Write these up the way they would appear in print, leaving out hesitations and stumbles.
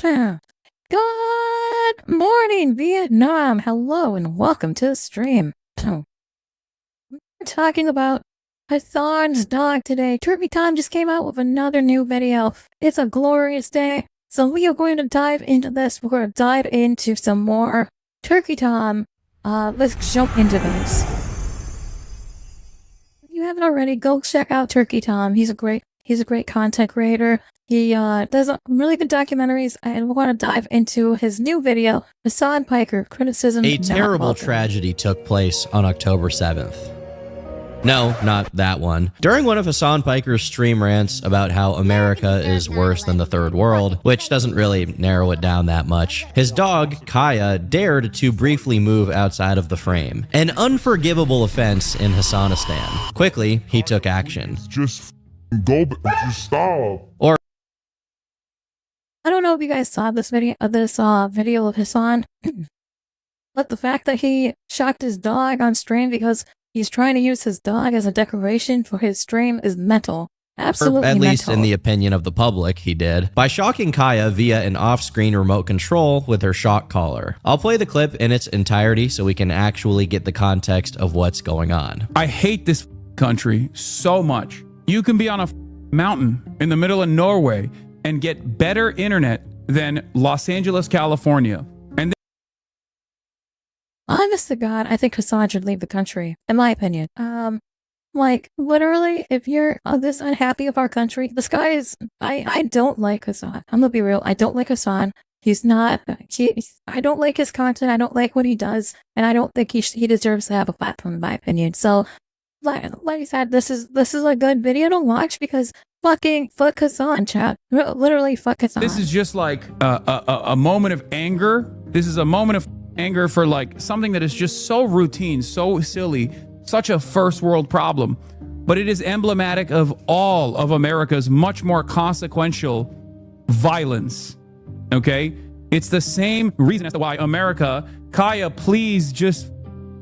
Good morning, Vietnam. Hello and welcome to the stream. We're talking about Hassan's dog today. Turkey Tom just came out with another new video. It's a glorious day. So we are going to dive into this. We're going to dive into some more Turkey Tom. Let's jump into this. If you haven't already, go check out Turkey Tom. He's a great content creator. He does really good documentaries, and we want to dive into his new video, Hassan Piker, Criticism. A terrible tragedy took place on October 7th. No, not that one. During one of Hassan Piker's stream rants about how America is worse than the third world, which doesn't really narrow it down that much, his dog, Kaya, dared to briefly move outside of the frame. An unforgivable offense in Hassanistan. Quickly, he took action. Just stop. Or I don't know if you guys saw this video of Hassan, but the fact that he shocked his dog on stream because he's trying to use his dog as a decoration for his stream is mental. Absolutely mental. At least in the opinion of the public, he did. By shocking Kaya via an off-screen remote control with her shock collar. I'll play the clip in its entirety so we can actually get the context of what's going on. I hate this country so much. You can be on a mountain in the middle of Norway and get better internet than Los Angeles, California. And honest to God, I think Hassan should leave the country, in my opinion. Like, literally, if you're this unhappy with our country, this guy is, I don't like Hassan. I'm gonna be real, I don't like Hassan. He's not, I don't like his content, I don't like what he does, and I don't think he deserves to have a platform, in my opinion. So, like I said, this is a good video to watch because fuck Hassan, chat. Literally, fuck Hassan. this is just like a moment of anger. This is a moment of anger for like something that is just so routine, so silly, such a first world problem. But it is emblematic of all of America's much more consequential violence. Okay? It's the same reason as to why America, Kaya, please just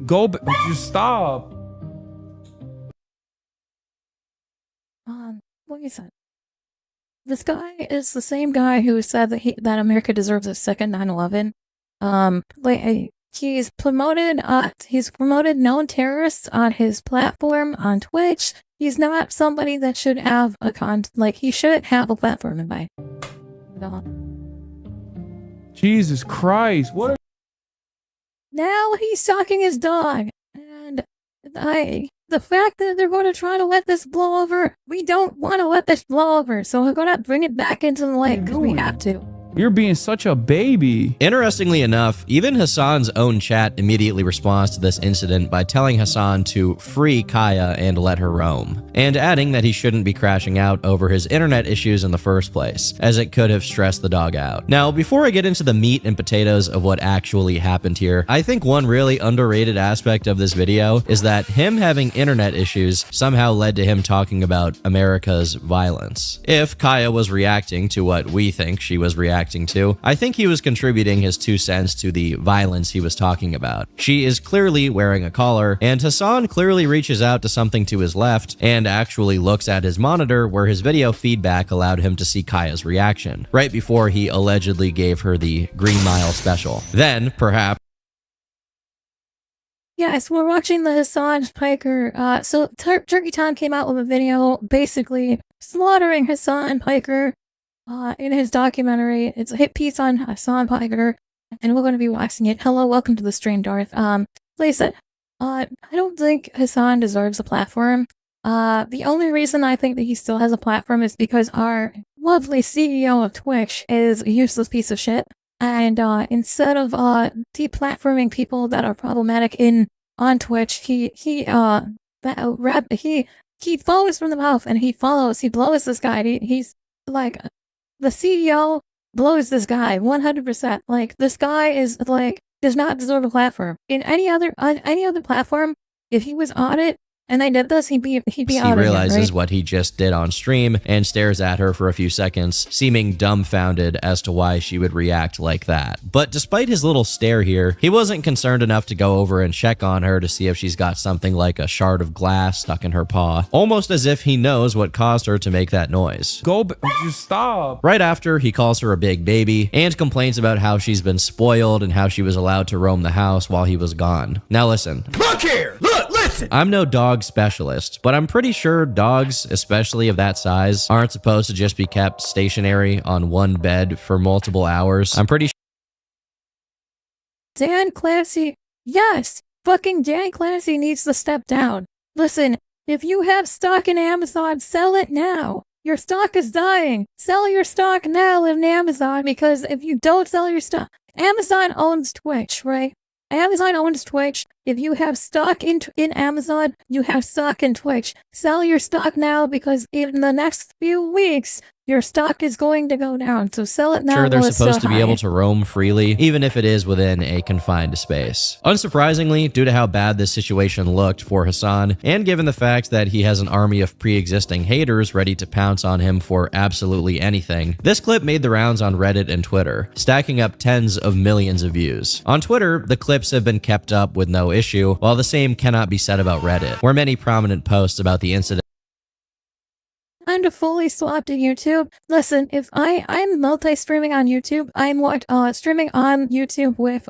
just stop. What you said. This guy is the same guy who said that America deserves a second 9/11. He's promoted known terrorists on his platform on Twitch. He's not somebody that should have he should have a platform in my. Jesus Christ! What? Now he's stalking his dog, and the fact that they're going to try to let this blow over, we don't want to let this blow over, so we're going to bring it back into the light because we have to. You're being such a baby. Interestingly enough, even Hassan's own chat immediately responds to this incident by telling Hassan to free Kaya and let her roam, and adding that he shouldn't be crashing out over his internet issues in the first place, as it could have stressed the dog out. Now, before I get into the meat and potatoes of what actually happened here, I think one really underrated aspect of this video is that him having internet issues somehow led to him talking about America's violence. If Kaya was reacting to what we think she was reacting to, I think he was contributing his 2 cents to the violence he was talking about. She is clearly wearing a collar, and Hassan clearly reaches out to something to his left and actually looks at his monitor where his video feedback allowed him to see Kaya's reaction, right before he allegedly gave her the Green Mile special. Then, perhaps. Yes, we're watching the Hassan Piker. So Turkey Tom came out with a video basically slaughtering Hassan Piker. In his documentary. It's a hit piece on Hassan Piker, and we're going to be watching it. Hello, welcome to the stream, Darth. Lisa, I don't think Hassan deserves a platform. The only reason I think that he still has a platform is because our lovely CEO of Twitch is a useless piece of shit, and instead of deplatforming people that are problematic on Twitch, he follows from the mouth, and he blows this guy. He's like, the CEO blows this guy 100%. Like, this guy is like, does not deserve a platform. In any other platform, if he was on it, and they did this, he'd be He out of here, realizes right? what he just did on stream and stares at her for a few seconds, seeming dumbfounded as to why she would react like that. But despite his little stare here, he wasn't concerned enough to go over and check on her to see if she's got something like a shard of glass stuck in her paw, almost as if he knows what caused her to make that noise. Just stop. Right after, he calls her a big baby and complains about how she's been spoiled and how she was allowed to roam the house while he was gone. Now listen. Look here! Look, listen! I'm no dog specialist, but I'm pretty sure dogs, especially of that size, aren't supposed to just be kept stationary on one bed for multiple hours. I'm pretty sure Dan Clancy, yes, fucking Dan Clancy needs to step down. Listen, if you have stock in Amazon, sell it now. Your stock is dying. Sell your stock now in Amazon, because if you don't sell your stock, Amazon owns Twitch, right? Amazon owns Twitch. If you have stock in Amazon, you have stock in Twitch. Sell your stock now, because in the next few weeks, your stock is going to go down. So sell it now. sure they're while it's supposed still to be high. able to roam freely, even if it is within a confined space. Unsurprisingly, due to how bad this situation looked for Hassan, and given the fact that he has an army of pre-existing haters ready to pounce on him for absolutely anything, this clip made the rounds on Reddit and Twitter, stacking up tens of millions of views. On Twitter, the clips have been kept up with no issue, while the same cannot be said about Reddit, where many prominent posts about the incident I'm fully swapped to YouTube. Listen, if I'm multi-streaming on YouTube, I'm streaming on YouTube with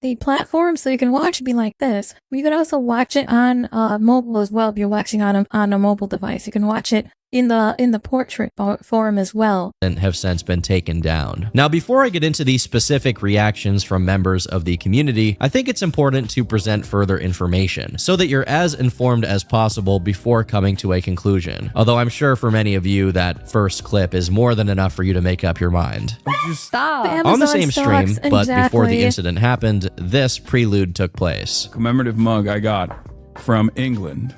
the platform, so you can watch me like this. You can also watch it on mobile as well. If you're watching on a mobile device, you can watch it in the portrait form as well. have since been taken down. Now, before I get into the specific reactions from members of the community, I think it's important to present further information so that you're as informed as possible before coming to a conclusion. Although I'm sure for many of you that first clip is more than enough for you to make up your mind. Just stop. On the same stream, stocks, but before the exactly. incident happened, this prelude took place. Commemorative mug I got from England.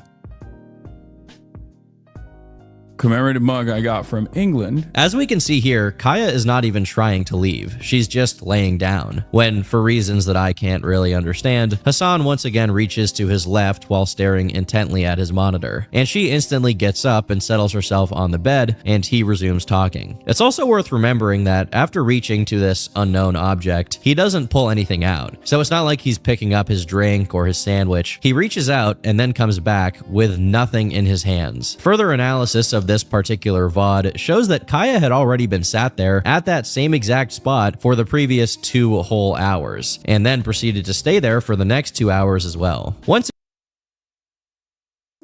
Commemorative mug I got from England. As we can see here, Kaya is not even trying to leave. She's just laying down. When, for reasons that I can't really understand, Hassan once again reaches to his left while staring intently at his monitor, and she instantly gets up and settles herself on the bed, and he resumes talking. It's also worth remembering that after reaching to this unknown object, he doesn't pull anything out. So it's not like he's picking up his drink or his sandwich. He reaches out and then comes back with nothing in his hands. Further analysis of this particular VOD shows that Kaya had already been sat there at that same exact spot for the previous 2 whole hours, and then proceeded to stay there for the next 2 hours as well. Once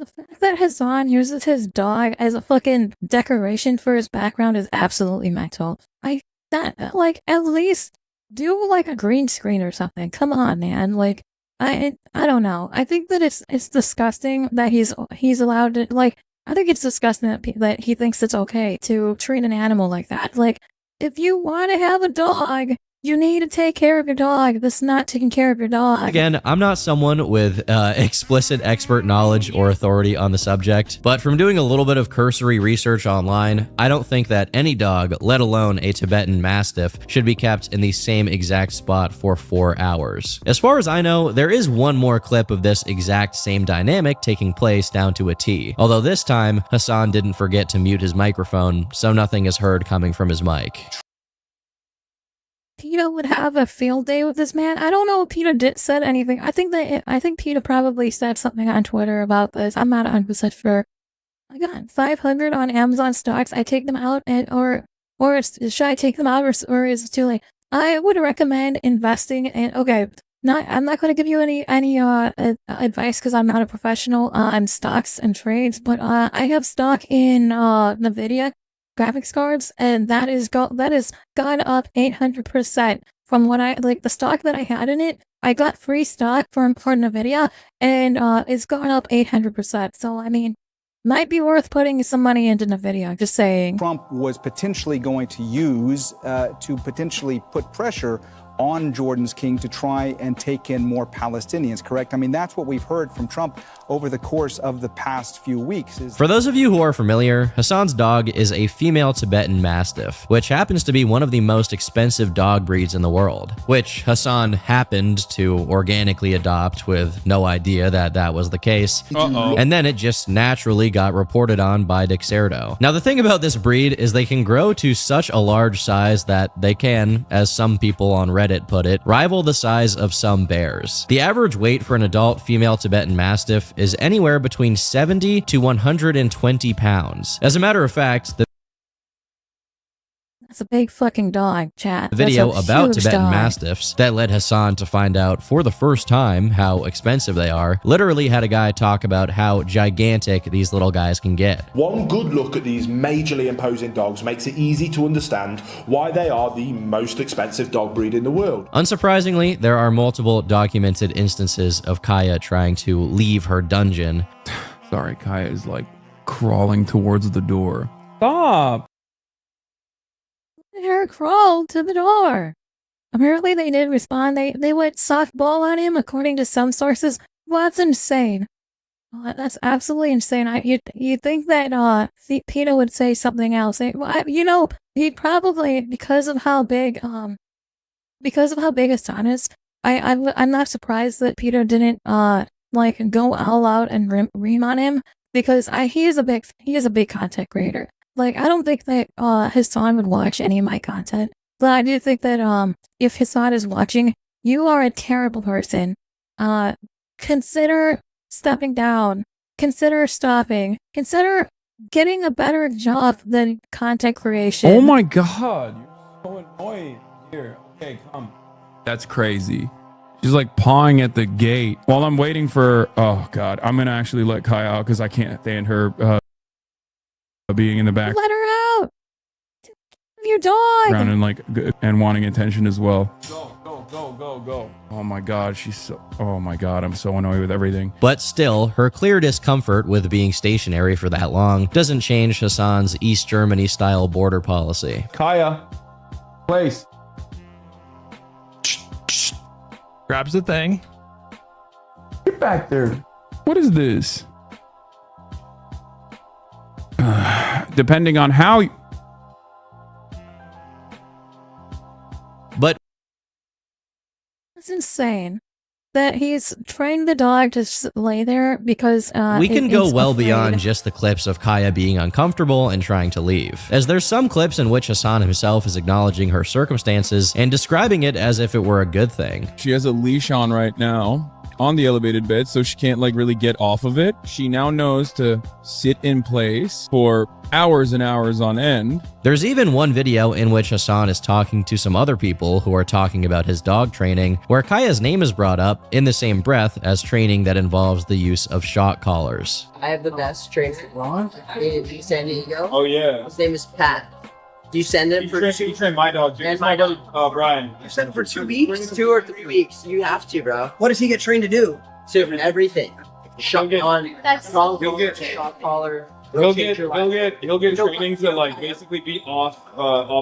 The fact that Hassan uses his dog as a fucking decoration for his background is absolutely mental. At least do like a green screen or something. Come on, man. Like, I don't know. I think that it's disgusting that he's allowed to, like, I think it's disgusting that he thinks it's okay to treat an animal like that. Like, if you want to have a dog, you need to take care of your dog. This is not taking care of your dog. again, I'm not someone with explicit expert knowledge or authority on the subject, but from doing a little bit of cursory research online, I don't think that any dog, let alone a Tibetan Mastiff, should be kept in the same exact spot for 4 hours. As far as I know, there is one more clip of this exact same dynamic taking place down to a T, although this time, Hassan didn't forget to mute his microphone, so nothing is heard coming from his mic. PETA would have a field day with this man. I don't know if PETA said anything. I think PETA probably said something on Twitter about this. I'm not 100% sure. I got 500 on Amazon stocks. I take them out, or should I take them out, or is it too late? I would recommend investing in. Okay, I'm not going to give you any advice because I'm not a professional on stocks and trades, but I have stock in Nvidia graphics cards, and that is gone up 800% from what the stock that I had in it. I got free stock for Nvidia, and it's gone up 800%. So I mean, might be worth putting some money into Nvidia. Just saying. Trump was potentially going to use to potentially put pressure on Jordan's king to try and take in more Palestinians, correct? I mean, that's what we've heard from Trump over the course of the past few weeks. For those of you who are familiar, Hassan's dog is a female Tibetan Mastiff, which happens to be one of the most expensive dog breeds in the world, which Hassan happened to organically adopt with no idea that that was the case. And then it just naturally got reported on by Dexerto. Now, the thing about this breed is they can grow to such a large size that they can, as some people on Reddit put it, rival the size of some bears. The average weight for an adult female Tibetan Mastiff is anywhere between 70 to 120 pounds. As a matter of fact, the That's a big fucking dog, chat. video That's a about huge Tibetan dog. Mastiffs that led Hassan to find out for the first time how expensive they are literally had a guy talk about how gigantic these little guys can get. One good look at these majorly imposing dogs makes it easy to understand why they are the most expensive dog breed in the world. Unsurprisingly, there are multiple documented instances of Kaya trying to leave her dungeon. Sorry, Kaya is like crawling towards the door. Stop! Her crawled to the door. Apparently they did respond. They went softball on him, according to some sources. Well, that's insane. That's absolutely insane. You'd think that PETA would say something else. He'd probably, because of how big Hassan is, I'm not surprised that PETA didn't go all out and ream on him, because he is a big content creator. Like, I don't think that Hassan would watch any of my content. But I do think that if Hassan is watching, you are a terrible person. Consider stepping down. Consider stopping. Consider getting a better job than content creation. Oh my god, you're so annoying. Here, okay, come. That's crazy. She's like pawing at the gate while I'm waiting for. Oh god, I'm gonna actually let Kai out because I can't stand her being in the back. Let her out. Your dog. And wanting attention as well. Go. Oh my god, oh my god, I'm so annoyed with everything. But still, her clear discomfort with being stationary for that long doesn't change Hassan's East Germany style border policy. Kaya, place. Grabs the thing. Get back there. What is this? Depending on how. But It's insane that he's trained the dog to lay there because we can go it's well afraid. beyond just the clips of Kaya being uncomfortable and trying to leave, as there's some clips in which Hassan himself is acknowledging her circumstances and describing it as if it were a good thing. She has a leash on right now on the elevated bed, so she can't really get off of it. She now knows to sit in place for hours and hours on end. There's even one video in which Hassan is talking to some other people who are talking about his dog training, where Kaya's name is brought up in the same breath as training that involves the use of shock collars. I have the best trainer in San Diego. Oh yeah. His name is Pat. Do you send him for You train my dog. And my dog. Brian. You send him for 2 weeks? 2 or 3 weeks. You have to, bro. What does he get trained to do? To everything. Shot on. Strong He'll get- shot collar. He'll get training to basically be off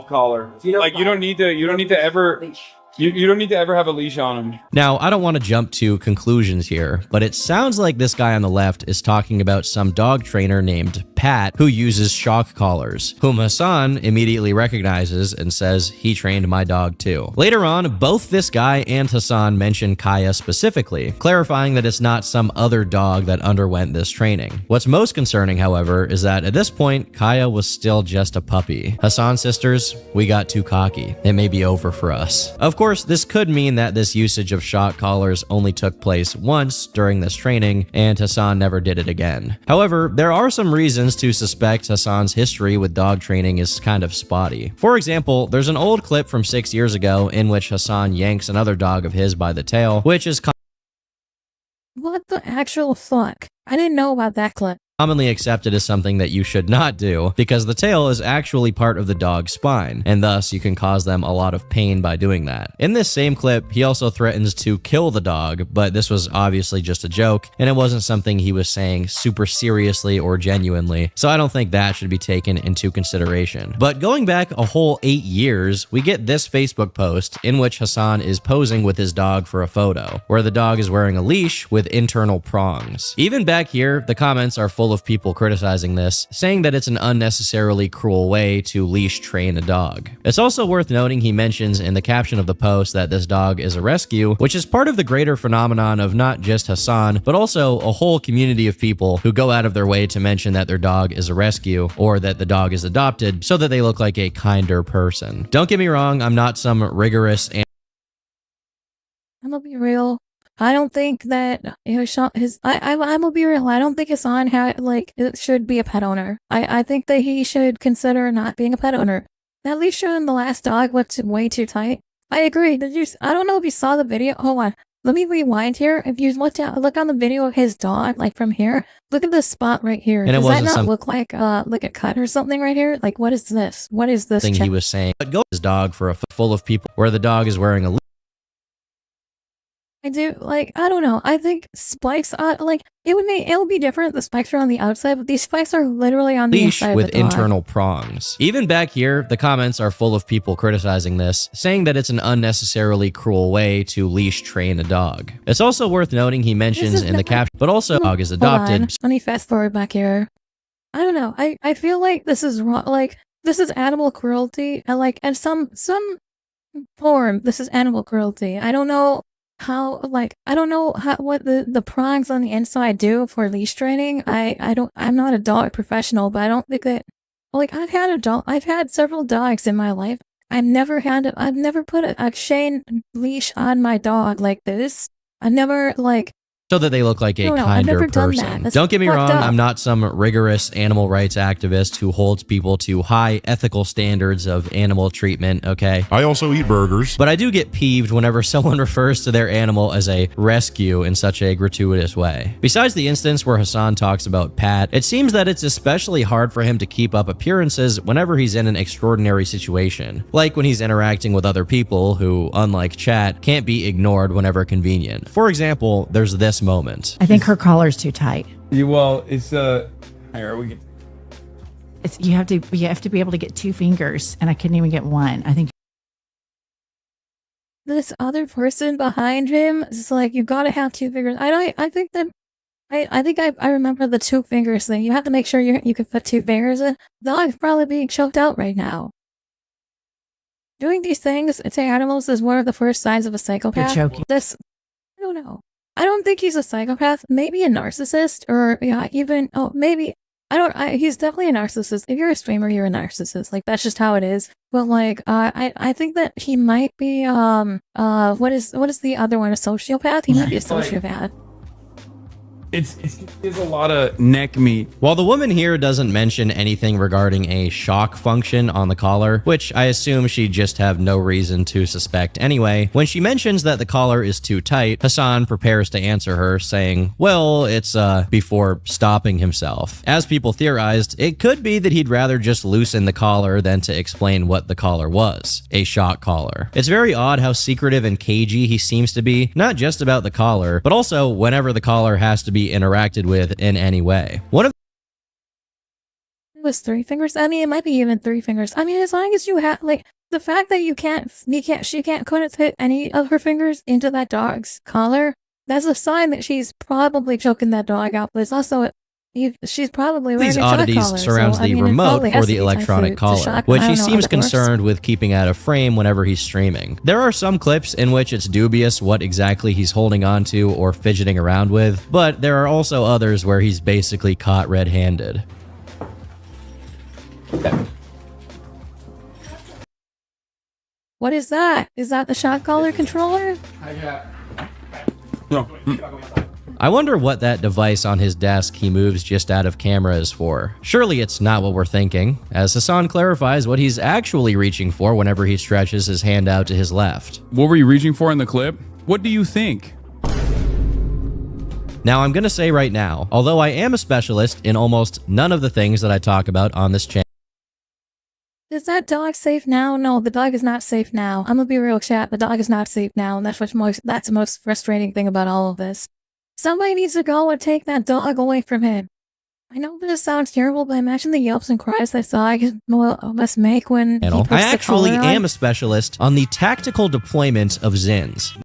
collar. You don't need to ever Leash. you don't need to ever have a leash on him. Now, I don't want to jump to conclusions here, but it sounds like this guy on the left is talking about some dog trainer named Pat who uses shock collars, whom Hassan immediately recognizes and says he trained my dog too. Later on, both this guy and Hassan mention Kaya specifically, clarifying that it's not some other dog that underwent this training. What's most concerning, however, is that at this point, Kaya was still just a puppy. Hassan sisters, we got too cocky. It may be over for us. Of course, this could mean that this usage of shock collars only took place once during this training, and Hassan never did it again. However, there are some reasons to suspect Hassan's history with dog training is kind of spotty. For example, there's an old clip from 6 years ago in which Hassan yanks another dog of his by the tail, which is What the actual fuck? I didn't know about that clip. commonly accepted as something that you should not do because the tail is actually part of the dog's spine, and thus you can cause them a lot of pain by doing that. In this same clip, he also threatens to kill the dog, but this was obviously just a joke, and it wasn't something he was saying super seriously or genuinely, so I don't think that should be taken into consideration. But going back a whole 8 years, we get this Facebook post in which Hassan is posing with his dog for a photo, where the dog is wearing a leash with internal prongs. Even back here, the comments are full of people criticizing this, saying that it's an unnecessarily cruel way to leash train a dog. It's also worth noting he mentions in the caption of the post that this dog is a rescue, which is part of the greater phenomenon of not just Hassan, but also a whole community of people who go out of their way to mention that their dog is a rescue or that the dog is adopted so that they look like a kinder person. Don't get me wrong, I'm not some rigorous and I'm gonna be real. I don't think that I'm gonna be real. I don't think Hassan it should be a pet owner. I think that he should consider not being a pet owner. That leash on the last dog was way too tight. I agree. I don't know if you saw the video. Hold on. Let me rewind here. If you look on the video of his dog, like from here, look at this spot right here. And does that not look like a cut or something right here? Like, what is this? What is this? Thing he was saying. But go his dog for a full of people where the dog is wearing a I do, I don't know. I think spikes are, it would be different if the spikes are on the outside, but these spikes are literally on the leash inside with of the dog. internal prongs. Even back here, the comments are full of people criticizing this, saying that it's an unnecessarily cruel way to leash train a dog. It's also worth noting he mentions in the caption, but also dog is adopted. Let me fast forward back here. I don't know. I feel like this is wrong. This is animal cruelty, and in some form, this is animal cruelty. I don't know how, what the prongs on the inside do for leash training. I'm not a dog professional, but I don't think that, I've had several dogs in my life. I've never put a chain leash on my dog like this. I've never, so that they look like a kinder person. Don't get me wrong, I'm not some rigorous animal rights activist who holds people to high ethical standards of animal treatment, okay? I also eat burgers. But I do get peeved whenever someone refers to their animal as a rescue in such a gratuitous way. Besides the instance where Hassan talks about Pat, it seems that it's especially hard for him to keep up appearances whenever he's in an extraordinary situation, like when he's interacting with other people who, unlike Chat, can't be ignored whenever convenient. For example, there's this moment. I think her collar's too tight. It's you have to be able to get 2 fingers, and I couldn't even get 1. I think this other person behind him is you gotta have 2 fingers. I think I remember the 2 fingers thing. You have to make sure you can fit 2 fingers in. The dog's probably being choked out right now. Doing these things to animals is one of the first signs of a psychopath. You're choking. I don't know. I don't think he's a psychopath. Maybe a narcissist, or maybe he's definitely a narcissist. If you're a streamer, you're a narcissist. That's just how it is. But I think that he might be what is the other one? A sociopath? He might be a sociopath. It's a lot of neck meat. While the woman here doesn't mention anything regarding a shock function on the collar, which I assume she'd just have no reason to suspect anyway, when she mentions that the collar is too tight, Hassan prepares to answer her, saying, well, it's before stopping himself. As people theorized, it could be that he'd rather just loosen the collar than to explain what the collar was, a shock collar. It's very odd how secretive and cagey he seems to be, not just about the collar, but also whenever the collar has to be interacted with in any way. It was 3 fingers. I mean, it might be even 3 fingers. I mean, as long as you have the fact that she couldn't fit any of her fingers into that dog's collar, that's a sign that she's probably choking that dog out. But it's also she's probably wearing these a shock oddities collar, surrounds the remote for the electronic collar, which he seems concerned with keeping out of frame whenever he's streaming. There are some clips in which it's dubious what exactly he's holding onto or fidgeting around with, but there are also others where he's basically caught red-handed. What is that? Is that the shock collar controller? No. I wonder what that device on his desk he moves just out of camera is for. Surely it's not what we're thinking, as Hassan clarifies what he's actually reaching for whenever he stretches his hand out to his left. What were you reaching for in the clip? What do you think? Now, I'm gonna say right now, although I am a specialist in almost none of the things that I talk about on this channel. Is that dog safe now? No, the dog is not safe now. I'm gonna be real, chat. The dog is not safe now, and that's the most frustrating thing about all of this. Somebody needs to go and take that dog away from him. I know this sounds terrible, but imagine the yelps and cries that dog must make when he puts I the actually collar on. am a specialist on the tactical deployment of Zins.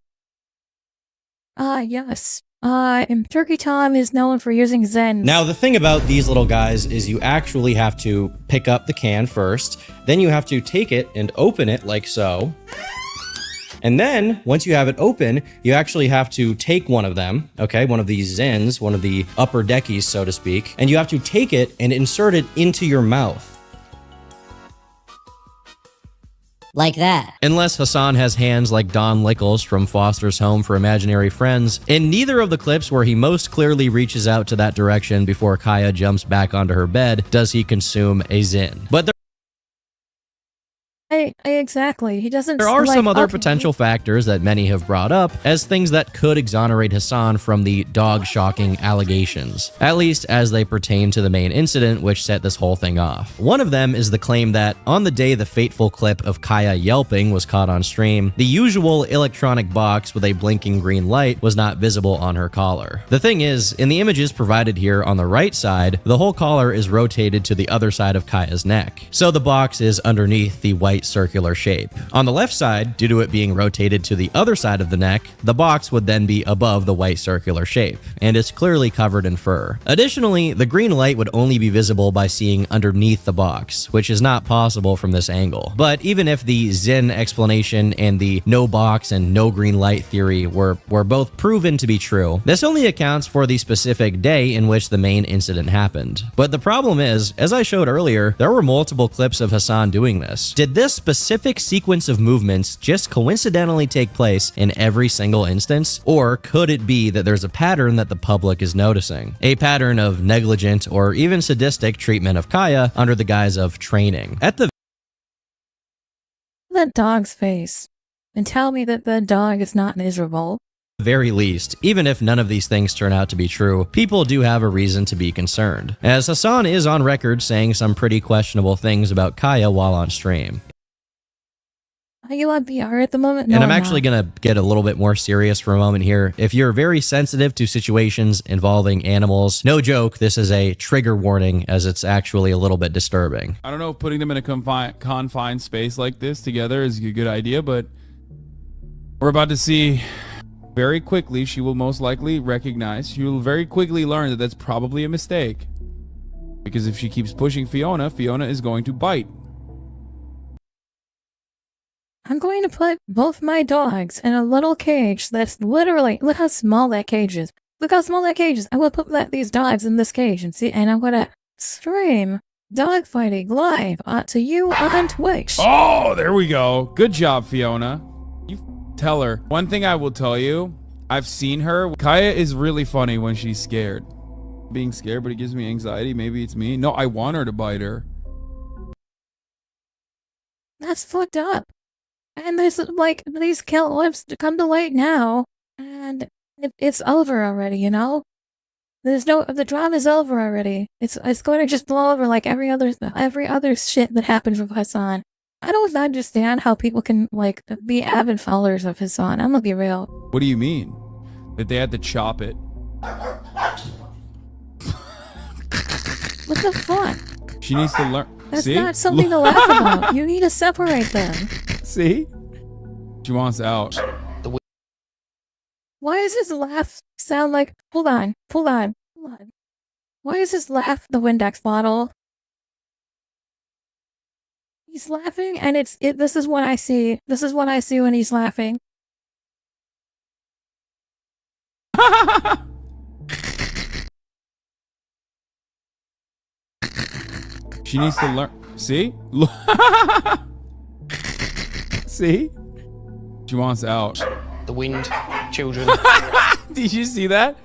Yes. And Turkey Tom is known for using Zens. Now, the thing about these little guys is you actually have to pick up the can first, then you have to take it and open it like so. And then, once you have it open, you actually have to take one of them, okay, one of these Zins, one of the upper deckies, so to speak, and you have to take it and insert it into your mouth. Like that. Unless Hassan has hands like Don Lickles from Foster's Home for Imaginary Friends, in neither of the clips where he most clearly reaches out to that direction before Kaya jumps back onto her bed does he consume a Zin. But exactly. He doesn't. there are some other potential factors that many have brought up as things that could exonerate Hassan from the dog-shocking allegations, at least as they pertain to the main incident which set this whole thing off. One of them is the claim that on the day the fateful clip of Kaya yelping was caught on stream, the usual electronic box with a blinking green light was not visible on her collar. The thing is, in the images provided here on the right side, the whole collar is rotated to the other side of Kaya's neck, so the box is underneath the white circular shape. On the left side, due to it being rotated to the other side of the neck, the box would then be above the white circular shape, and it's clearly covered in fur. Additionally, the green light would only be visible by seeing underneath the box, which is not possible from this angle. But even if the Zin explanation and the no box and no green light theory were both proven to be true, this only accounts for the specific day in which the main incident happened. But the problem is, as I showed earlier, there were multiple clips of Hassan doing this. Did this specific sequence of movements just coincidentally take place in every single instance? Or could it be that there's a pattern that the public is noticing? A pattern of negligent or even sadistic treatment of Kaya under the guise of training. At the dog's face and tell me that the dog is not miserable. very least, even if none of these things turn out to be true, people do have a reason to be concerned, as Hassan is on record saying some pretty questionable things about Kaya while on stream. Are you on VR at the moment? No, And I'm actually going to get a little bit more serious for a moment here. If you're very sensitive to situations involving animals, no joke, this is a trigger warning as it's actually a little bit disturbing. I don't know if putting them in a confined space like this together is a good idea, but we're about to see very quickly. She will most likely recognize, she will very quickly learn that that's probably a mistake. Because if she keeps pushing Fiona, Fiona is going to bite. I'm going to put both my dogs in a little cage that's literally, look how small that cage is. Look how small that cage is. I will put these dogs in this cage and see, and I'm gonna stream dogfighting live to you on Twitch. Oh, there we go. Good job, Fiona. You tell her. One thing I will tell you, I've seen her. Kaya is really funny when she's scared. Being scared, but it gives me anxiety. Maybe it's me. No, I want her to bite her. That's fucked up. And there's like these clips to come to light now, and it's over already. You know, the drama's over already. It's going to just blow over like every other shit that happens with Hassan. I don't understand how people can like be avid followers of Hassan. I'm gonna be real. What do you mean? That they had to chop it? What the fuck? She needs to learn. That's See? not something to laugh about. You need to separate them. See? She wants out. Why does his laugh sound like... Hold on. Why does his laugh the Windex bottle? He's laughing and this is what I see. This is what I see when he's laughing. She needs to learn. See? See? She wants out. The wind, children. Did you see that?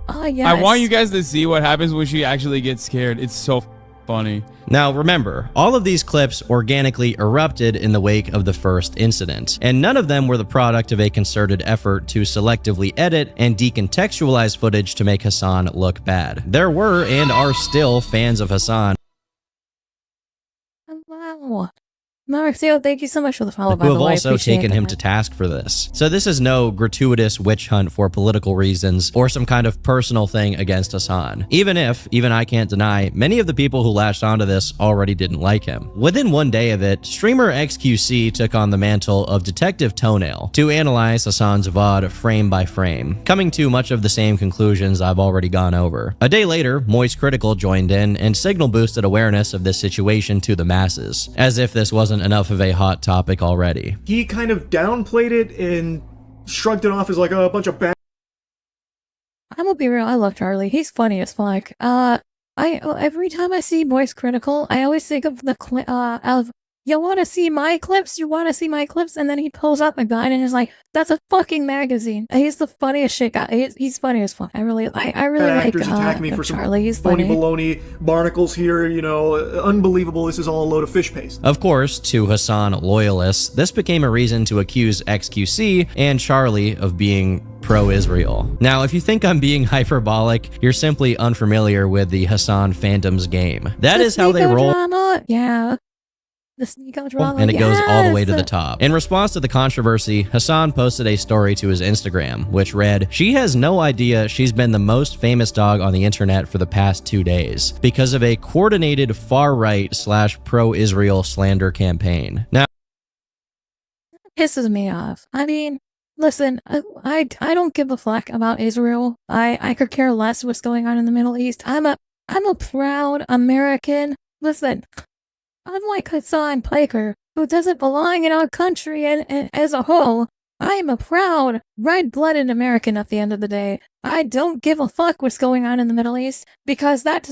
Oh, yes. I want you guys to see what happens when she actually gets scared. It's so funny. Now remember, all of these clips organically erupted in the wake of the first incident, and none of them were the product of a concerted effort to selectively edit and decontextualize footage to make Hassan look bad. There were and are still fans of Hassan Wow. Marcio, thank you so much for the follow, by who the have way. also Appreciate taken that, him man. to task for this. So this is no gratuitous witch hunt for political reasons or some kind of personal thing against Hassan. Even I can't deny, many of the people who latched onto this already didn't like him. Within one day of it, streamer XQC took on the mantle of Detective Toenail to analyze Hassan's VOD frame by frame, coming to much of the same conclusions I've already gone over. A day later, Moist Critical joined in and signal boosted awareness of this situation to the masses, as if this wasn't enough of a hot topic already. He kind of downplayed it and shrugged it off as like a bunch of bad. I'm gonna be real, I love Charlie. He's funny as fuck. Every time I see Moist Critical, I always think of the you wanna see my clips? You wanna see my clips? And then he pulls up a gun and is like, that's a fucking magazine. He's the funniest shit guy. He's funny as fuck. I really like Actors attack me for Charlie. He's some phony funny. baloney barnacles here, you know, unbelievable. This is all a load of fish paste. Of course, to Hassan loyalists, this became a reason to accuse XQC and Charlie of being pro-Israel. Now, if you think I'm being hyperbolic, you're simply unfamiliar with the Hassan fandom's game. That is how they roll. Drama. Yeah. The Sneeko drama. And it goes all the way to yes! the top. In response to the controversy, Hassan posted a story to his Instagram, which read, "She has no idea she's been the most famous dog on the internet for the past 2 days because of a coordinated far-right / pro-Israel slander campaign." Now, Pisses me off. I mean, listen, I don't give a fuck about Israel. I could care less what's going on in the Middle East. I'm a proud American. Listen, unlike Hassan Piker, who doesn't belong in our country and as a whole, I am a proud, red-blooded American at the end of the day. I don't give a fuck what's going on in the Middle East because that's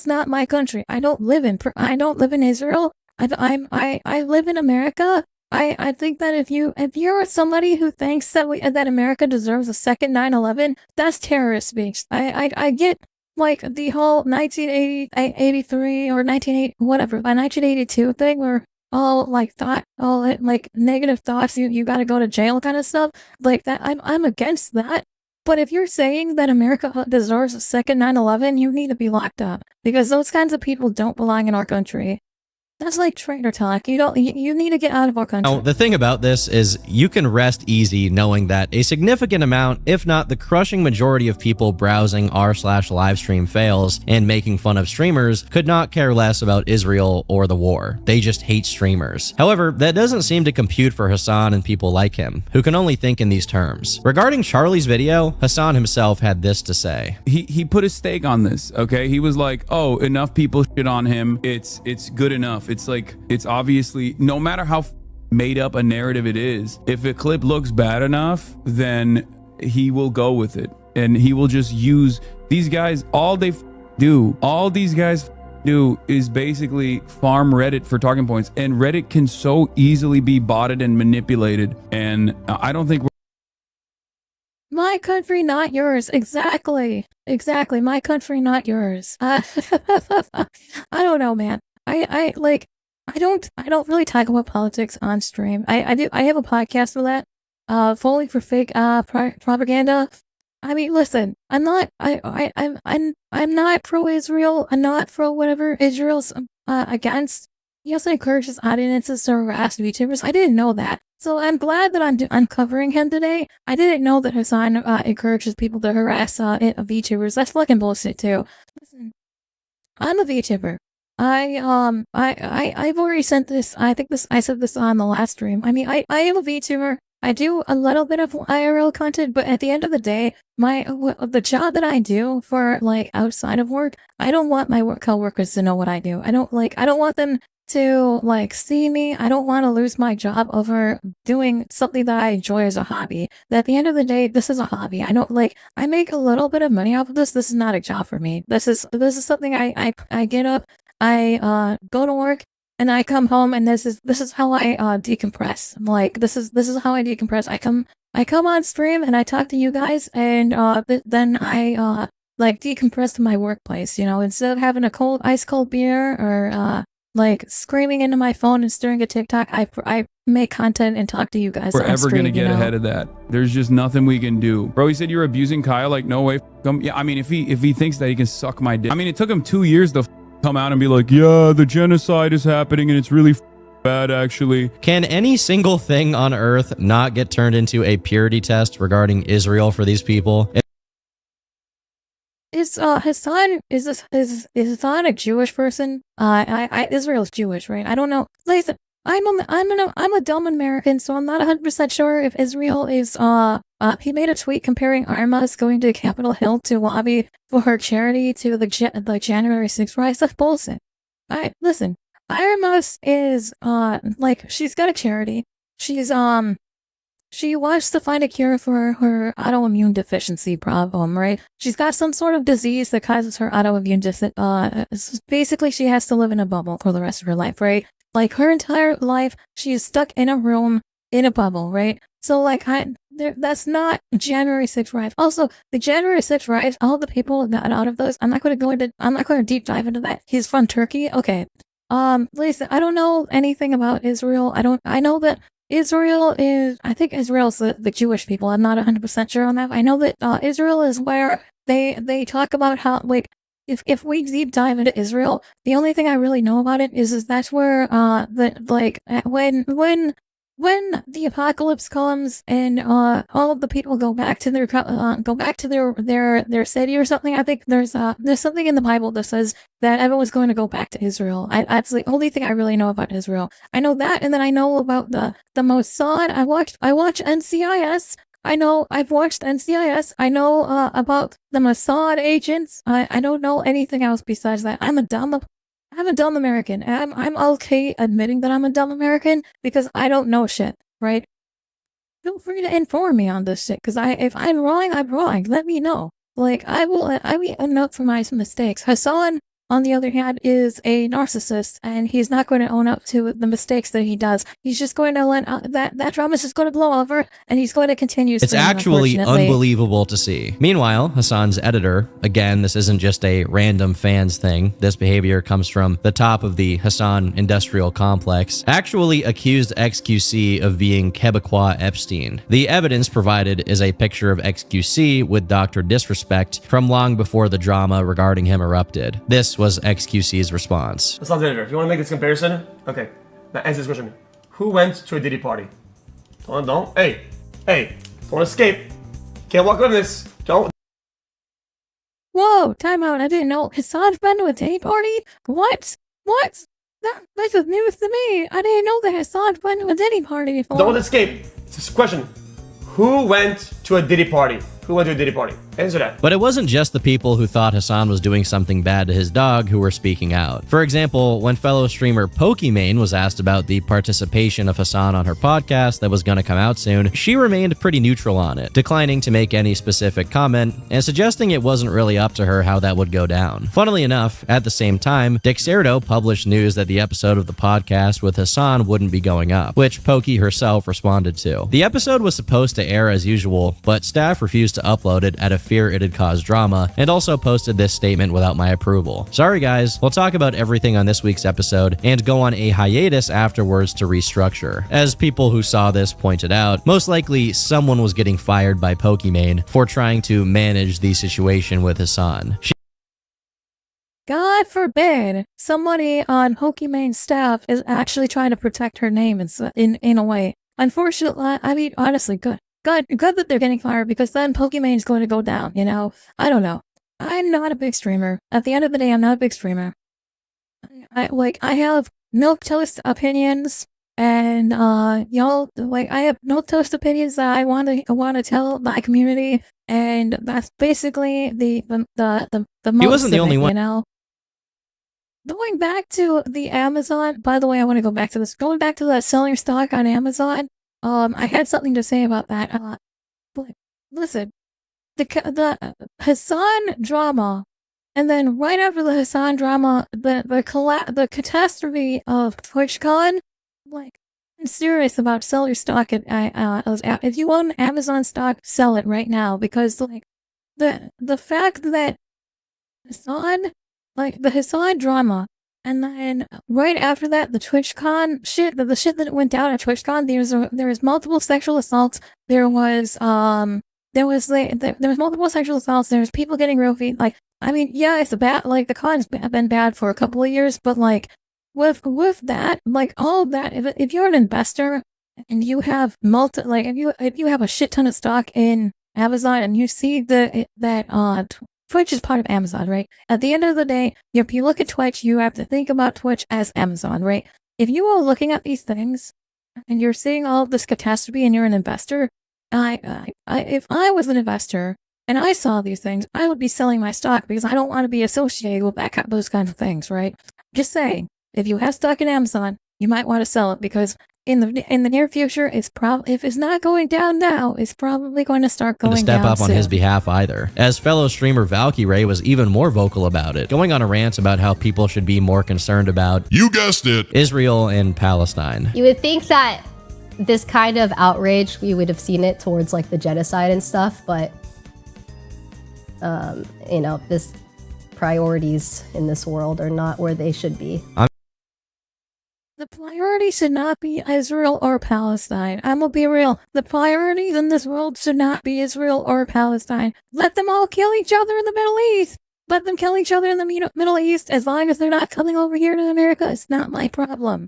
not my country. I don't live in Israel. I live in America. I think that if you're somebody who thinks that America deserves a second 9/11, that's terrorist speech. I get like the whole 1983 or 1980 whatever by 1982 thing where all like negative thoughts you got to go to jail kind of stuff like that. I'm against that. But if you're saying that America deserves a second 9/11, you need to be locked up because those kinds of people don't belong in our country. That's like traitor talk. You need to get out of our country. now, the thing about this is you can rest easy knowing that a significant amount, if not the crushing majority of people browsing r/livestream fails and making fun of streamers could not care less about Israel or the war. They just hate streamers. However, that doesn't seem to compute for Hassan and people like him, who can only think in these terms. Regarding Charlie's video, Hassan himself had this to say. He put his stake on this, okay? He was like, oh, enough people shit on him. It's good enough. It's like, it's obviously, no matter how made up a narrative it is, if a clip looks bad enough, then he will go with it. And he will just use these guys. All these guys do is basically farm Reddit for talking points. And Reddit can so easily be botted and manipulated. And I don't think My country, not yours. Exactly. My country, not yours. I don't know, man. I don't really talk about politics on stream. I have a podcast for that. Fully for fake propaganda. I mean, listen, I'm not pro-Israel. I'm not pro whatever Israel's against. He also encourages audiences to harass VTubers. I didn't know that. So I'm glad that I'm uncovering him today. I didn't know that Hassan encourages people to harass VTubers. That's fucking bullshit too. Listen, I'm a VTuber. I've already sent this. I said this on the last stream. I mean, I am a VTuber. I do a little bit of IRL content, but at the end of the day, the job that I do for like outside of work, I don't want my coworkers to know what I do. I don't want them to like see me. I don't want to lose my job over doing something that I enjoy as a hobby. That at the end of the day, this is a hobby. I make a little bit of money off of this. This is not a job for me. This is something I get up, I go to work, and I come home, and this is how I decompress. I'm like, this is how I decompress. I come on stream and I talk to you guys, and then I like decompress in my workplace, you know, instead of having a ice cold beer or like screaming into my phone and staring at TikTok, I make content and talk to you guys. We're ever gonna get ahead of that. There's just nothing we can do. Bro, he said you're abusing Kyle. Like, no way. Yeah, I mean, if he thinks that he can suck my dick. I mean, it took him 2 years to come out and be like, yeah, the genocide is happening and it's really bad, actually. Can any single thing on earth not get turned into a purity test regarding Israel for these people? Is Hassan a Jewish person? Israel's Jewish, right? I don't know. Listen, I'm a dumb American, so I'm not 100% sure if Israel is he made a tweet comparing Armas going to Capitol Hill to lobby for her charity to the January 6th rise. That's bullshit. Listen, Armas is like, she's got a charity. She wants to find a cure for her autoimmune deficiency problem, right? She's got some sort of disease that causes her autoimmune basically she has to live in a bubble for the rest of her life, right? Like, her entire life, she is stuck in a room, in a bubble, right? So, like, that's not January 6th riots. Also, the January 6th riots, all the people that got out of those, I'm not going to deep dive into that. He's from Turkey? Okay. Listen, I don't know anything about Israel. I know that Israel is, I think Israel's the Jewish people. I'm not 100% sure on that. I know that Israel is where they talk about how, like, if we deep dive into Israel, the only thing I really know about it is that's where when the apocalypse comes and all of the people go back to their city or something. I think there's something in the Bible that says that everyone's going to go back to Israel. That's the only thing I really know about Israel. I know that, and then I know about the Mossad. I watch NCIS. I've watched NCIS. I know about the Mossad agents. I don't know anything else besides that. I'm a dumb American. I'm okay admitting that I'm a dumb American because I don't know shit, right? Feel free to inform me on this shit, because if I'm wrong, I'm wrong. Let me know. Like, I will note for my mistakes. Hassan, on the other hand, is a narcissist, and he's not going to own up to the mistakes that he does. He's just going to let that drama is just going to blow over, and he's going to continue. It's actually unbelievable to see. Meanwhile, Hassan's editor, again, this isn't just a random fans thing. This behavior comes from the top of the Hassan industrial complex, actually accused XQC of being Quebecois Epstein. The evidence provided is a picture of XQC with Dr. Disrespect from long before the drama regarding him erupted. This was XQC's response. Let's not editor. If you want to make this comparison, okay. Now answer this question. Who went to a Diddy party? Don't. Hey. Don't escape. Can't walk away from this. Don't. Whoa, time out. I didn't know Hassan's been to a Diddy party? What? That's news to me. I didn't know that Hassan's been to a Diddy party before. Don't escape. It's a question. Who went to a Diddy party? Who went to a Diddy party? Answer that. But it wasn't just the people who thought Hassan was doing something bad to his dog who were speaking out. For example, when fellow streamer Pokimane was asked about the participation of Hassan on her podcast that was going to come out soon, she remained pretty neutral on it, declining to make any specific comment and suggesting it wasn't really up to her how that would go down. Funnily enough, at the same time, Dexerto published news that the episode of the podcast with Hassan wouldn't be going up, which Pokey herself responded to. The episode was supposed to air as usual, but staff refused to upload it out of fear it'd cause drama, and also posted this statement without my approval. Sorry guys, we'll talk about everything on this week's episode and go on a hiatus afterwards to restructure. As people who saw this pointed out, most likely someone was getting fired by Pokimane for trying to manage the situation with Hassan. God forbid somebody on Pokimane's staff is actually trying to protect her name in a way. Unfortunately, I mean, honestly, good that they're getting fired, because then Pokimane's going to go down, you know? I don't know. I'm not a big streamer. At the end of the day, I'm not a big streamer. I have milquetoast opinions, and y'all, I have milquetoast opinions that I want to tell my community, and that's basically the most. He wasn't the only one, you know. Going back to the Amazon, by the way, I want to go back to this. Going back to that selling stock on Amazon, I had something to say about that. Listen, the Hassan drama, and then right after the Hassan drama, the catastrophe of TwitchCon. Like, I'm serious about sell your stock at if you own Amazon stock, sell it right now, because like the fact that Hassan, like the Hassan drama, and then right after that, the TwitchCon shit, the shit that went down at TwitchCon. There was multiple sexual assaults. There was multiple sexual assaults. There was people getting roofied. Like, I mean, yeah, it's like the con's been bad for a couple of years, but like with that, like all of that, if you're an investor and you have if you have a shit ton of stock in Amazon and you see that Twitch is part of Amazon, right? At the end of the day, if you look at Twitch, you have to think about Twitch as Amazon, right? If you are looking at these things and you're seeing all of this catastrophe and you're an investor, if I was an investor and I saw these things, I would be selling my stock because I don't want to be associated with those kinds of things, right? Just saying, if you have stock in Amazon, you might want to sell it because in the near future, if it's not going down now, it's probably going to start going down. To step up on soon. his behalf either. As fellow streamer Valkyrae was even more vocal about it, going on a rant about how people should be more concerned about, you guessed it, Israel and Palestine. You would think that this kind of outrage, we would have seen it towards like the genocide and stuff, but you know, this priorities in this world are not where they should be. The priority should not be Israel or Palestine. I'm gonna be real. The priorities in this world should not be Israel or Palestine. Let them all kill each other in the Middle East. Let them kill each other in the Middle East. As long as they're not coming over here to America, it's not my problem.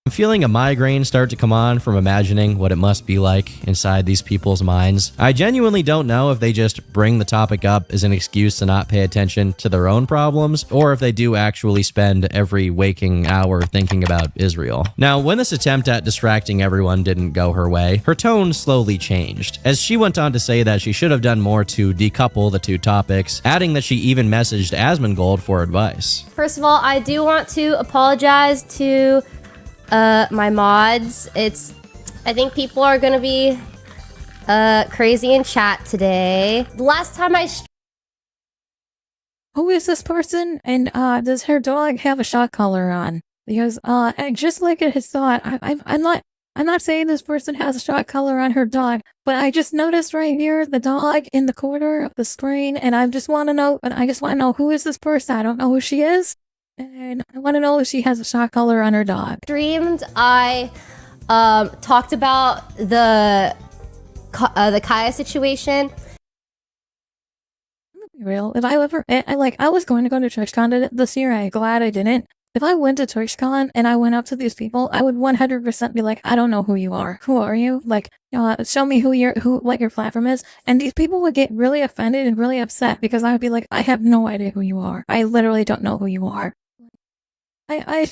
I'm feeling a migraine start to come on from imagining what it must be like inside these people's minds. I genuinely don't know if they just bring the topic up as an excuse to not pay attention to their own problems, or if they do actually spend every waking hour thinking about Israel. Now, when this attempt at distracting everyone didn't go her way, her tone slowly changed, as she went on to say that she should have done more to decouple the two topics, adding that she even messaged Asmongold for advice. First of all, I do want to apologize to my mods. I think people are gonna be crazy in chat today. The last time who is this person? And does her dog have a shock collar on? Because just like it has thought, I'm not saying this person has a shock collar on her dog, but I just noticed right here the dog in the corner of the screen, and I just want to know who is this person. I don't know who she is. And I want to know if she has a shock collar on her dog. Streamed, I talked about the Kaya situation. I'm gonna be real. If I ever, I was going to go to TwitchCon this year. I'm glad I didn't. If I went to TwitchCon and I went up to these people, I would 100% be like, I don't know who you are. Who are you? Like, show me what your platform is. And these people would get really offended and really upset because I would be like, I have no idea who you are. I literally don't know who you are. I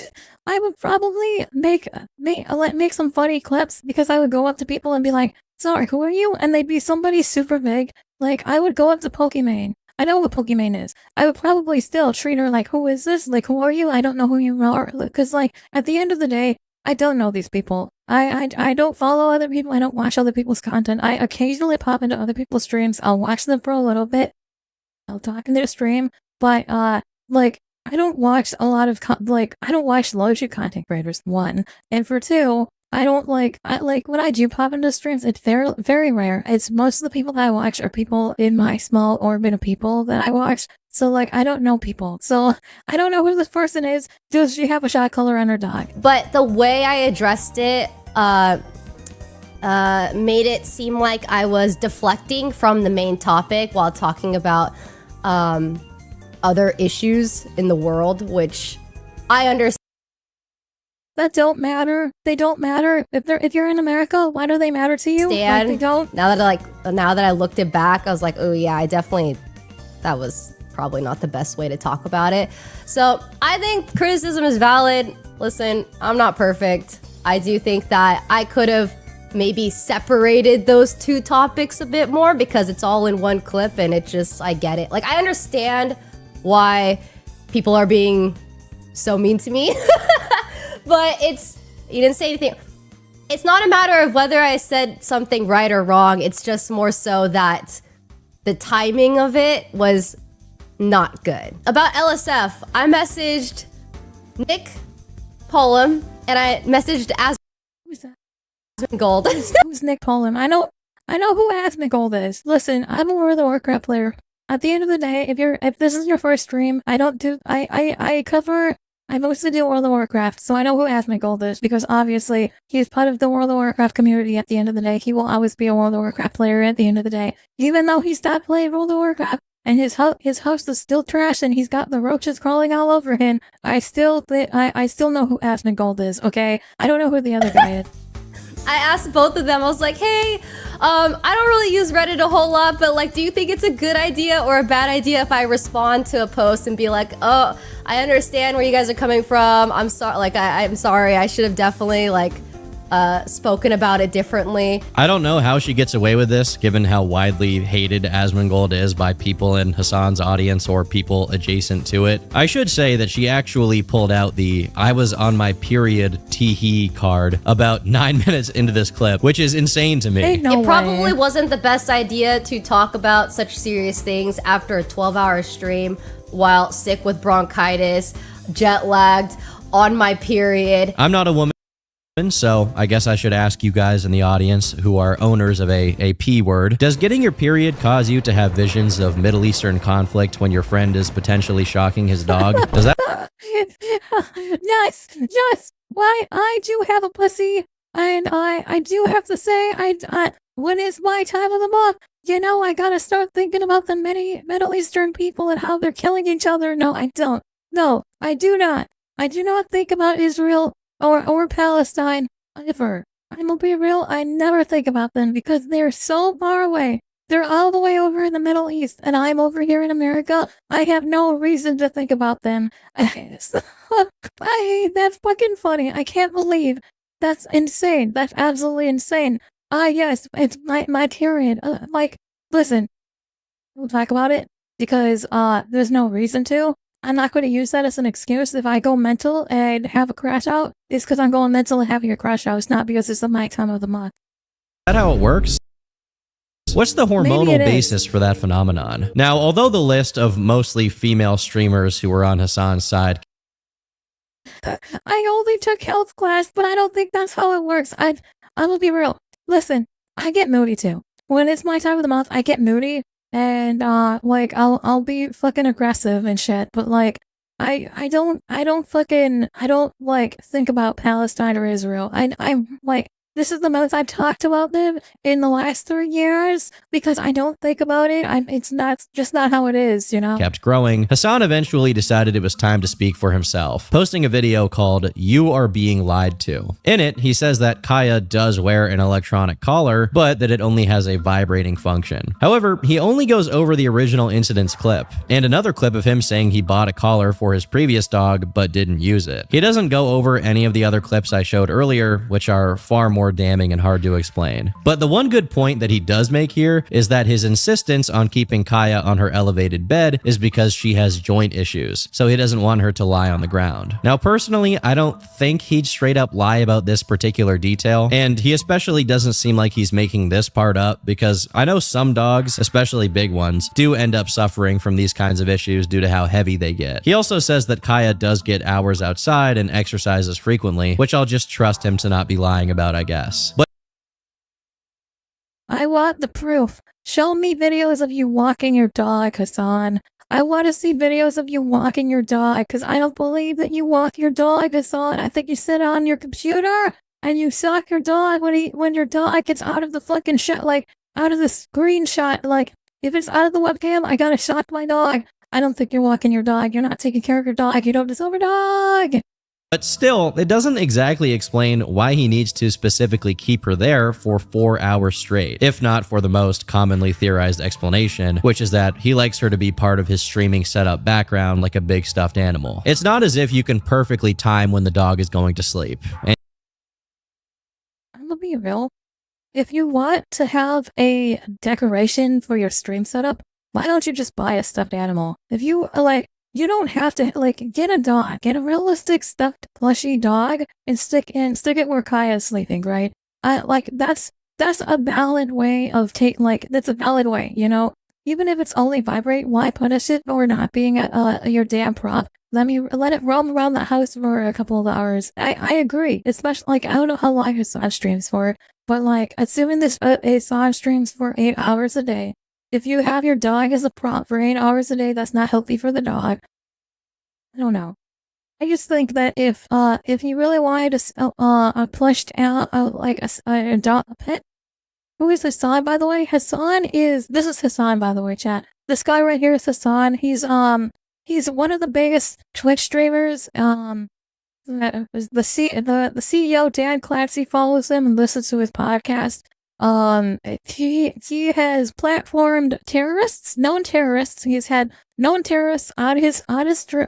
would probably make some funny clips because I would go up to people and be like, sorry, who are you? And they'd be somebody super big. Like, I would go up to Pokimane. I know what Pokimane is. I would probably still treat her like, who is this? Like, who are you? I don't know who you are. Because, like, at the end of the day, I don't know these people. I don't follow other people. I don't watch other people's content. I occasionally pop into other people's streams. I'll watch them for a little bit. I'll talk in their stream. But, like, I don't watch a lot of, I don't watch low-shoot content creators, one. And for two, when I do pop into streams, it's very, very rare. It's most of the people that I watch are people in my small orbit of people that I watch. So, like, I don't know people. So, I don't know who this person is. Does she have a shock collar on her dog? But the way I addressed it, made it seem like I was deflecting from the main topic while talking about, other issues in the world, which I understand. That don't matter. They don't matter. If you're in America, why do they matter to you? Like, they don't. Now that I looked it back, I was like, oh yeah, that was probably not the best way to talk about it. So I think criticism is valid. Listen, I'm not perfect. I do think that I could have maybe separated those two topics a bit more because it's all in one clip and I get it. Like, I understand why people are being so mean to me, but you didn't say anything. It's not a matter of whether I said something right or wrong. It's just more so that the timing of it was not good. About LSF, I messaged Nick Polam and I messaged Asmongold. Who's Nick Polam? I know who Asmongold is. Listen, I'm a World of Warcraft player. at the end of the day, if this is your first stream, I mostly do World of Warcraft, so I know who Asmongold is, because obviously he's part of the World of Warcraft community at the end of the day. He will always be a World of Warcraft player at the end of the day. Even though he stopped playing World of Warcraft, and his house is still trash, and he's got the roaches crawling all over him, I still know who Asmongold is, okay? I don't know who the other guy is. I asked both of them, I was like, hey, I don't really use Reddit a whole lot, but like, do you think it's a good idea or a bad idea if I respond to a post and be like, oh, I understand where you guys are coming from. I'm sorry, like, I'm sorry, I should have definitely like spoken about it differently. I don't know how she gets away with this, given how widely hated Asmongold is by people in Hassan's audience or people adjacent to it. I should say that she actually pulled out the "I was on my period teehee" card about 9 minutes into this clip, which is insane to me. It probably wasn't the best idea to talk about such serious things after a 12-hour stream while sick with bronchitis, jet lagged, on my period. I'm not a woman, so I guess I should ask you guys in the audience who are owners of a P word. Does getting your period cause you to have visions of Middle Eastern conflict when your friend is potentially shocking his dog? Does that? Yes. Why, I do have a pussy, and I do have to say, when it's my time of the month, you know, I gotta start thinking about the many Middle Eastern people and how they're killing each other. No, I don't. No, I do not. I do not think about Israel or Palestine ever. I'm gonna be real, I never think about them because they're so far away. They're all the way over in the Middle East, and I'm over here in America. I have no reason to think about them. That's fucking funny. I can't believe. That's insane. That's absolutely insane. Yes, it's my period. Like, listen, we'll talk about it because there's no reason to. I'm not going to use that as an excuse. If I go mental and have a crash out, it's because I'm going mental and having a crash out. It's not because it's my time of the month. Is that how it works? What's the hormonal basis for that phenomenon? Now, although the list of mostly female streamers who were on Hassan's side, I only took health class, but I don't think that's how it works. I'm gonna be real. Listen, I get moody too. When it's my time of the month, I get moody. And, like, I'll be fucking aggressive and shit, but, like, I don't, like, think about Palestine or Israel. I'm, like, this is the most I've talked about them in the last 3 years, because I don't think about it. It's just not how it is, you know? Kept growing, Hassan eventually decided it was time to speak for himself, posting a video called "You Are Being Lied To." In it, he says that Kaya does wear an electronic collar, but that it only has a vibrating function. However, he only goes over the original incident's clip, and another clip of him saying he bought a collar for his previous dog, but didn't use it. He doesn't go over any of the other clips I showed earlier, which are far more damning and hard to explain. But the one good point that he does make here is that his insistence on keeping Kaya on her elevated bed is because she has joint issues, so he doesn't want her to lie on the ground. Now, personally, I don't think he'd straight up lie about this particular detail, and he especially doesn't seem like he's making this part up, because I know some dogs, especially big ones, do end up suffering from these kinds of issues due to how heavy they get. He also says that Kaya does get hours outside and exercises frequently, which I'll just trust him to not be lying about, I guess. But I want the proof. Show me videos of you walking your dog, Hassan. I want to see videos of you walking your dog, because I don't believe that you walk your dog, Hassan. I think you sit on your computer and you suck your dog when your dog gets out of the fucking shot, like, out of the screenshot. Like, if it's out of the webcam, I gotta shock my dog. I don't think you're walking your dog. You're not taking care of your dog. You don't deserve a dog. But still, it doesn't exactly explain why he needs to specifically keep her there for 4 hours straight, if not for the most commonly theorized explanation, which is that he likes her to be part of his streaming setup background like a big stuffed animal. It's not as if you can perfectly time when the dog is going to sleep. I'm gonna be real. If you want to have a decoration for your stream setup, why don't you just buy a stuffed animal? If you, like, you don't have to, like, get a dog. Get a realistic stuffed plushy dog and stick it where Kaya's sleeping, right? Like, that's a valid way of that's a valid way, you know? Even if it's only vibrate, why punish it for not being your damn prop? Let it roam around the house for a couple of hours. I agree. Especially, like, I don't know how long Hassan streams for, but, like, assuming this Hassan streams for 8 hours a day, if you have your dog as a prop for 8 hours a day, that's not healthy for the dog. I don't know. I just think that if you really wanted to sell a plushed out like a dog, a pet. Who is Hassan, by the way? This is Hassan, by the way, chat. This guy right here is Hassan. He's one of the biggest Twitch streamers. The CEO Dan Clancy follows him and listens to his podcast. He has platformed terrorists, known terrorists. He's had known terrorists on his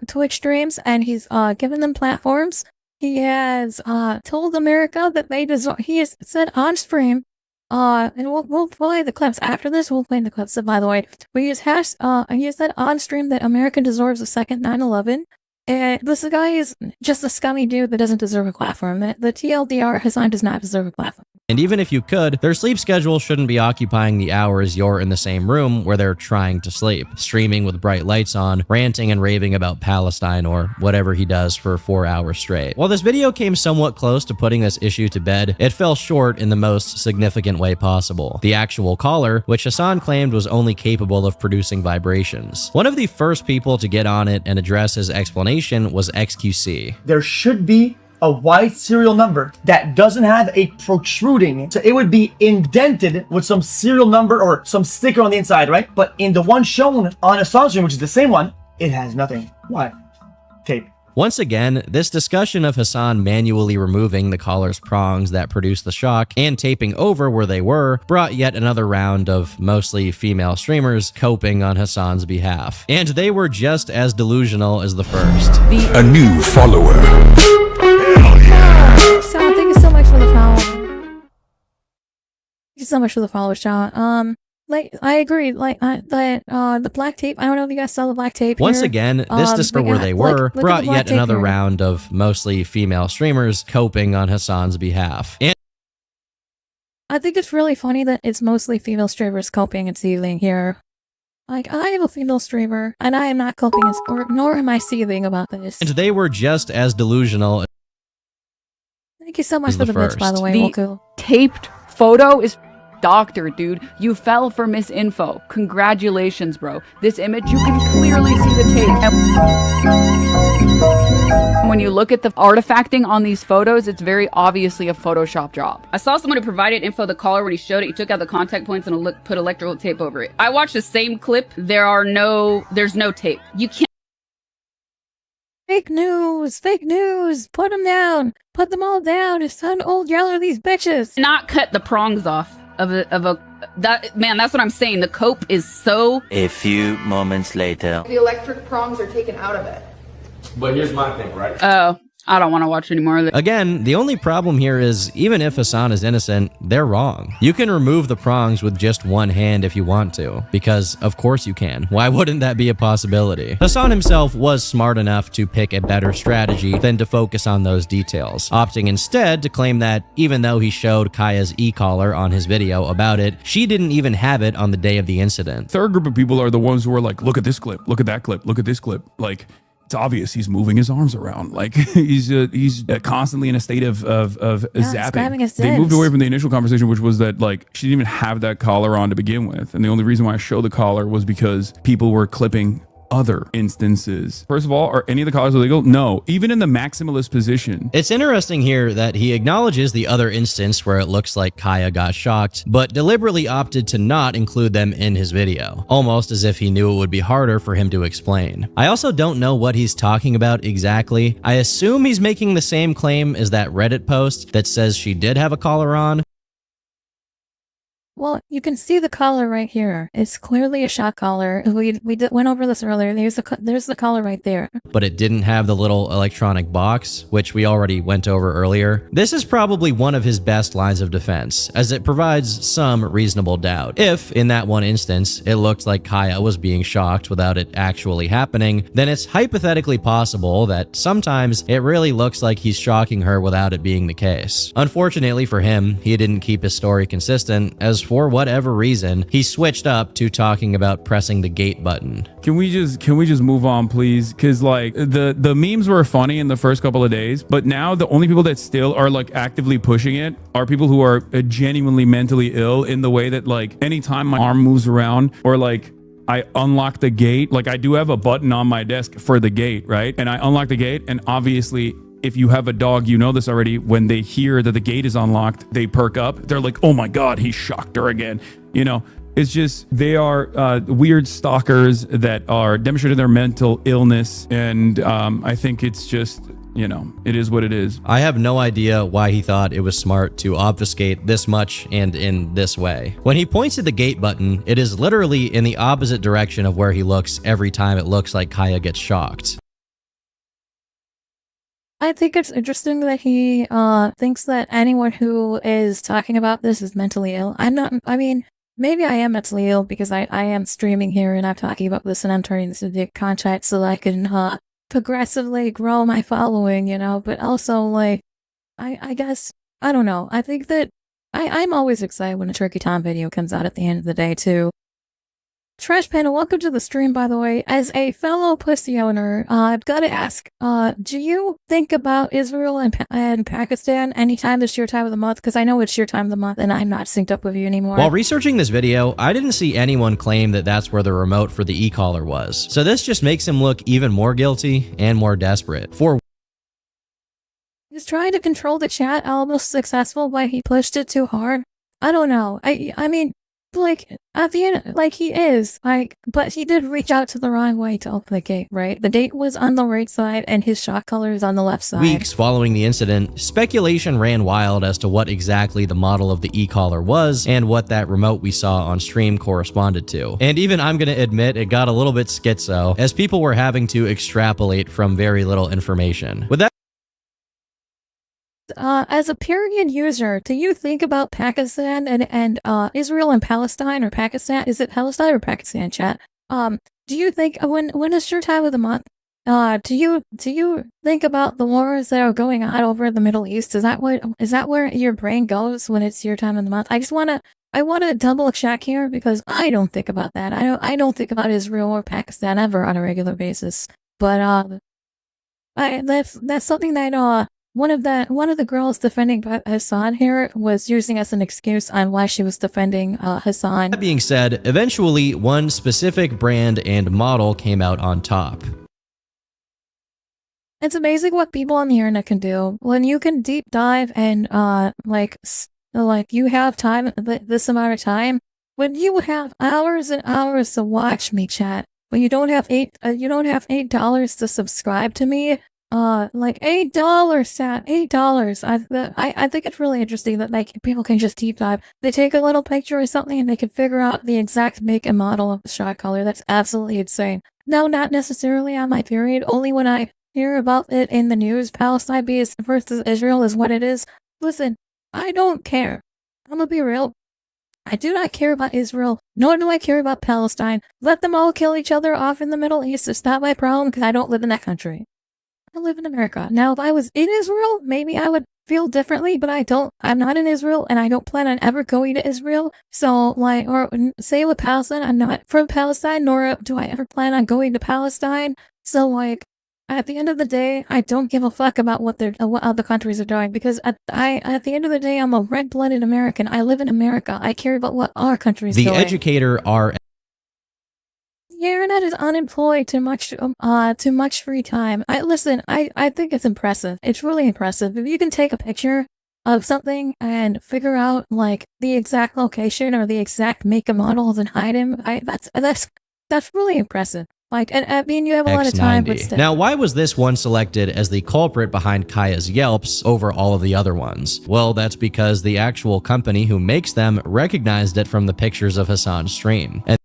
Twitch streams, and he's given them platforms. He has told America that they deserve. He has said on stream. And we'll play the clips after this. We'll play the clips. By the way, he has said on stream that America deserves a second 9/11. And this guy is just a scummy dude that doesn't deserve a platform. The TLDR Hassan does not deserve a platform. And even if you could, their sleep schedule shouldn't be occupying the hours you're in the same room where they're trying to sleep, streaming with bright lights on, ranting and raving about Palestine or whatever he does for 4 hours straight. While this video came somewhat close to putting this issue to bed, it fell short in the most significant way possible. The actual collar, which Hassan claimed was only capable of producing vibrations. One of the first people to get on it and address his explanation was XQC. There should be a white serial number that doesn't have a protruding, so it would be indented with some serial number or some sticker on the inside, right? But in the one shown on a stream, which is the same one, it has nothing. Why? Tape. Once again, this discussion of Hassan manually removing the collar's prongs that produced the shock and taping over where they were brought yet another round of mostly female streamers coping on Hassan's behalf. And they were just as delusional as the first. A new follower. So thank you so much for the follow. Thank you so much for the follow, Sean. Like I agree. Like the black tape. I don't know if you guys saw the black tape. Once here. again, this discovery where they were brought yet another here. round of mostly female streamers coping on Hassan's behalf. And I think it's really funny that it's mostly female streamers coping and seething here. Like, I am a female streamer, and I am not coping, nor am I seething about this. And they were just as delusional. Thank you so much for the bits, by the way. The taped photo is doctor, dude. You fell for misinfo. Congratulations, bro. This image, you can clearly see the tape. And when you look at the artifacting on these photos, it's very obviously a Photoshop job. I saw someone who provided info of the collar when he showed it. He took out the contact points and put electrical tape over it. I watched the same clip. There's no tape. You can't. Fake news! Fake news! Put them down! Put them all down! It's time to old yell at these bitches! Not cut the prongs off that's what I'm saying. The cope is so. A few moments later. The electric prongs are taken out of it. But here's my thing, right? Oh, I don't want to watch anymore of it. Again, the only problem here is even if Hassan is innocent, they're wrong. You can remove the prongs with just one hand if you want to, because of course you can. Why wouldn't that be a possibility? Hassan himself was smart enough to pick a better strategy than to focus on those details, opting instead to claim that even though he showed Kaya's e-collar on his video about it, she didn't even have it on the day of the incident. Third group of people are the ones who are like, look at this clip, look at that clip, look at this clip. Like, it's obvious he's moving his arms around. Like he's constantly in a state of zapping. They moved away from the initial conversation, which was that like she didn't even have that collar on to begin with. And the only reason why I showed the collar was because people were clipping other instances. First of all, are any of the collars illegal? No, even in the maximalist position. It's interesting here that he acknowledges the other instance where it looks like Kaya got shocked, but deliberately opted to not include them in his video, almost as if he knew it would be harder for him to explain. I also don't know what he's talking about exactly. I assume he's making the same claim as that Reddit post that says she did have a collar on. Well, you can see the collar right here. It's clearly a shock collar. We went over this earlier. There's the collar right there. But it didn't have the little electronic box, which we already went over earlier. This is probably one of his best lines of defense, as it provides some reasonable doubt. If, in that one instance, it looked like Kaya was being shocked without it actually happening, then it's hypothetically possible that sometimes it really looks like he's shocking her without it being the case. Unfortunately for him, he didn't keep his story consistent, as for whatever reason, he switched up to talking about pressing the gate button. Can we just move on, please? Because like the memes were funny in the first couple of days, but now the only people that still are like actively pushing it are people who are genuinely mentally ill, in the way that like anytime my arm moves around or like I unlock the gate, like I do have a button on my desk for the gate, right? And I unlock the gate, and obviously if you have a dog, you know this already, when they hear that the gate is unlocked, they perk up. They're like, oh my God, he shocked her again. You know, it's just, they are weird stalkers that are demonstrating their mental illness. And I think it's just, you know, it is what it is. I have no idea why he thought it was smart to obfuscate this much and in this way. When he points at the gate button, it is literally in the opposite direction of where he looks every time it looks like Kaya gets shocked. I think it's interesting that he thinks that anyone who is talking about this is mentally ill. I'm not, I mean, maybe I am mentally ill because I am streaming here and I'm talking about this and I'm turning this into content so that I can progressively grow my following, you know, but also like, I guess, I don't know. I think that I'm always excited when a Turkey Tom video comes out at the end of the day too. Trash Panda, welcome to the stream, by the way. As a fellow pussy owner, I've got to ask, do you think about Israel and Pakistan anytime it's your time of the month? Because I know it's your time of the month and I'm not synced up with you anymore. While researching this video, I didn't see anyone claim that that's where the remote for the e-collar was. So this just makes him look even more guilty and more desperate. He's trying to control the chat, almost successful, but he pushed it too hard. I don't know. I mean, like, at the end, like, he is, like, but he did reach out to the wrong way to open the gate, right? The gate was on the right side, and his shot color is on the left side. Weeks following the incident, speculation ran wild as to what exactly the model of the e-collar was, and what that remote we saw on stream corresponded to. And even I'm gonna admit, it got a little bit schizo, as people were having to extrapolate from very little information. With that, as a period user, do you think about Pakistan and Israel and Palestine, or Pakistan? Is it Palestine or Pakistan, chat? Do you think when it's your time of the month, do you think about the wars that are going on over the Middle East? Is that where your brain goes when it's your time of the month? I want to double check here because I don't think about that. I don't think about Israel or Pakistan ever on a regular basis. But that's something that one of the girls defending Hassan here was using as an excuse on why she was defending Hassan. That being said, eventually one specific brand and model came out on top. It's amazing what people on the internet can do when you can deep dive and like you have time, this amount of time. When you have hours and hours to watch me, chat. When you don't have $8 to subscribe to me. Like $8, chat, $8. I think it's really interesting that like people can just deep dive. They take a little picture or something and they can figure out the exact make and model of the shot color. That's absolutely insane. No, not necessarily on my period. Only when I hear about it in the news. Palestine versus Israel is what it is. Listen, I don't care. I'm gonna be real. I do not care about Israel, nor do I care about Palestine. Let them all kill each other off in the Middle East. It's not my problem because I don't live in that country. I live in America. Now, if I was in Israel, maybe I would feel differently, but I don't. I'm not in Israel, and I don't plan on ever going to Israel. So, like, or say with Palestine, I'm not from Palestine, nor do I ever plan on going to Palestine. So, like, at the end of the day, I don't give a fuck about what other countries are doing, because at the end of the day, I'm a red-blooded American. I live in America. I care about what our country's doing. The educator are. The internet is unemployed, too much free time. I think it's impressive. It's really impressive. If you can take a picture of something and figure out like the exact location or the exact make and models and hide them, that's really impressive. Like, and I mean, you have a lot of time, but still. Now, why was this one selected as the culprit behind Kaya's Yelps over all of the other ones? Well, that's because the actual company who makes them recognized it from the pictures of Hassan's stream. And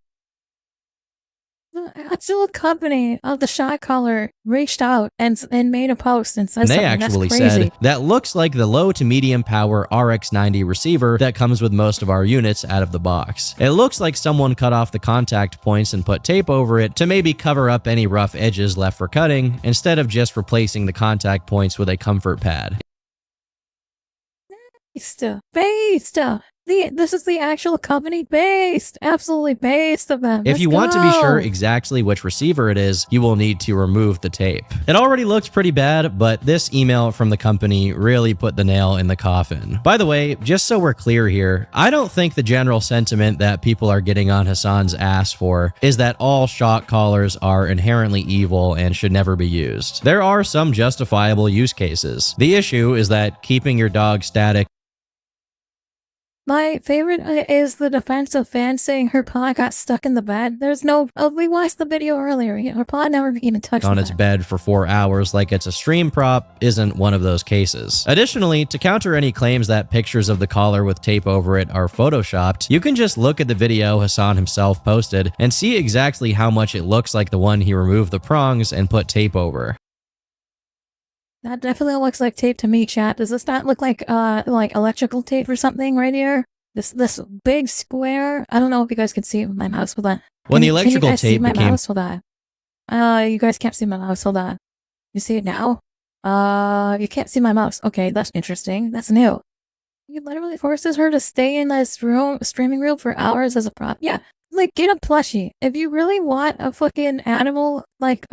the actual company of the shot caller reached out and made a post and said they actually said, that looks like the low to medium power RX90 receiver that comes with most of our units out of the box. It looks like someone cut off the contact points and put tape over it to maybe cover up any rough edges left for cutting, instead of just replacing the contact points with a comfort pad. Based. This is the actual company based, absolutely based of them. If you want to be sure exactly which receiver it is, you will need to remove the tape. It already looked pretty bad, but this email from the company really put the nail in the coffin. By the way, just so we're clear here, I don't think the general sentiment that people are getting on Hassan's ass for is that all shock collars are inherently evil and should never be used. There are some justifiable use cases. The issue is that keeping your dog static. My favorite is the defense of fans saying her paw got stuck in the bed. There's no... we watched the video earlier. Her paw never even touched on its bed for 4 hours like it's a stream prop isn't one of those cases. Additionally, to counter any claims that pictures of the collar with tape over it are photoshopped, you can just look at the video Hassan himself posted and see exactly how much it looks like the one he removed the prongs and put tape over. That definitely looks like tape to me, chat. Does this not look like electrical tape or something right here? This big square. I don't know if you guys can see my mouse with that. When the electrical tape tape became... mouse with that? You guys can't see my mouse. Hold on. You see it now? You can't see my mouse. Okay, that's interesting. That's new. He literally forces her to stay in this room, streaming room for hours as a prop. Yeah, like get a plushie. If you really want a fucking animal, like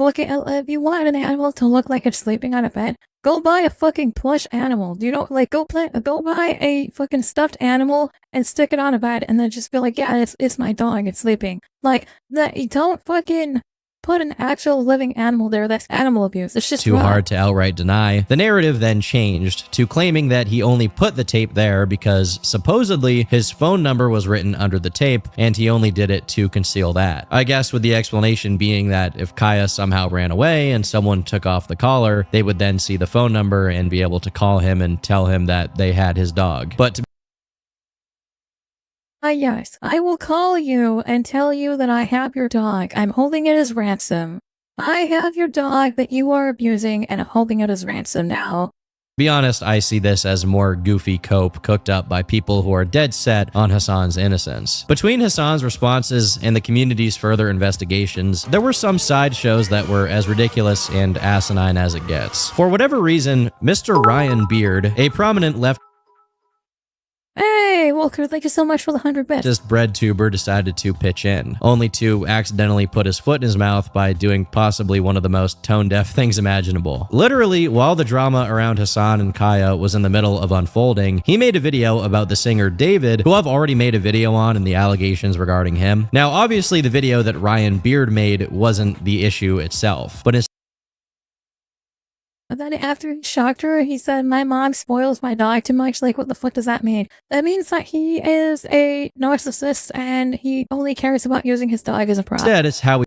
if you want an animal to look like it's sleeping on a bed, go buy a fucking plush animal. You know, like go buy a fucking stuffed animal and stick it on a bed, and then just be like, yeah, it's my dog. It's sleeping. Like that. You don't fucking put an actual living animal there. That's animal abuse. It's just too wrong. hard to outright deny. The narrative then changed to claiming that he only put the tape there because supposedly his phone number was written under the tape and he only did it to conceal that. I guess with the explanation being that if Kaya somehow ran away and someone took off the collar, they would then see the phone number and be able to call him and tell him that they had his dog. But to yes, I will call you and tell you that I have your dog. I'm holding it as ransom. I have your dog that you are abusing, and I'm holding it as ransom now. be honest, I see this as more goofy cope cooked up by people who are dead set on Hassan's innocence. Between Hassan's responses and the community's further investigations, there were some sideshows that were as ridiculous and asinine as it gets. For whatever reason, Mr. Ryan Beard, a prominent left Hey, Walker, thank you so much for the 100 bits. Just bread tuber decided to pitch in, only to accidentally put his foot in his mouth by doing possibly one of the most tone-deaf things imaginable. Literally, while the drama around Hassan and Kaya was in the middle of unfolding, he made a video about the singer David, who I've already made a video on and the allegations regarding him. Now, obviously, the video that Ryan Beard made wasn't the issue itself, but And then after he shocked her, he said, "My mom spoils my dog too much." Like, what the fuck does that mean? That means that he is a narcissist and he only cares about using his dog as a prop. instead, it's how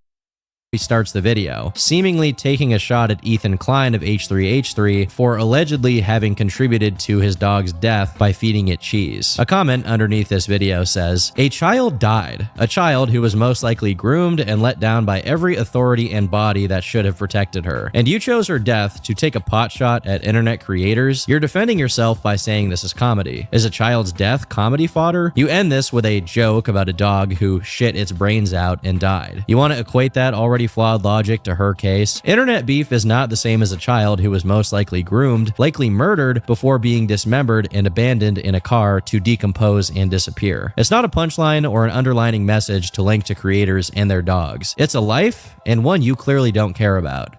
he starts the video, seemingly taking a shot at Ethan Klein of H3H3 for allegedly having contributed to his dog's death by feeding it cheese. A comment underneath this video says, "A child died, a child who was most likely groomed and let down by every authority and body that should have protected her. And you chose her death to take a pot shot at internet creators? You're defending yourself by saying this is comedy. Is a child's death comedy fodder? You end this with a joke about a dog who shit its brains out and died. You want to equate that already flawed logic to her case? Internet beef is not the same as a child who was most likely groomed, likely murdered before being dismembered and abandoned in a car to decompose and disappear. It's not a punchline or an underlining message to link to creators and their dogs. It's a life, and one you clearly don't care about."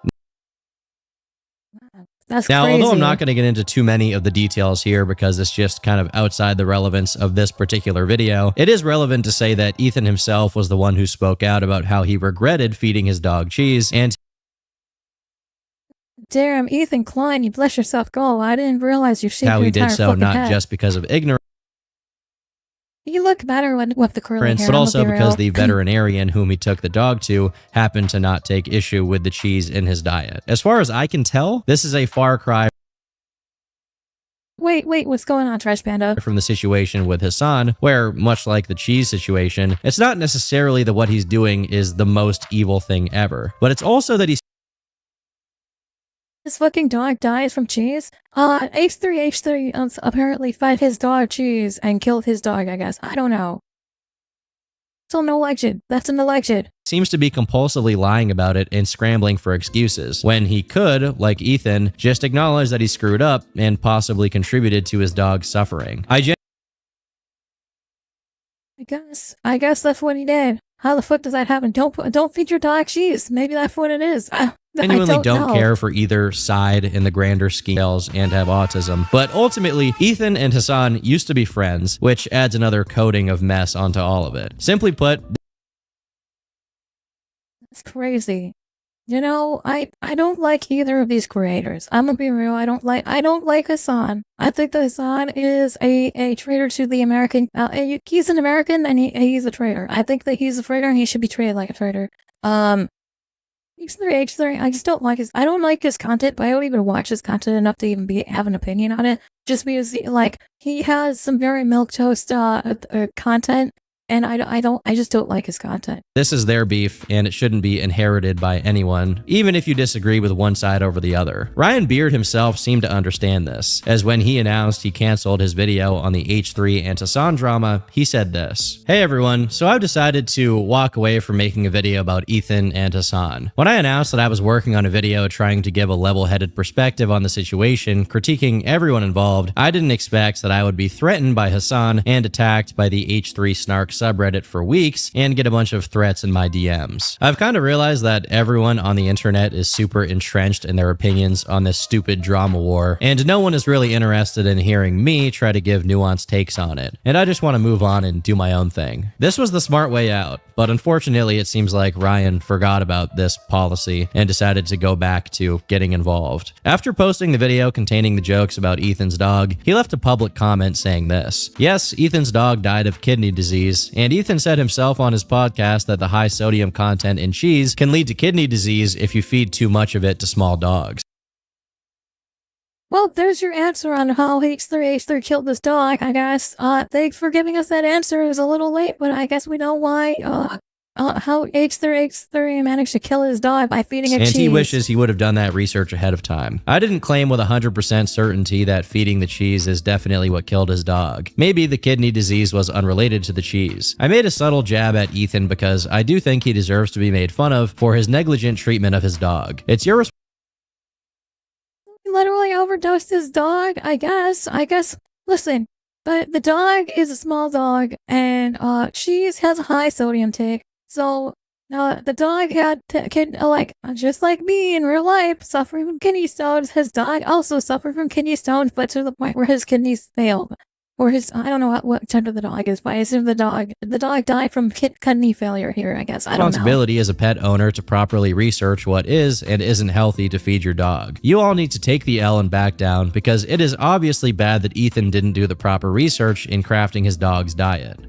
That's now, crazy. although I'm not going to get into too many of the details here because it's just kind of outside the relevance of this particular video, it is relevant to say that Ethan himself was the one who spoke out about how he regretted feeding his dog cheese, and Damn, Ethan Klein, you bless yourself go. I didn't realize you shaved how your he did entire so fucking not head. just because of ignorance, You look better with the curly hair. but also I'm gonna be because real. the veterinarian whom he took the dog to happened to not take issue with the cheese in his diet. As far as I can tell, this is a far cry Wait, what's going on, Trash Panda? from the situation with Hassan, where, much like the cheese situation, it's not necessarily that what he's doing is the most evil thing ever, but it's also that he's His fucking dog dies from cheese? H3H3 apparently fed his dog cheese and killed his dog, I guess. I don't know. It's an alleged. That's an alleged. seems to be compulsively lying about it and scrambling for excuses, when he could, like Ethan, just acknowledge that he screwed up and possibly contributed to his dog's suffering. I guess that's what he did. How the fuck does that happen? Don't feed your dog cheese. Maybe that's what it is. I Genuinely don't know. care for either side in the grander scales and have autism. But ultimately, Ethan and Hassan used to be friends, which adds another coating of mess onto all of it. Simply put, It's crazy. You know, I don't like either of these creators. I'm gonna be real. I don't like Hassan. I think that Hassan is a traitor to the American. He's an American and he's a traitor. I think that he's a traitor and he should be treated like a traitor. H3, I just don't like I don't like his content, but I don't even watch his content enough to even have an opinion on it. Just because he has some very milquetoast content. And I just don't like his content. this is their beef, and it shouldn't be inherited by anyone, even if you disagree with one side over the other. Ryan Beard himself seemed to understand this, as when he announced he canceled his video on the H3 and Hassan drama, he said this: "Hey everyone, so I've decided to walk away from making a video about Ethan and Hassan. When I announced that I was working on a video trying to give a level-headed perspective on the situation, critiquing everyone involved, I didn't expect that I would be threatened by Hassan and attacked by the H3 snark subreddit for weeks and get a bunch of threats in my DMs. I've kind of realized that everyone on the internet is super entrenched in their opinions on this stupid drama war, and no one is really interested in hearing me try to give nuanced takes on it, and I just want to move on and do my own thing. This was the smart way out, but unfortunately it seems like Ryan forgot about this policy and decided to go back to getting involved. After posting the video containing the jokes about Ethan's dog, he left a public comment saying this: "Yes, Ethan's dog died of kidney disease, and Ethan said himself on his podcast that the high sodium content in cheese can lead to kidney disease if you feed too much of it to small dogs." Well, there's your answer on how H3 killed this dog, I guess. Thanks for giving us that answer. It was a little late, but I guess we know why, how H3 managed to kill his dog by feeding it cheese. And he wishes he would have done that research ahead of time. I didn't claim with 100% certainty that feeding the cheese is definitely what killed his dog. Maybe the kidney disease was unrelated to the cheese. I made a subtle jab at Ethan because I do think he deserves to be made fun of for his negligent treatment of his dog. It's your He literally overdosed his dog, I guess. Listen, but the dog is a small dog, and cheese has a high sodium take. So, the dog had, just like me in real life, suffering from kidney stones. His dog also suffered from kidney stones, but to the point where his kidneys failed. Or I don't know what gender the dog is, but I assume the dog died from kidney failure here, I guess. I don't know. Responsibility as a pet owner to properly research what is and isn't healthy to feed your dog. You all need to take the L and back down, because it is obviously bad that Ethan didn't do the proper research in crafting his dog's diet.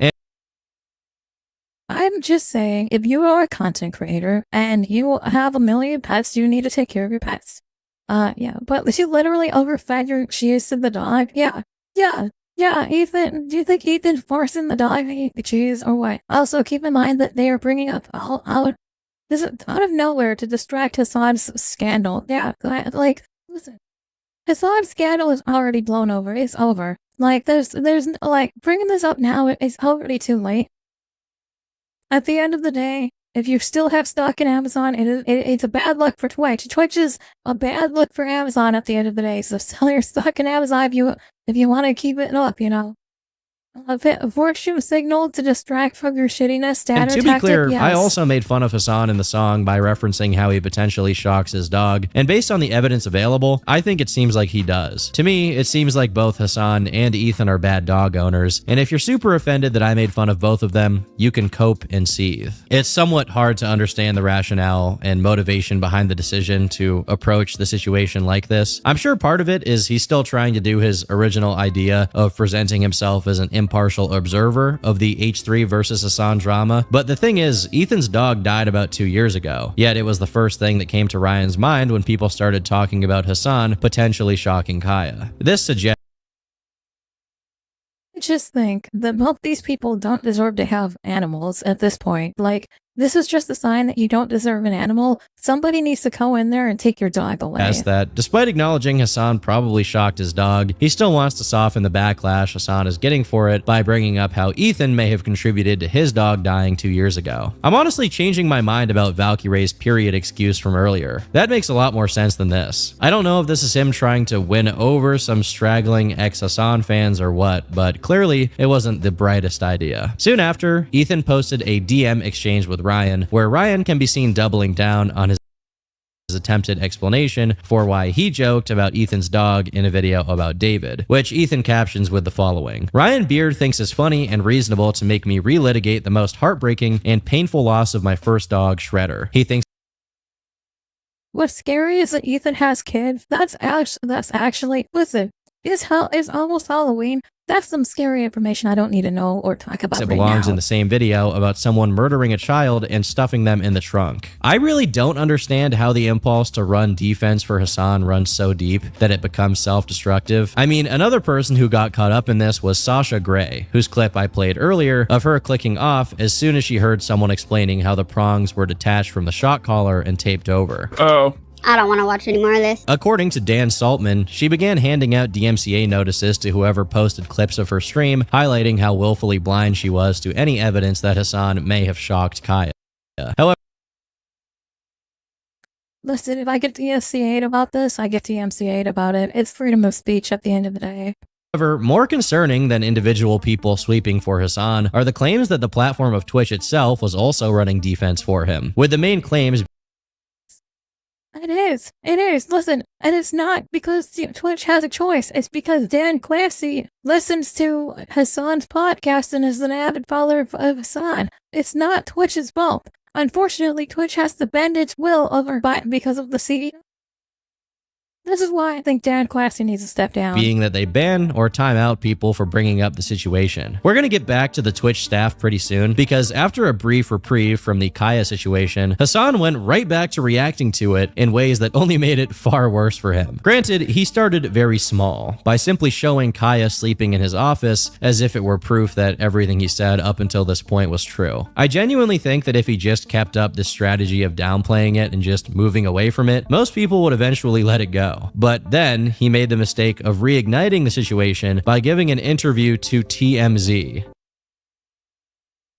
I'm just saying, if you are a content creator and you have 1 million pets, you need to take care of your pets. Yeah, but she literally overfed your cheese to the dog. Yeah, Ethan, do you think Ethan forcing the dog to eat the cheese or what? Also, keep in mind that they are bringing up out of nowhere to distract Hassan's scandal. Yeah, listen, Hassan's scandal is already blown over. It's over. There's bringing this up now is already too late. At the end of the day, if you still have stock in Amazon, it's a bad look for Twitch. Twitch is a bad look for Amazon at the end of the day. So sell your stock in Amazon if you want to keep it up, you know. A virtue signal to distract from your shittiness. And to be clear, yes. I also made fun of Hassan in the song by referencing how he potentially shocks his dog. And based on the evidence available, I think it seems like he does. To me, it seems like both Hassan and Ethan are bad dog owners. And if you're super offended that I made fun of both of them, you can cope and seethe. It's somewhat hard to understand the rationale and motivation behind the decision to approach the situation like this. I'm sure part of it is he's still trying to do his original idea of presenting himself as an impartial observer of the H3 versus Hassan drama. But the thing is, Ethan's dog died about 2 years ago, yet it was the first thing that came to Ryan's mind when people started talking about Hassan potentially shocking Kaya. This suggests I just think that both these people don't deserve to have animals at this point. This is just a sign that you don't deserve an animal. Somebody needs to go in there and take your dog away. As that, despite acknowledging Hassan probably shocked his dog, he still wants to soften the backlash Hassan is getting for it by bringing up how Ethan may have contributed to his dog dying 2 years ago. I'm honestly changing my mind about Valkyrie's period excuse from earlier. That makes a lot more sense than this. I don't know if this is him trying to win over some straggling ex-Hassan fans or what, but clearly it wasn't the brightest idea. Soon after, Ethan posted a DM exchange with Ryan, where Ryan can be seen doubling down on his attempted explanation for why he joked about Ethan's dog in a video about David, which Ethan captions with the following: Ryan Beard thinks it's funny and reasonable to make me relitigate the most heartbreaking and painful loss of my first dog, Shredder. He thinks What's scary is that Ethan has kids. That's actually, listen, it's almost Halloween. That's some scary information I don't need to know or talk about it right belongs now. in the same video about someone murdering a child and stuffing them in the trunk. I really don't understand how the impulse to run defense for Hassan runs so deep that it becomes self-destructive. I mean, another person who got caught up in this was Sasha Grey, whose clip I played earlier of her clicking off as soon as she heard someone explaining how the prongs were detached from the shock collar and taped over. Oh. I don't want to watch any more of this. According to Dan Saltman, she began handing out DMCA notices to whoever posted clips of her stream, highlighting how willfully blind she was to any evidence that Hassan may have shocked Kaya. However, Listen, if I get DMCA'd about this, I get DMCA'd about it. It's freedom of speech at the end of the day. more concerning than individual people sweeping for Hassan are the claims that the platform of Twitch itself was also running defense for him, with the main claims It is. Listen, and it's not because Twitch has a choice. It's because Dan Clancy listens to Hassan's podcast and is an avid follower of Hassan. It's not Twitch's fault. Unfortunately, Twitch has to bend its will over because of the CEO. This is why I think Dan Clancy needs to step down. being that they ban or time out people for bringing up the situation. We're going to get back to the Twitch staff pretty soon, because after a brief reprieve from the Kaya situation, Hassan went right back to reacting to it in ways that only made it far worse for him. Granted, he started very small, by simply showing Kaya sleeping in his office as if it were proof that everything he said up until this point was true. I genuinely think that if he just kept up this strategy of downplaying it and just moving away from it, most people would eventually let it go. But then he made the mistake of reigniting the situation by giving an interview to TMZ.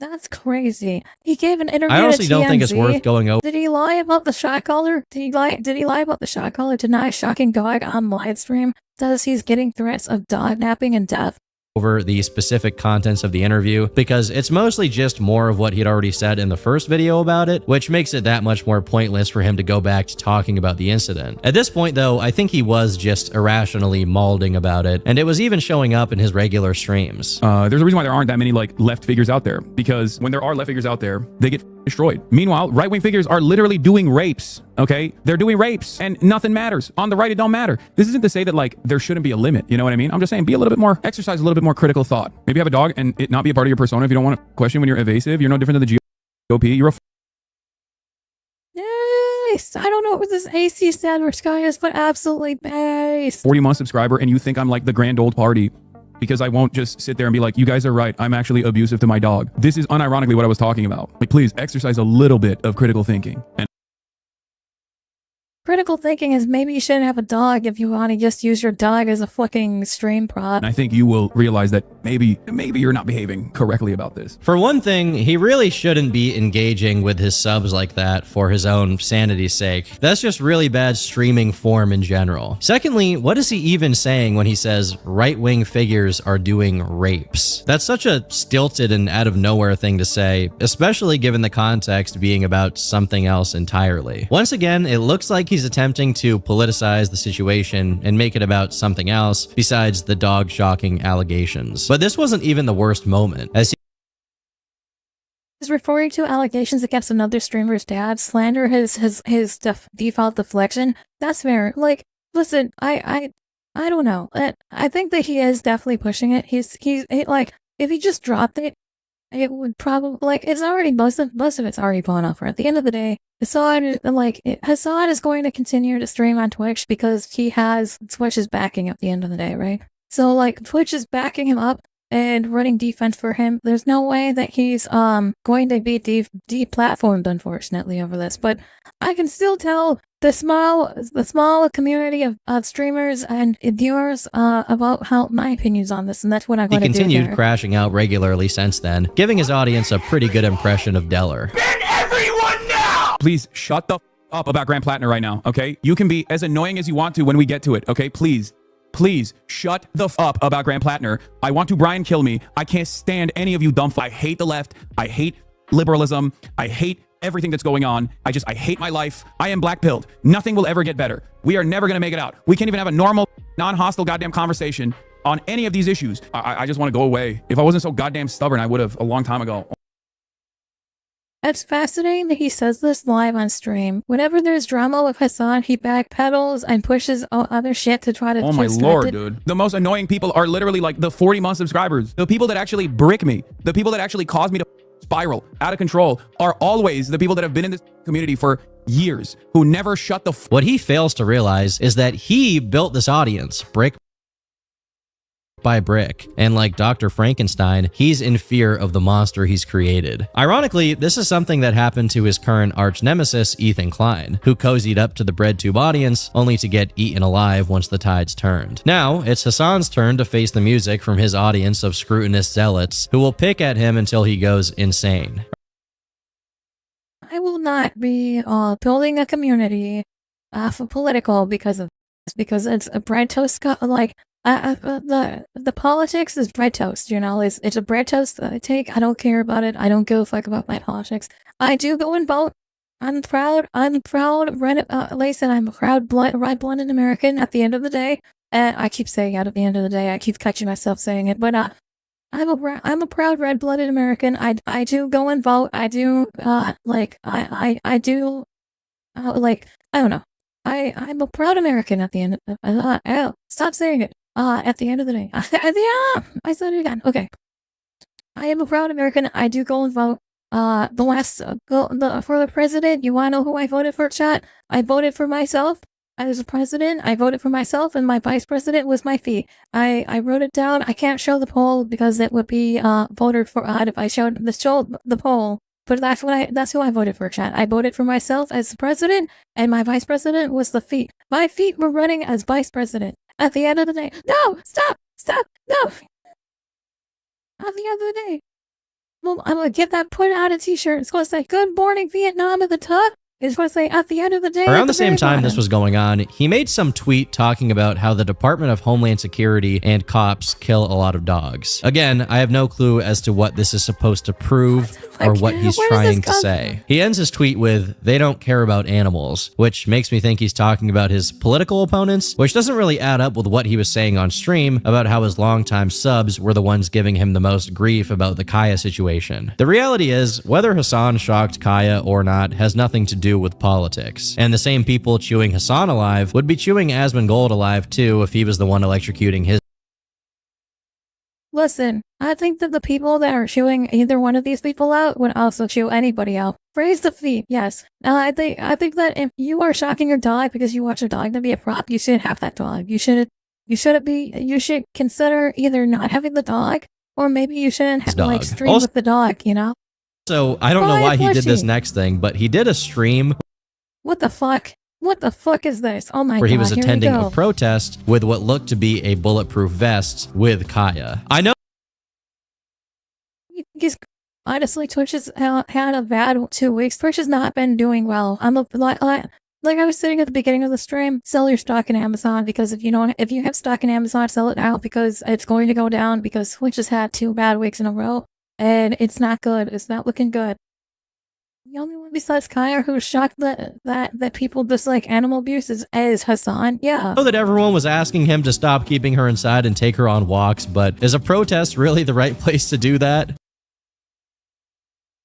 That's crazy. He gave an interview I honestly to don't think TMZ. it's worth going over. Did he lie about the shot caller? Did he lie about the shot caller? Deny shocking dog on live stream? Says he's getting threats of dog napping and death. Over the specific contents of the interview, because it's mostly just more of what he'd already said in the first video about it, which makes it that much more pointless for him to go back to talking about the incident. At this point though, I think he was just irrationally malding about it, and it was even showing up in his regular streams. There's a reason why there aren't that many like left figures out there, because when there are left figures out there, they get destroyed. Meanwhile, right-wing figures are literally doing rapes, okay? They're doing rapes and nothing matters. On the right, it don't matter. This isn't to say that like there shouldn't be a limit, you know what I mean? I'm just saying be a little bit more, exercise a little bit more critical thought. Maybe have a dog and it not be a part of your persona. If you don't want to question when you're evasive, you're no different than the GOP. You're a Nice. I don't know what this AC Sandwich guy is, but absolutely nice. 40-month subscriber and you think I'm like the grand old party because I won't just sit there and be like, you guys are right, I'm actually abusive to my dog. This is unironically what I was talking about. Like, please exercise a little bit of critical thinking. And Critical thinking is maybe you shouldn't have a dog if you want to just use your dog as a fucking stream prop. I think you will realize that maybe you're not behaving correctly about this. For one thing, he really shouldn't be engaging with his subs like that for his own sanity's sake. That's just really bad streaming form in general. Secondly, what is he even saying when he says right-wing figures are doing rapes? That's such a stilted and out of nowhere thing to say, especially given the context being about something else entirely. Once again, it looks like he's attempting to politicize the situation and make it about something else besides the dog shocking allegations. But this wasn't even the worst moment, as He's referring to allegations against another streamer's dad, slander his default deflection. That's fair. Like, listen, I don't know. I think that he is definitely pushing it. He's like, if he just dropped it, it would probably, like, it's already, most of it's already blown up for. At the end of the day, Hassan is going to continue to stream on Twitch because he has Twitch's backing at the end of the day, right? So, like, Twitch is backing him up. and running defense for him. There's no way that he's going to be deplatformed, unfortunately, over this. But I can still tell the small community of streamers and viewers about how my opinions on this, and that's what I'm He going to do. continued crashing out regularly since then, giving his audience a pretty good impression of Deller. Please shut the up about Grand Platinum right now, okay? You can be as annoying as you want to when we get to it, okay? Please shut the up about Grand Platinum. I want to Brian kill me. I can't stand any of you dumb. I hate the left. I hate liberalism. I hate everything that's going on. I hate my life. I am black-pilled. Nothing will ever get better. We are never going to make it out. We can't even have a normal, non-hostile goddamn conversation on any of these issues. I just want to go away. If I wasn't so goddamn stubborn, I would have a long time ago. It's fascinating that he says this live on stream. Whenever there's drama with Hassan, he backpedals and pushes other shit to try to Oh my lord, dude. The most annoying people are literally like the 40-month subscribers. The people that actually brick me, the people that actually cause me to spiral out of control are always the people that have been in this community for years, who never shut the What he fails to realize is that he built this audience brick by brick, and like Dr. Frankenstein, he's in fear of the monster he's created. Ironically, this is something that happened to his current arch nemesis, Ethan Klein, who cozied up to the BreadTube audience only to get eaten alive once the tides turned. Now, it's Hassan's turn to face the music from his audience of scrutinous zealots who will pick at him until he goes insane. I will not be building a community for political because it's a bread toast, like the politics is bread toast, you know, it's a bread toast that I take. I don't care about it. I don't give a fuck about my politics. I do go and vote. I'm proud, Layson, I'm a proud red-blooded American at the end of the day. And I keep saying at the end of the day, I keep catching myself saying it, but I'm a proud red-blooded American. I do go and vote. I do, I don't know. I'm a proud American at the end of stop saying it. At the end of the day. I said it again. Okay. I am a proud American. I do go and vote. For the president, you want to know who I voted for, chat? I voted for myself. I was a president. I voted for myself, and my vice president was my fee. I wrote it down. I can't show the poll because it would be voted for odd if I showed the poll. But that's who I voted for, chat. I voted for myself as the president, and my vice president was the feet. My feet were running as vice president. At the end of the day, no, stop, no. At the end of the day, well, I'm gonna get that put out a t-shirt. It's gonna say, "Good morning, Vietnam" at the top. It's gonna say, "At the end of the day." Around the same time this was going on, he made some tweet talking about how the Department of Homeland Security and cops kill a lot of dogs. Again, I have no clue as to what this is supposed to prove or what he's trying to say. He ends his tweet with, "They don't care about animals," which makes me think he's talking about his political opponents, which doesn't really add up with what he was saying on stream about how his longtime subs were the ones giving him the most grief about the Kaya situation. The reality is, whether Hassan shocked Kaya or not has nothing to do with politics. And the same people chewing Hassan alive would be chewing Asmongold alive too if he was the one electrocuting his. Listen, I think that the people that are chewing either one of these people out would also chew anybody out. Raise the feet, yes. I think that if you are shocking your dog because you want your dog to be a prop, you shouldn't have that dog. You should consider either not having the dog, or maybe you shouldn't have stream with the dog, you know? So I don't know why he did this next thing, but he did a stream. What the fuck? What the fuck is this? Oh my god, where he was attending a protest with what looked to be a bulletproof vest with Kaya. I know. Honestly, Twitch has had a bad 2 weeks. Twitch has not been doing well. Like I was saying at the beginning of the stream, sell your stock in Amazon, because if you have stock in Amazon, sell it out because it's going to go down, because Twitch has had 2 bad weeks in a row. And it's not good. It's not looking good. The only one besides Kaya who's shocked that people dislike animal abuse is Hassan. Yeah. I know that everyone was asking him to stop keeping her inside and take her on walks, but is a protest really the right place to do that?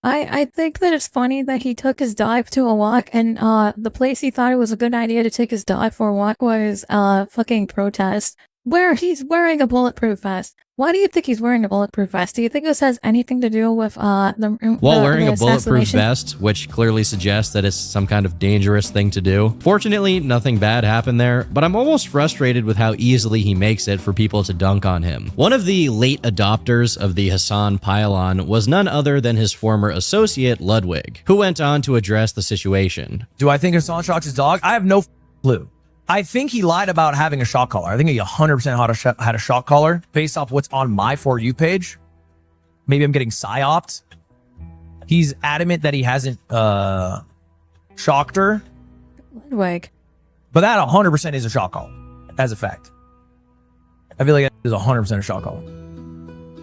I think that it's funny that he took his dog to a walk, and the place he thought it was a good idea to take his dog for a walk was fucking protest. where he's wearing a bulletproof vest. Why do you think he's wearing a bulletproof vest? Do you think this has anything to do with While wearing the a bulletproof assassination? vest, which clearly suggests that it's some kind of dangerous thing to do. Fortunately, nothing bad happened there, but I'm almost frustrated with how easily he makes it for people to dunk on him. One of the late adopters of the Hassan pylon was none other than his former associate, Ludwig, who went on to address the situation. Do I think Hassan shocks his dog? I have no clue. I think he lied about having a shock collar. I think he 100% had a shock collar based off what's on my For You page. Maybe I'm getting psyoped. He's adamant that he hasn't shocked her. Ludwig. But that 100% is a shock collar, as a fact. I feel like that is 100% a shock collar.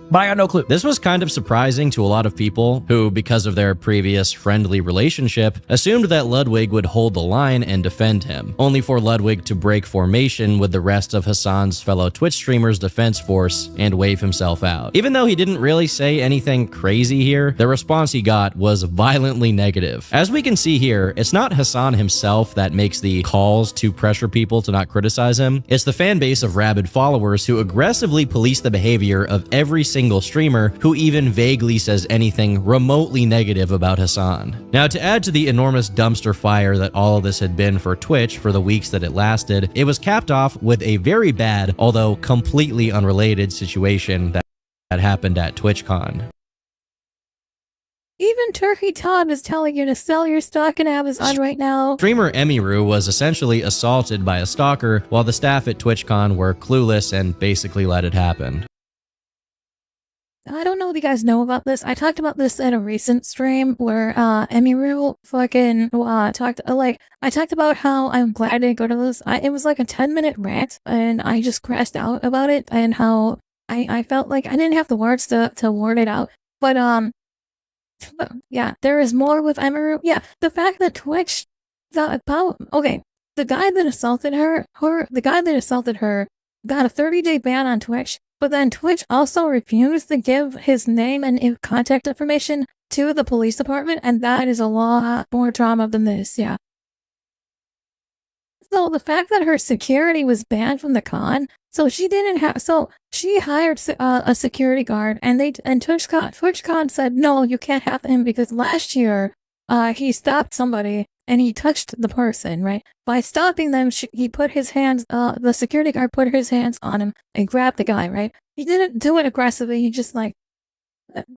But I got no clue. This was kind of surprising to a lot of people who, because of their previous friendly relationship, assumed that Ludwig would hold the line and defend him, only for Ludwig to break formation with the rest of Hassan's fellow Twitch streamers' defense force and wave himself out. Even though he didn't really say anything crazy here, the response he got was violently negative. As we can see here, it's not Hassan himself that makes the calls to pressure people to not criticize him. It's the fan base of rabid followers who aggressively police the behavior of every single streamer who even vaguely says anything remotely negative about Hassan. Now, to add to the enormous dumpster fire that all of this had been for Twitch for the weeks that it lasted, it was capped off with a very bad, although completely unrelated situation that happened at TwitchCon. Even Turkey Todd is telling you to sell your stock in Amazon right now. Streamer Emiru was essentially assaulted by a stalker while the staff at TwitchCon were clueless and basically let it happen. I don't know if you guys know about this. I talked about this in a recent stream where Emiru fucking talked I talked about how I'm glad I didn't go to this. It was like a 10-minute rant and I just crashed out about it and how I felt like I didn't have the words to word it out. But yeah, there is more with Emiru. Yeah, the fact that Twitch the guy that assaulted her got a 30-day ban on Twitch. But then Twitch also refused to give his name and contact information to the police department, and that is a lot more drama than this, yeah. So the fact that her security was banned from the con, so she hired a security guard, and TwitchCon said, no, you can't have him because last year he stopped somebody and he touched the person, right? By stopping them, he put his hands, the security guard put his hands on him and grabbed the guy, right? He didn't do it aggressively, he just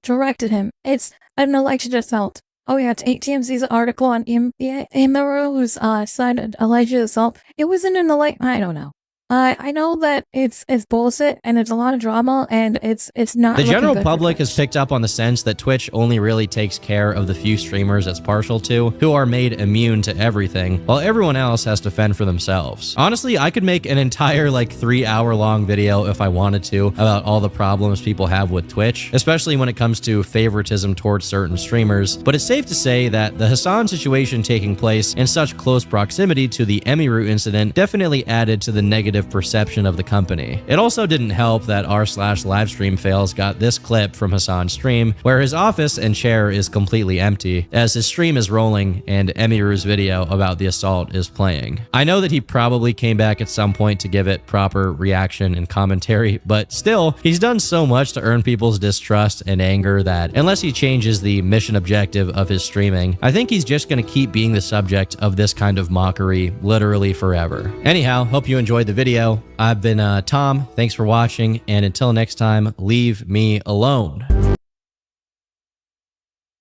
directed him. It's an alleged assault. Oh yeah, it's TMZ's article on Emiru's side alleged assault. It wasn't an I don't know. I know that it's bullshit and it's a lot of drama and it's not. The general public has picked up on the sense that Twitch only really takes care of the few streamers it's partial to, who are made immune to everything, while everyone else has to fend for themselves. Honestly, I could make an entire 3-hour-long video if I wanted to about all the problems people have with Twitch, especially when it comes to favoritism towards certain streamers, but it's safe to say that the Hassan situation taking place in such close proximity to the Emiru incident definitely added to the negative perception of the company. It also didn't help that r/livestream fails got this clip from Hassan's stream where his office and chair is completely empty as his stream is rolling and Emiru's video about the assault is playing. I know that he probably came back at some point to give it proper reaction and commentary, but still, he's done so much to earn people's distrust and anger that unless he changes the mission objective of his streaming, I think he's just going to keep being the subject of this kind of mockery literally forever. Anyhow, hope you enjoyed the video. I've been Tom, thanks for watching, and until next time, leave me alone.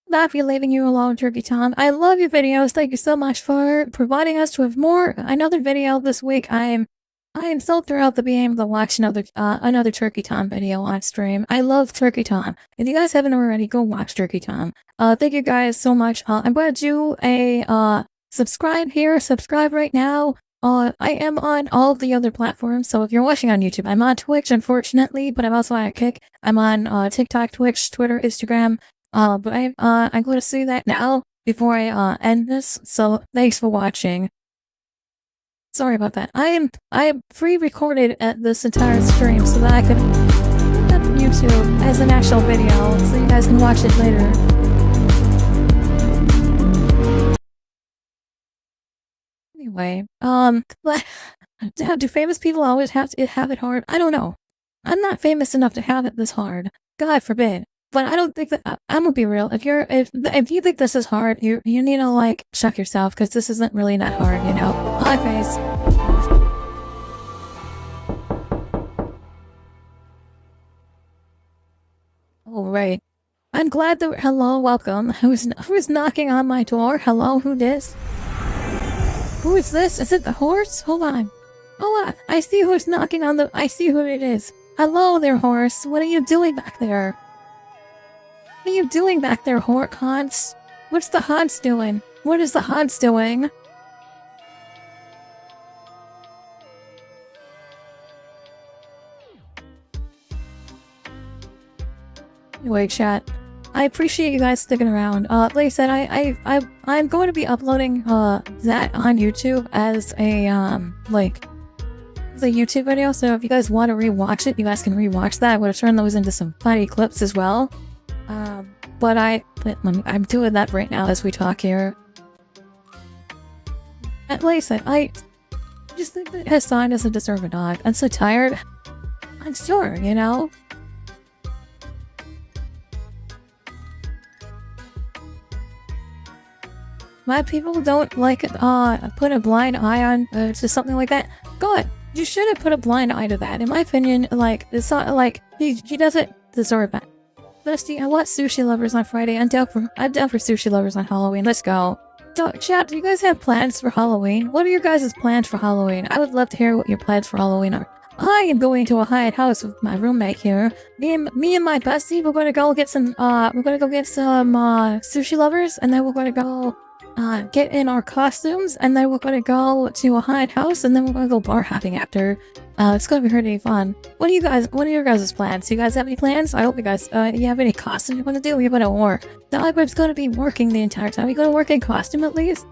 Not be leaving you alone, Turkey Tom. I love your videos. Thank you so much for providing us with another video this week. I am so thrilled to be able to watch another Turkey Tom video on stream. I love Turkey Tom. If you guys haven't already, go watch Turkey Tom. Thank you guys so much. I'm going to do a subscribe here, subscribe right now. I am on all of the other platforms, so if you're watching on YouTube, I'm on Twitch, unfortunately, but I'm also on Kick. I'm on TikTok, Twitch, Twitter, Instagram, but I'm going to see that now before I end this, so thanks for watching. Sorry about that. I am pre-recorded at this entire stream so that I could put that on YouTube as an actual video, so you guys can watch it later. Anyway, Do famous people always have to have it hard? I don't know. I'm not famous enough to have it this hard. God forbid. But I don't think that I'm gonna be real. If you think this is hard, you need to like check yourself because this isn't really that hard, you know. Hi, face. All right. I'm glad that. Hello, welcome. Who's knocking on my door? Hello, who this? Who is this? Is it the horse? Hold on. Oh, I see who's knocking on the. I see who it is. Hello there, horse. What are you doing back there? What are you doing back there, Hans? What's the Hans doing? What is the Hans doing? Anyway, chat. I appreciate you guys sticking around. Like I said, I'm going to be uploading that on YouTube as a YouTube video. So if you guys want to rewatch it, you guys can rewatch that. I'm going to turn those into some funny clips as well. But I'm doing that right now as we talk here. Like I said, I just think that Hassan doesn't deserve a dog. I'm so tired. I'm sure, you know? My people don't like put a blind eye on to something like that. God, you should have put a blind eye to that. In my opinion, like it's not like he doesn't deserve that. Bestie, I want sushi lovers on Friday. I'm down for sushi lovers on Halloween. Let's go. Chat, do you guys have plans for Halloween? What are your guys' plans for Halloween? I would love to hear what your plans for Halloween are. I am going to a hideout house with my roommate here. Me and my bestie, we're gonna go get some sushi lovers, and then we're gonna go get in our costumes, and then we're gonna go to a haunted house, and then we're gonna go bar hopping after. It's gonna be pretty fun. What are your guys' plans? Do you guys have any plans? I hope you guys, you have any costumes you want to do? You're gonna work. The Igbib's gonna be working the entire time. Are you gonna work in costume at least?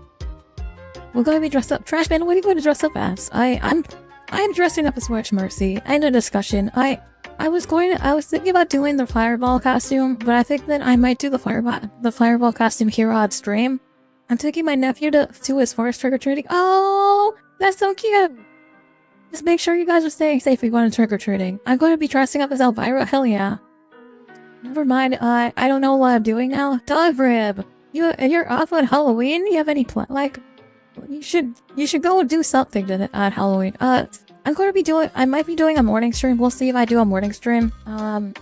We're gonna be dressed up. Trash Man, what are you going to dress up as? I'm dressing up as Witch Mercy. End of discussion. I was thinking about doing the fireball costume, but I think that I might do the fireball costume here on stream. I'm taking my nephew to his forest trick-or-treating. Oh, that's so cute. Just make sure you guys are staying safe if you want to trick-or-treating. I'm going to be dressing up as Elvira. Hell yeah. Never mind. I don't know what I'm doing now. Dog Rib, you're off on Halloween? You have any plan? Like, you should go and do something on Halloween. I might be doing a morning stream. We'll see if I do a morning stream. I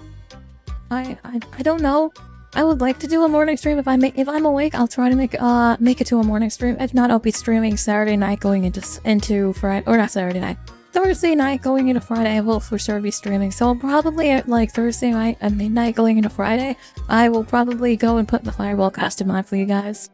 don't know. I would like to do a morning stream. If I'm awake, I'll try to make it to a morning stream. If not, I'll be streaming Saturday night going into Friday, or not Saturday night. Thursday night going into Friday, I will for sure be streaming. So I'll probably at like Thursday night at midnight going into Friday, I will probably go and put the fireball costume on for you guys.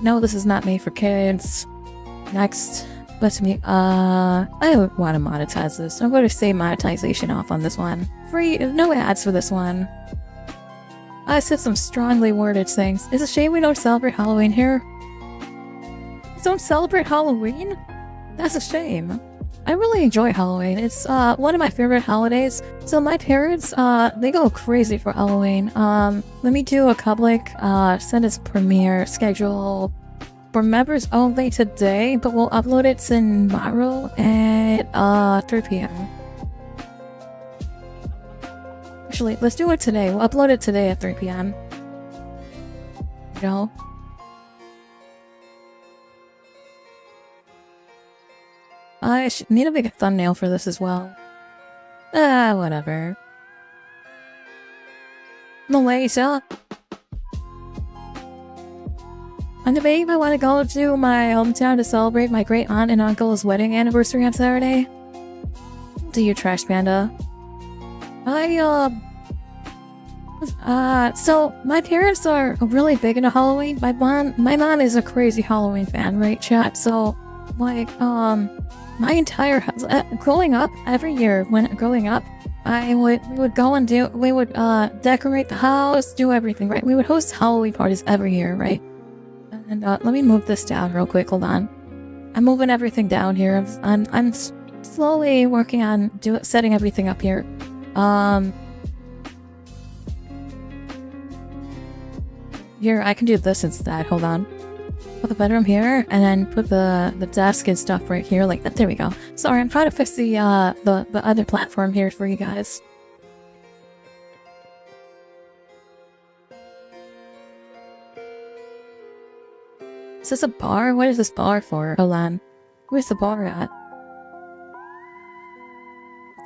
No, this is not made for kids. Next, let's me, I don't want to monetize this. I'm going to say monetization off on this one. Free, no ads for this one. I said some strongly worded things. It's a shame we don't celebrate Halloween here. We don't celebrate Halloween? That's a shame. I really enjoy Halloween. It's one of my favorite holidays. So my parents, they go crazy for Halloween. Let me do a public send us premiere schedule for members only today, but we'll upload it tomorrow at 3 p.m. Actually, let's do it today. We'll upload it today at 3 p.m. You know? I need to make a thumbnail for this as well. Whatever. Malaysia. I'm debating if I want to go to my hometown to celebrate my great aunt and uncle's wedding anniversary on Saturday. Do you, Trash Panda? So my parents are really big into Halloween. My mom is a crazy Halloween fan, right, chat? So, like, my entire house, growing up, every year when growing up, we would go and we would decorate the house, do everything, right? We would host Halloween parties every year, right? And let me move this down real quick. Hold on. I'm moving everything down here. I'm slowly working on setting everything up here. Here, I can do this instead. Hold on. Put the bedroom here, and then put the desk and stuff right here, like that. There we go. Sorry, I'm trying to fix the other platform here for you guys. Is this a bar? What is this bar for? Hold on. Where's the bar at?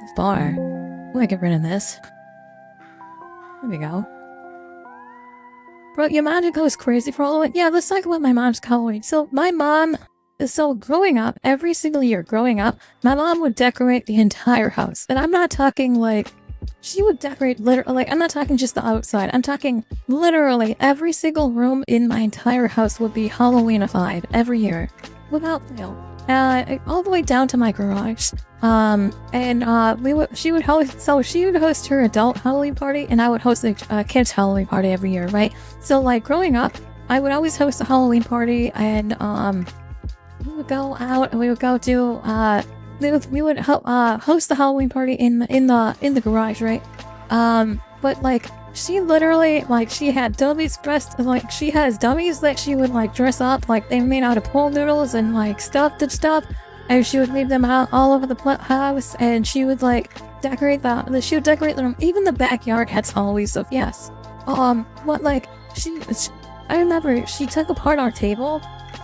This bar. Oh, I get rid of this. There we go. Bro, your magic goes crazy for Halloween. Yeah, let's talk about my mom's Halloween. So my mom, growing up, every single year growing up, my mom would decorate the entire house. And I'm not talking like, she would decorate literally, like, I'm not talking just the outside. I'm talking literally every single room in my entire house would be Halloweenified every year. Without fail. All the way down to my garage. She would host her adult Halloween party, and I would host a kid's Halloween party every year, right? So like growing up, I would always host a Halloween party, and we would go out and we would go do we would host the Halloween party in the garage, right? But like she literally, like, she had dummies dressed, like, she has dummies that she would, like, dress up, like, they made out of pool noodles and, like, stuffed and stuff, and she would leave them out all over the house, and she would, like, decorate them, even the backyard had Halloween stuff, yes. But, like, I remember she took apart our table.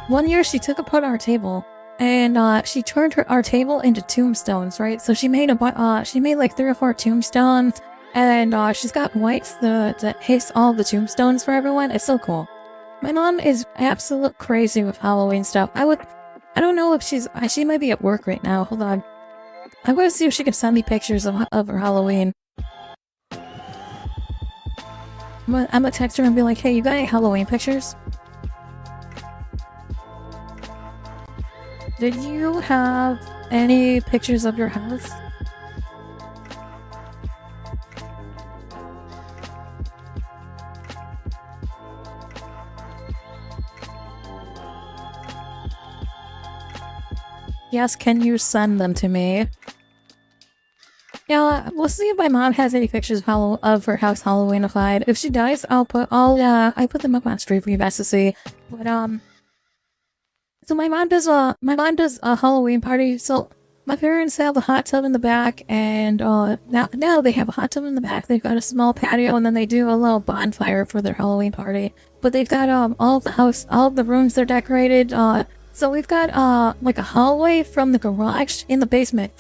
One year she took apart our table, and, she turned our table into tombstones, right? So she made like 3 or 4 tombstones, and she's got wipes that hiss all the tombstones for everyone. It's so cool. My mom is absolute crazy with Halloween stuff. I don't know if she might be at work right now. Hold on. I want to see if she can send me pictures of her Halloween. I'm gonna text her and be like, hey, you got any Halloween pictures? Did you have any pictures of your house? Yes, can you send them to me? Yeah, we'll see if my mom has any pictures of her house Halloweenified. If she does, I put them up on stream for you guys to see. But so my mom does a Halloween party. So my parents have a hot tub in the back, and now they have a hot tub in the back. They've got a small patio, and then they do a little bonfire for their Halloween party. But they've got all of the rooms they're decorated. So we've got like a hallway from the garage in the basement.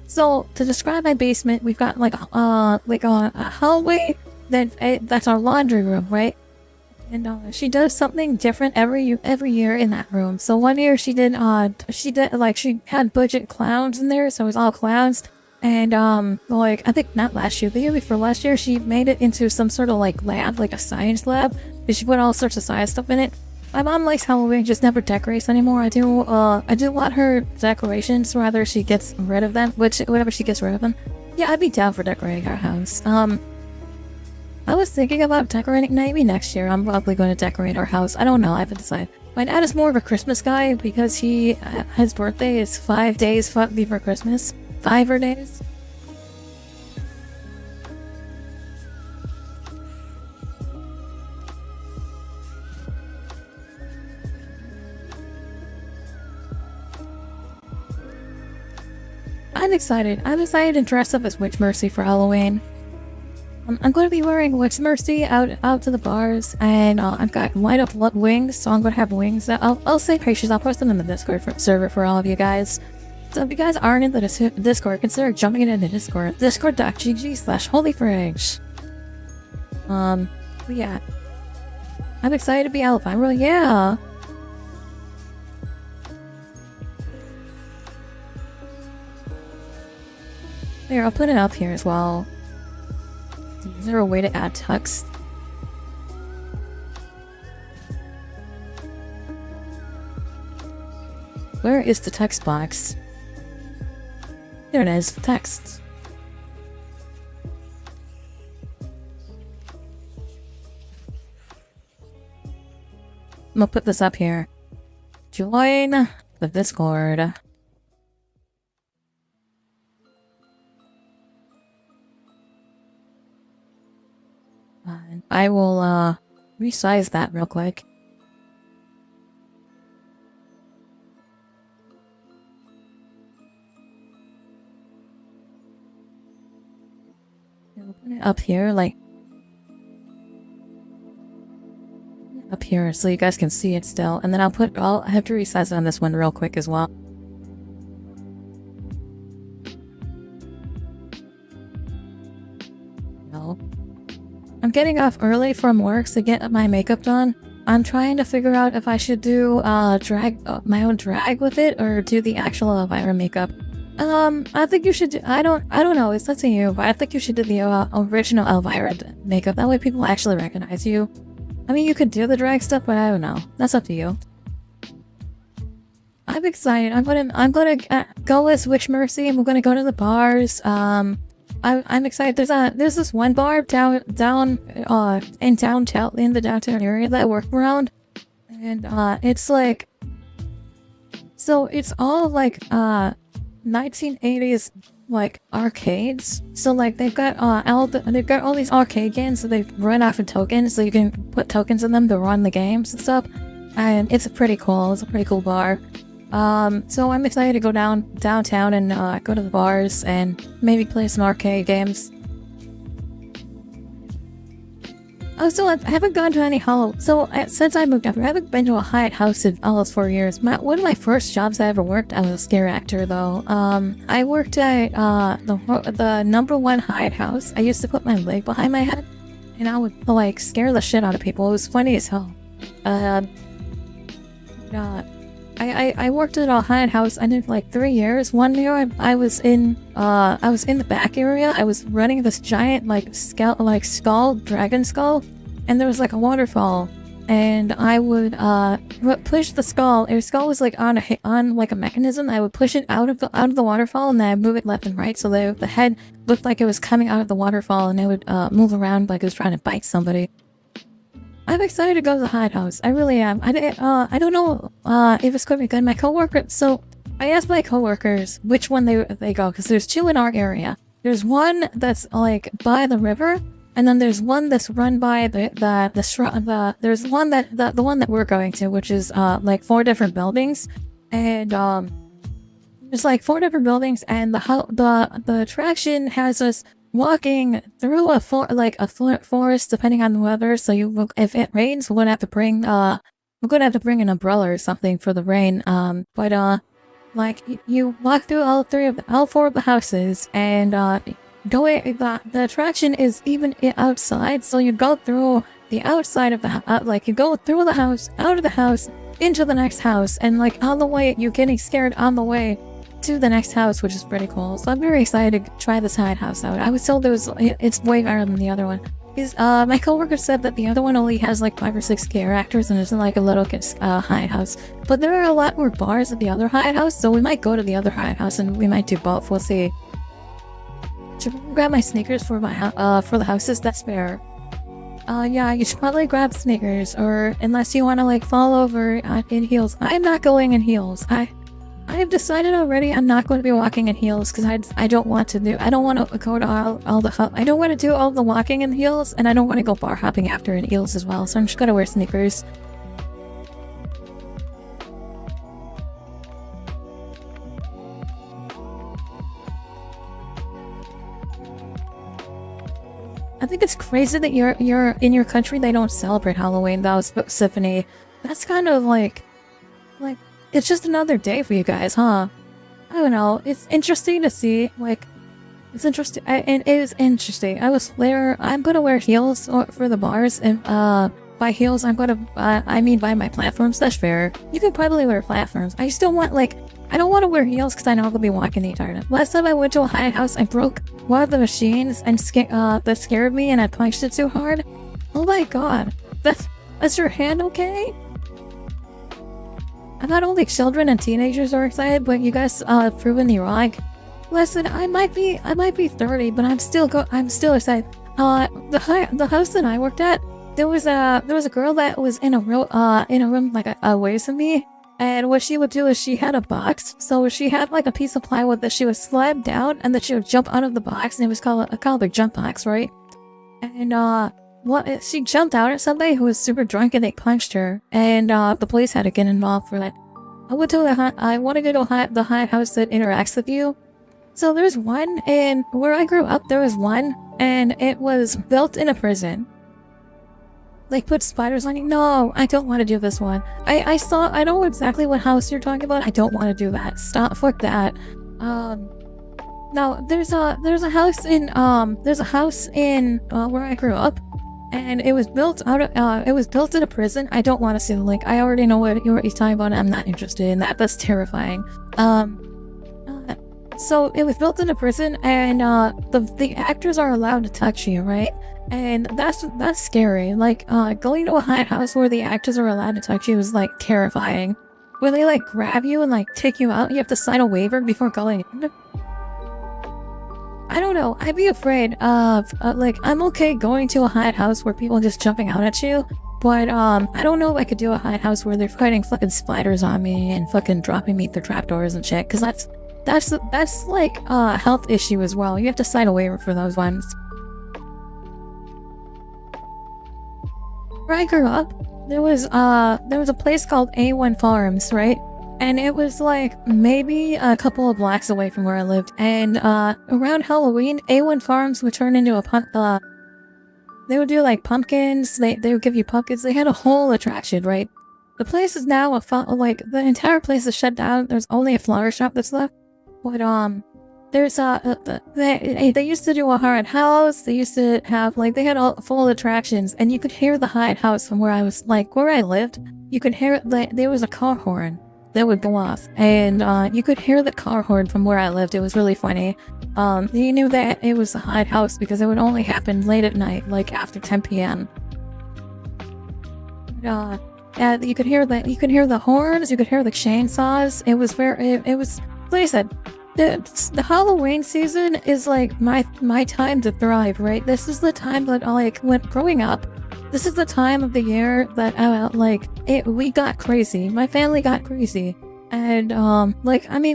So to describe my basement, we've got like a hallway that's our laundry room, right? And she does something different every year in that room. So one year she had budget clowns in there, so it was all clowns. And like, I think not last year, the year before last year, she made it into some sort of like lab, like a science lab. And she put all sorts of science stuff in it. My mom likes Halloween, just never decorates anymore. I do want her decorations, rather she gets rid of them, whenever she gets rid of them. Yeah, I'd be down for decorating our house. I was thinking about decorating, maybe next year. I'm probably going to decorate our house. I don't know, I haven't decided. My dad is more of a Christmas guy because his birthday is 5 days before Christmas. 5 days. I'm excited. I'm excited to dress up as Witch Mercy for Halloween. I'm going to be wearing Witch Mercy out to the bars, and I've got light up wings, so I'm going to have wings. I'll save pictures. I'll post them in the Discord server for all of you guys. So if you guys aren't in the Discord, consider jumping into Discord. Discord.gg/HolyFridge. But yeah. I'm excited to be Alpha. Yeah. Here, I'll put it up here as well. Is there a way to add text? Where is the text box? There it is, text. gonna put this up here. Join the Discord. I will resize that real quick. I'll put it up here, like up here, so you guys can see it still. And then I'll have to resize on this one real quick as well. No. I'm getting off early from work to get my makeup done. I'm trying to figure out if I should do my own drag with it or do the actual Elvira makeup. I think you should do, I don't know, it's up to you, but I think you should do the original Elvira makeup. That way people actually recognize you. I mean, you could do the drag stuff, but I don't know. That's up to you. I'm excited. I'm gonna go as Witch Mercy, and we're gonna go to the bars. I'm excited. There's this one bar down in the downtown area that I work around, and it's like, so it's all like 1980s like arcades. So like they've got all these arcade games that they've run off of tokens, so you can put tokens in them to run the games and stuff. And it's pretty cool. It's a pretty cool bar. So I'm excited to go downtown and go to the bars and maybe play some arcade games. Oh, so I haven't gone to any since I moved up here, I haven't been to a Hyatt house in almost 4 years. One of my first jobs I ever worked, I was a scare actor though. I worked at the #1 Hyatt house. I used to put my leg behind my head and I would like scare the shit out of people. It was funny as hell. I worked at a Hyatt house. I did like 3 years. 1 year I was in the back area. I was running this giant dragon skull, and there was like a waterfall, and I would push the skull. The skull was like on like a mechanism. I would push it out of the waterfall, and then I'd move it left and right, so the head looked like it was coming out of the waterfall, and it would move around like it was trying to bite somebody. I'm excited to go to the Hyatt house. I really am. I don't know if it's going to be good. My coworker. So I asked my coworkers which one they go, because there's 2 in our area. There's one that's like by the river, and then there's one that's run by there's one the one that we're going to, which is like 4 different buildings, and there's like 4 different buildings, and the attraction has us walking through a forest, depending on the weather. So if it rains, we're gonna have to bring an umbrella or something for the rain. Like you walk through all 4 of the houses, and the attraction is even outside. So you go through the outside of the you go through the house, out of the house, into the next house, and like on the way you're getting scared on the way to the next house, which is pretty cool. So I'm very excited to try this Hyatt house out. I was told it's way better than the other one. My coworker said that the other one only has like 5 or 6 scare actors and it's like a little Hyatt house. But there are a lot more bars at the other Hyatt house, so we might go to the other Hyatt house and we might do both. We'll see. Should I grab my sneakers for the houses? That's fair. Yeah, you should probably grab sneakers, or unless you want to like fall over in heels. I'm not going in heels. I have decided already I'm not going to be walking in heels because I don't want to do all the walking in heels, and I don't want to go bar hopping after in heels as well, so I'm just gonna wear sneakers. I think it's crazy that you're in your country they don't celebrate Halloween though, Symphony. That's kind of like it's just another day for you guys, huh? I don't know. It's interesting to see. Like, it's interesting. It is interesting. I'm gonna wear heels for the bars, and by heels, I mean by my platforms. That's fair. You can probably wear platforms. I just don't want I don't want to wear heels because I know I'm gonna be walking the entire time. Last time I went to a Hyatt house, I broke one of the machines and that scared me, and I punched it too hard. Oh my god. That's your hand okay? I thought only children and teenagers are excited, but you guys have proven me wrong. Listen, I might be 30, but I'm still excited. The house that I worked at, there was a girl that was in a room like away from me, and what she would do is she had a box, so she had like a piece of plywood that she would slide down, and then she would jump out of the box, and it was called a jump box, right? And she jumped out at somebody who was super drunk, and they punched her, and the police had to get involved for that. I want to go to the high house that interacts with you. So there's one, and where I grew up, there was one, and it was built in a prison. Like, put spiders on you? No, I don't want to do this one. I know exactly what house you're talking about. I don't want to do that. Stop, fuck that. Now, there's a house in where I grew up, and it was built in a prison. I don't want to see the link. I already know what he's talking about, and I'm not interested in that. That's terrifying. So it was built in a prison, and the actors are allowed to touch you, right? And that's scary. Like, going to a haunted house where the actors are allowed to touch you is like terrifying. Where they like grab you and like take you out, you have to sign a waiver before going in. I don't know. I'd be afraid of like, I'm okay going to a haunted house where people are just jumping out at you, but I don't know if I could do a haunted house where they're fighting fucking spiders on me and fucking dropping me through trapdoors and shit. Because that's like a health issue as well. You have to sign a waiver for those ones. Where I grew up, there was a place called A1 Farms, right? And it was like maybe a couple of blocks away from where I lived. And around Halloween, A1 Farms would turn into they would do like pumpkins. They would give you pumpkins. They had a whole attraction, right? The place is now like the entire place is shut down. There's only a flower shop that's left. But there's they used to do a haunted house. They used to have like they had all full attractions, and you could hear the haunted house from where I was, like where I lived. You could hear it. There was a car horn that would go off, and you could hear the car horn from where I lived. It was really funny. You knew that it was a haunted house because it would only happen late at night, like after 10 p.m. And you could hear the horns. You could hear the chainsaws. It was like I said. The Halloween season is like my time to thrive, right? This is the time that when growing up, this is the time of the year that we got crazy. My family got crazy, and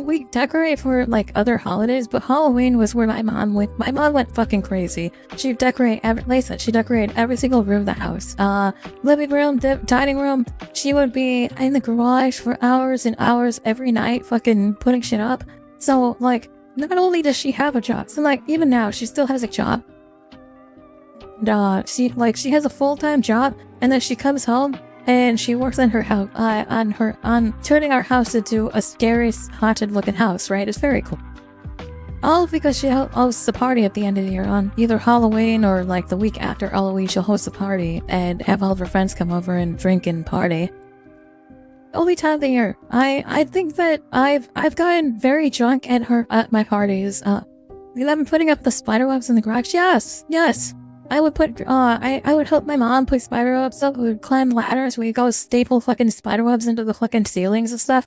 we decorate for like other holidays, but Halloween was where my mom went. My mom went fucking crazy. She decorated every single room of the house. Living room, dining room. She would be in the garage for hours and hours every night, fucking putting shit up. So, like, not only does she have a job, so, like, even now, she still has a job. And, she has a full-time job, and then she comes home, and she works on her house, on turning our house into a scary, haunted-looking house, right? It's very cool. All because she hosts a party at the end of the year on either Halloween or, like, the week after Halloween, she'll host a party and have all of her friends come over and drink and party. Only time of the year. I think that I've gotten very drunk at my parties. I've been putting up the spider webs in the garage. Yes. I would help my mom put spider webs up. We would climb ladders. We'd go staple fucking spider webs into the fucking ceilings and stuff.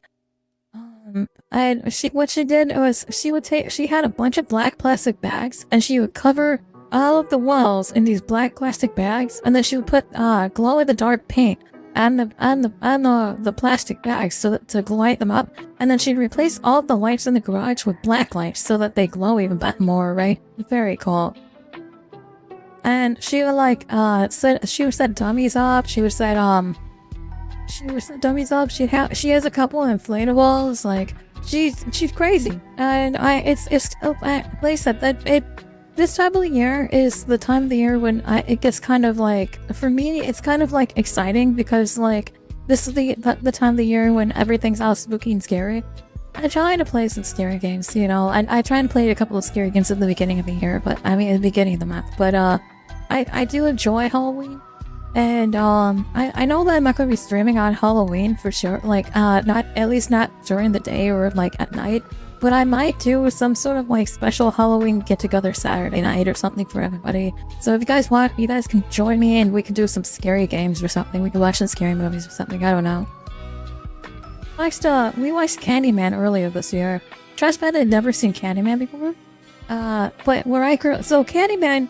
And what she did was she had a bunch of black plastic bags, and she would cover all of the walls in these black plastic bags, and then she would put glow in the dark paint on the plastic bags to light them up, and then she'd replace all the lights in the garage with black lights so that they glow even more, right? Very cool. And she would set dummies up. She would set dummies up. She has a couple of inflatables. Like she's crazy, and like I said, this time of the year is the time of the year when it gets kind of like, for me, it's kind of like exciting because like this is the time of the year when everything's all spooky and scary. I try to play some scary games, you know. I try and play a couple of scary games at the beginning of the year, but at the beginning of the month. But I do enjoy Halloween, and I know that I'm not going to be streaming on Halloween for sure. Like not during the day or like at night. But I might do some sort of like special Halloween get-together Saturday night or something for everybody. So if you guys want, you guys can join me and we can do some scary games or something. We can watch some scary movies or something. I don't know. We watched Candyman earlier this year. Trust me, I'd never seen Candyman before. But where I grew up, so Candyman,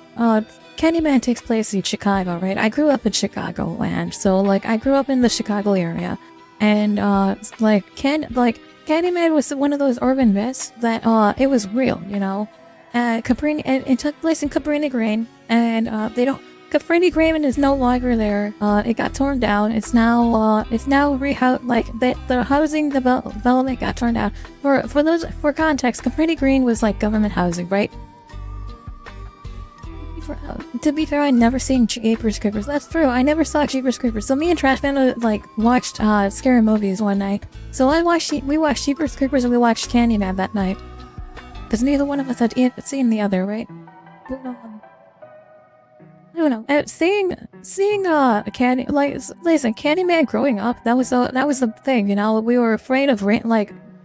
Candyman takes place in Chicago, right? I grew up in Chicagoland, so like I grew up in the Chicago area, and Candyman was one of those urban myths that it was real, you know. Cabrini, it took place in Cabrini Green, and Cabrini Green is no longer there. It got torn down. It's now the housing development got torn down. For context, Cabrini Green was like government housing, right? To be fair, I never seen Jeepers Creepers. That's true. I never saw Jeepers Creepers. So me and Trash Panda watched scary movies one night. So we watched Jeepers Creepers and we watched Candyman that night. Because neither one of us had seen the other, right? But, I don't know. Seeing Candyman growing up, that was the thing, you know. We were afraid of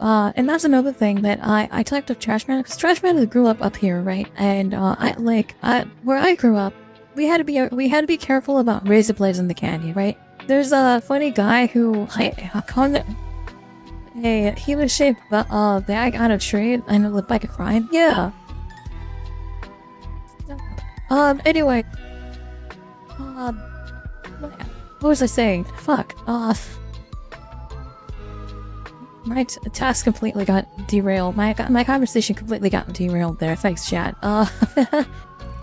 and that's another thing that I talked to Trash Panda, because Trash Panda grew up here, right? And where I grew up, we had to be careful about razor blades in the candy, right? There's a funny guy who he was shaped a bag on a tree and it looked like a crime. Yeah. Anyway. What was I saying? Fuck. My task completely got derailed. My conversation completely got derailed there. Thanks, chat. Fuck,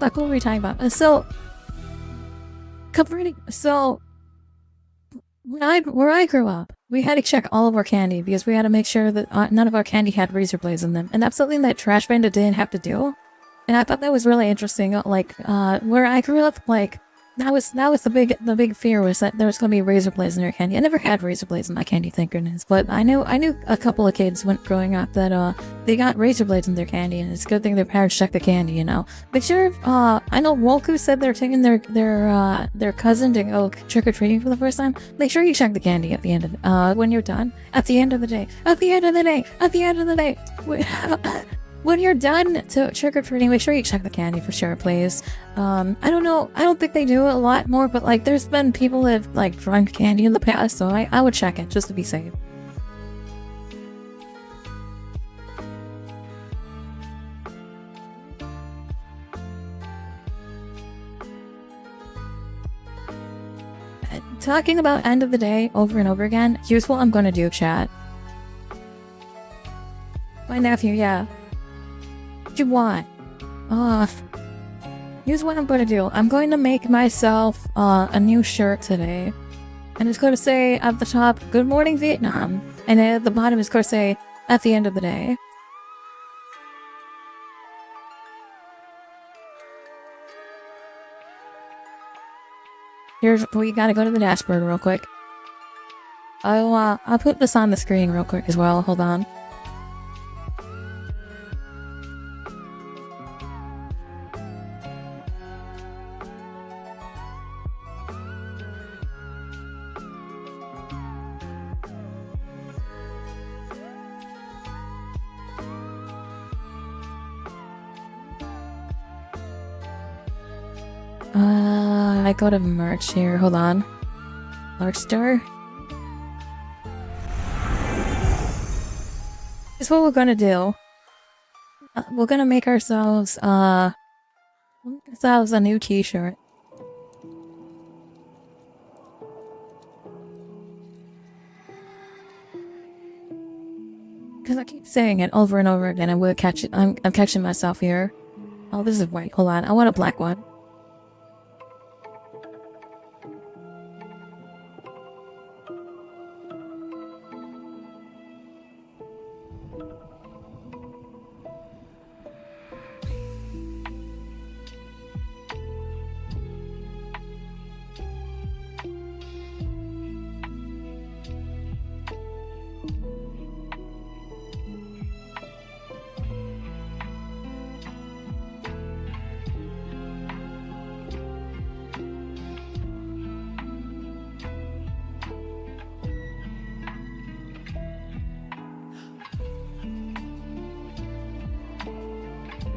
what were we talking about? Where I grew up, we had to check all of our candy because we had to make sure that none of our candy had razor blades in them, and that's something that Trash Panda didn't have to do. And I thought that was really interesting. Where I grew up, that was the big fear, was that there was gonna be razor blades in their candy. I never had razor blades in my candy, thank goodness. But I knew a couple of kids growing up that they got razor blades in their candy, and it's a good thing their parents checked the candy, you know. Make sure I know Wolku said they're taking their cousin to go trick or treating for the first time. Make sure you check the candy at the end of when you're done. At the end of the day. When you're done to trick-or-treating, make sure you check the candy for sure, please. I don't know, I don't think they do it a lot more, but there's been people that have drunk candy in the past, so I would check it just to be safe. Talking about end of the day over and over again, here's what I'm gonna do, chat. My nephew, yeah. What you want? Here's what I'm gonna do. I'm going to make myself a new shirt today. And it's going to say at the top, "Good morning, Vietnam." And at the bottom it's going to say, "At the end of the day." Here's where you gotta go to the dashboard real quick. I'll put this on the screen real quick as well. Hold on. I go to merch here. Hold on. Merch store. Here's what we're gonna do. We're gonna make ourselves a new t-shirt. Because I keep saying it over and over again. I'm catching myself here. Oh, this is white. Hold on. I want a black one.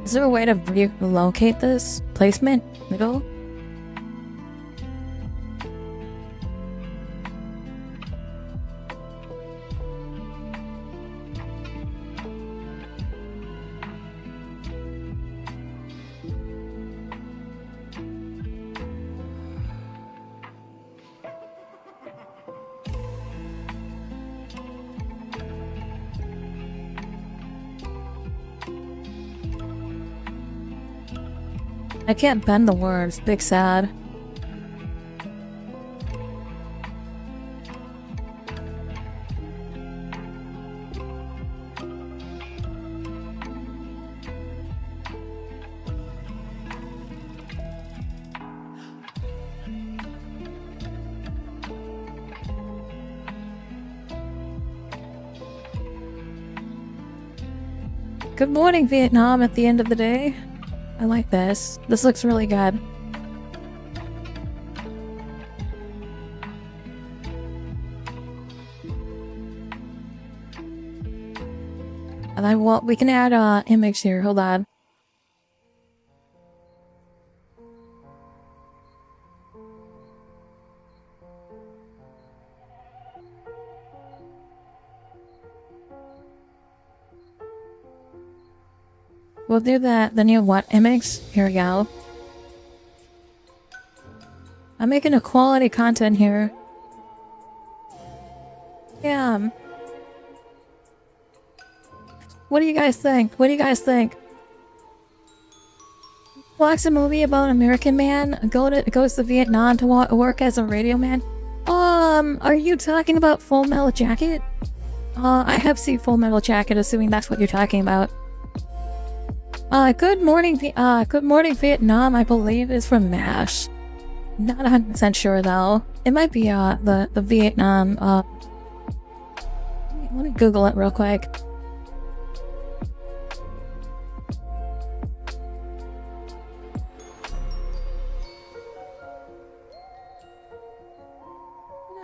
Is there a way to relocate this placement? Middle? I can't bend the words. Big sad. Good morning, Vietnam, at the end of the day. I like this. This looks really good. And we can add image here. Hold on. We'll do the new what image? Here we go. I'm making a quality content here. Yeah. What do you guys think? What do you guys think? Watch a movie about an American man goes to Vietnam to work as a radio man. Are you talking about Full Metal Jacket? I have seen Full Metal Jacket, assuming that's what you're talking about. Good morning Vietnam, I believe is from MASH. Not 100% sure though. It might be the Vietnam let me Google it real quick.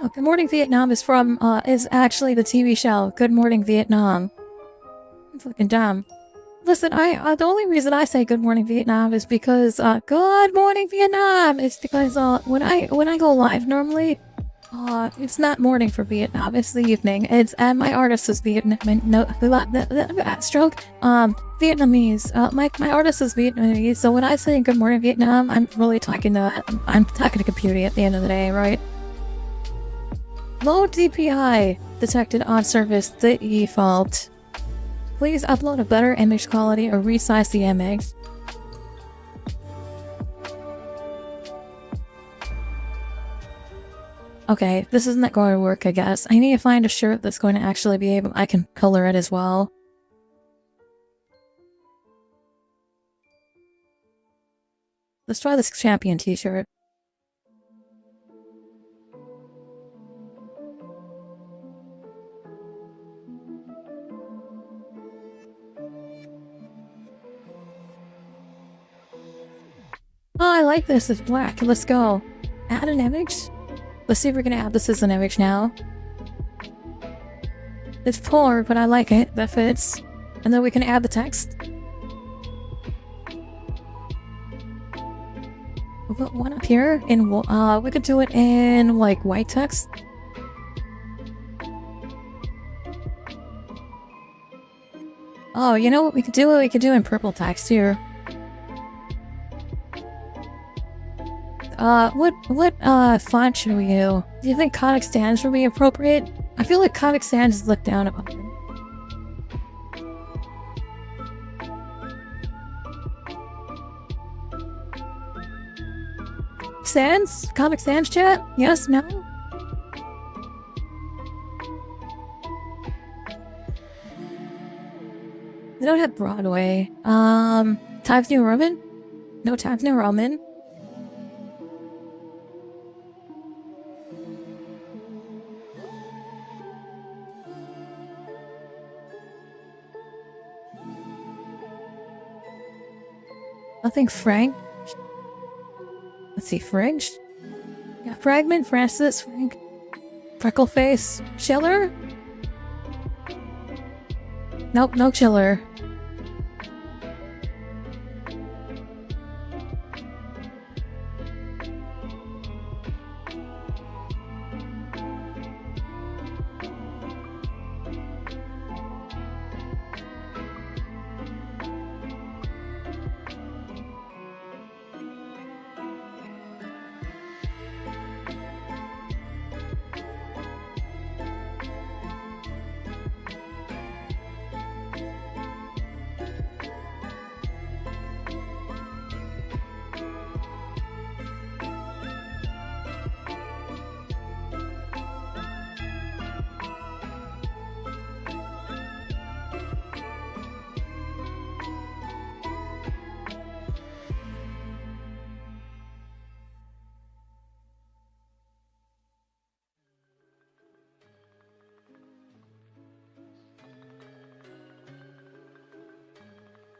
No, Good Morning Vietnam is from is actually the TV show Good Morning Vietnam. I'm fucking dumb. Listen, the only reason I say Good Morning Vietnam is because Good Morning Vietnam is because when I go live normally, it's not morning for Vietnam, it's the evening. And my artist is Vietnamese. No, stroke. Vietnamese. My artist is Vietnamese. So when I say Good Morning Vietnam, I'm talking to computer at the end of the day, right? Low DPI detected on surface default. Please upload a better image quality or resize the image. Okay, this isn't going to work, I guess. I need to find a shirt that's going to actually be able... I can color it as well. Let's try this champion t-shirt. Oh, I like this. It's black. Let's go. Add an image? Let's see if we're gonna add this as an image now. It's poor, but I like it. That fits. And then we can add the text. We'll put one up here. We could do it in, like, white text. Oh, you know what we could do? We could do in purple text here. What font should we use? Do you think Comic Sans would be appropriate? I feel like Comic Sans is looked down upon. Sans? Comic Sans chat? Yes? No? They don't have Broadway. Times New Roman? No Times New Roman. Nothing Frank. Let's see, Fringe. Yeah, Fragment, Francis, Frank. Freckleface, Schiller? Nope, no Schiller.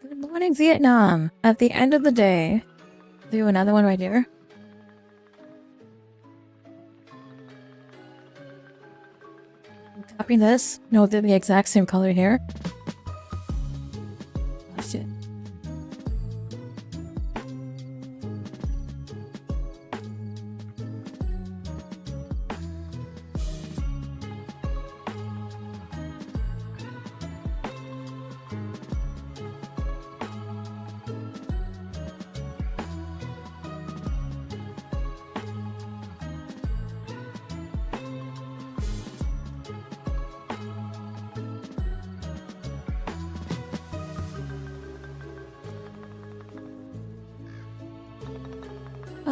Good morning, Vietnam. At the end of the day, do another one right here. Copy this. No, they're the exact same color here. Oh shit.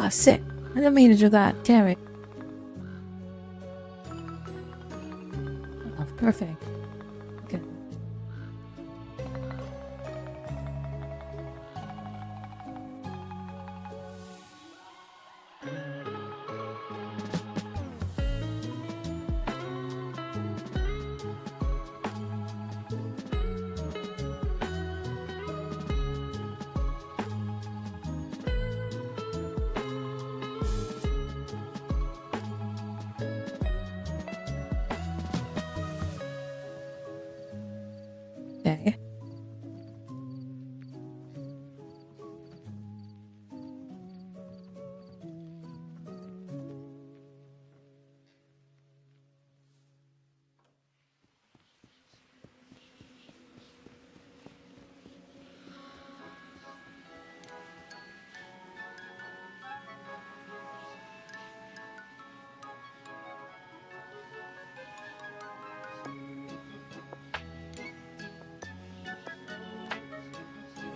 Oh, sick. I didn't mean to do that. Damn it. Oh, perfect. Okay. Okay.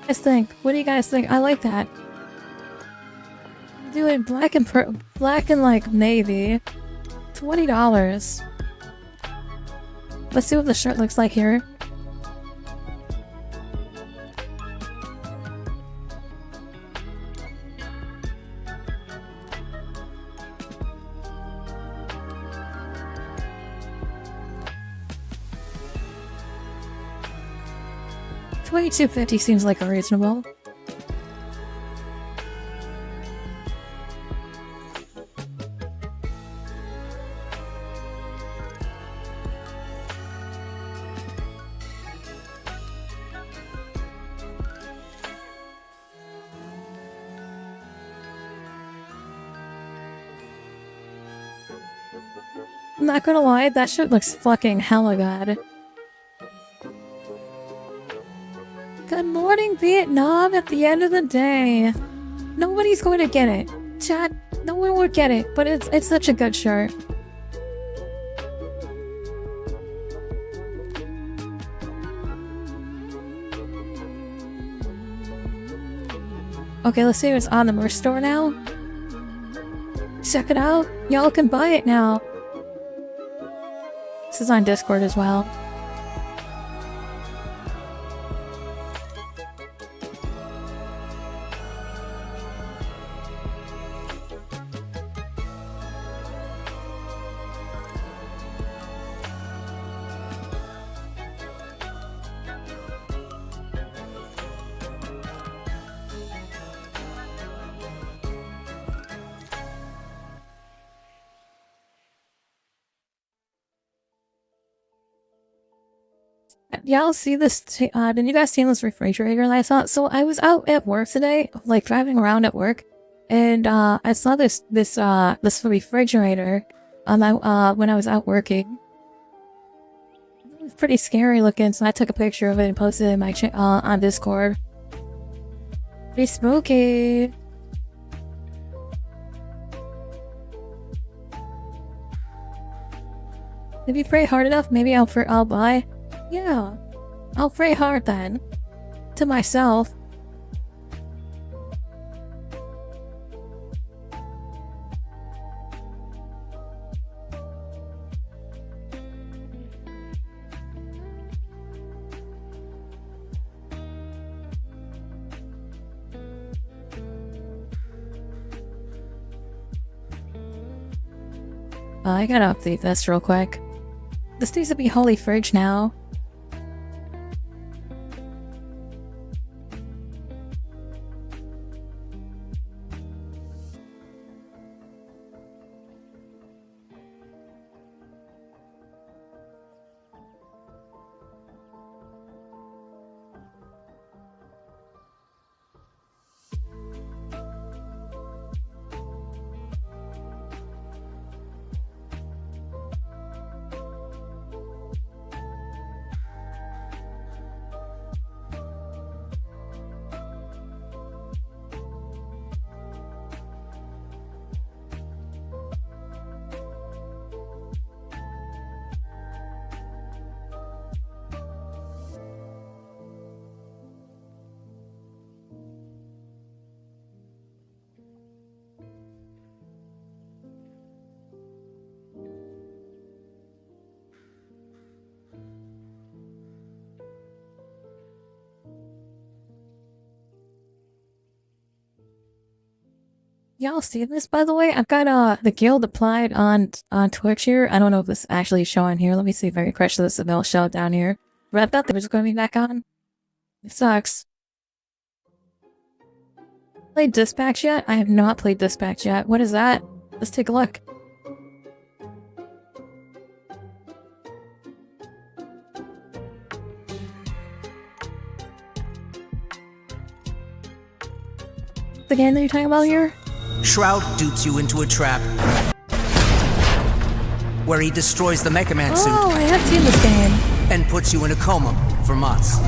What do you guys think? What do you guys think? I like that. Do it black and like navy. $20. Let's see what the shirt looks like here. $22.50 seems like a reasonable. I'm not gonna lie, that shirt looks fucking hella good. Good morning, Vietnam. At the end of the day, nobody's going to get it. Chat, no one would get it, but it's such a good shirt. Okay, let's see what's on the merch store now. Check it out. Y'all can buy it now. This is on Discord as well. Y'all see this? Did you guys see this refrigerator that I saw? So I was out at work today, like driving around at work, and I saw this refrigerator when I was out working. It was pretty scary looking, so I took a picture of it and posted it in my on Discord. Pretty spooky. If you pray hard enough, maybe I'll buy. Yeah, I'll pray hard then. To myself. I gotta update this real quick. This needs to be Holy Fridge now. y'all see this, by the way? I've got the guild applied on Twitch here. I don't know if this is actually showing here. Let me see if I can crush this and it'll show it down here. But I thought they were just going to be back on. It sucks. Played Dispatch yet? I have not played Dispatch yet. What is that? Let's take a look. The game that you're talking about here? Shroud dupes you into a trap where he destroys the Mecha Man suit. Oh, I have seen this game. And puts you in a coma for months.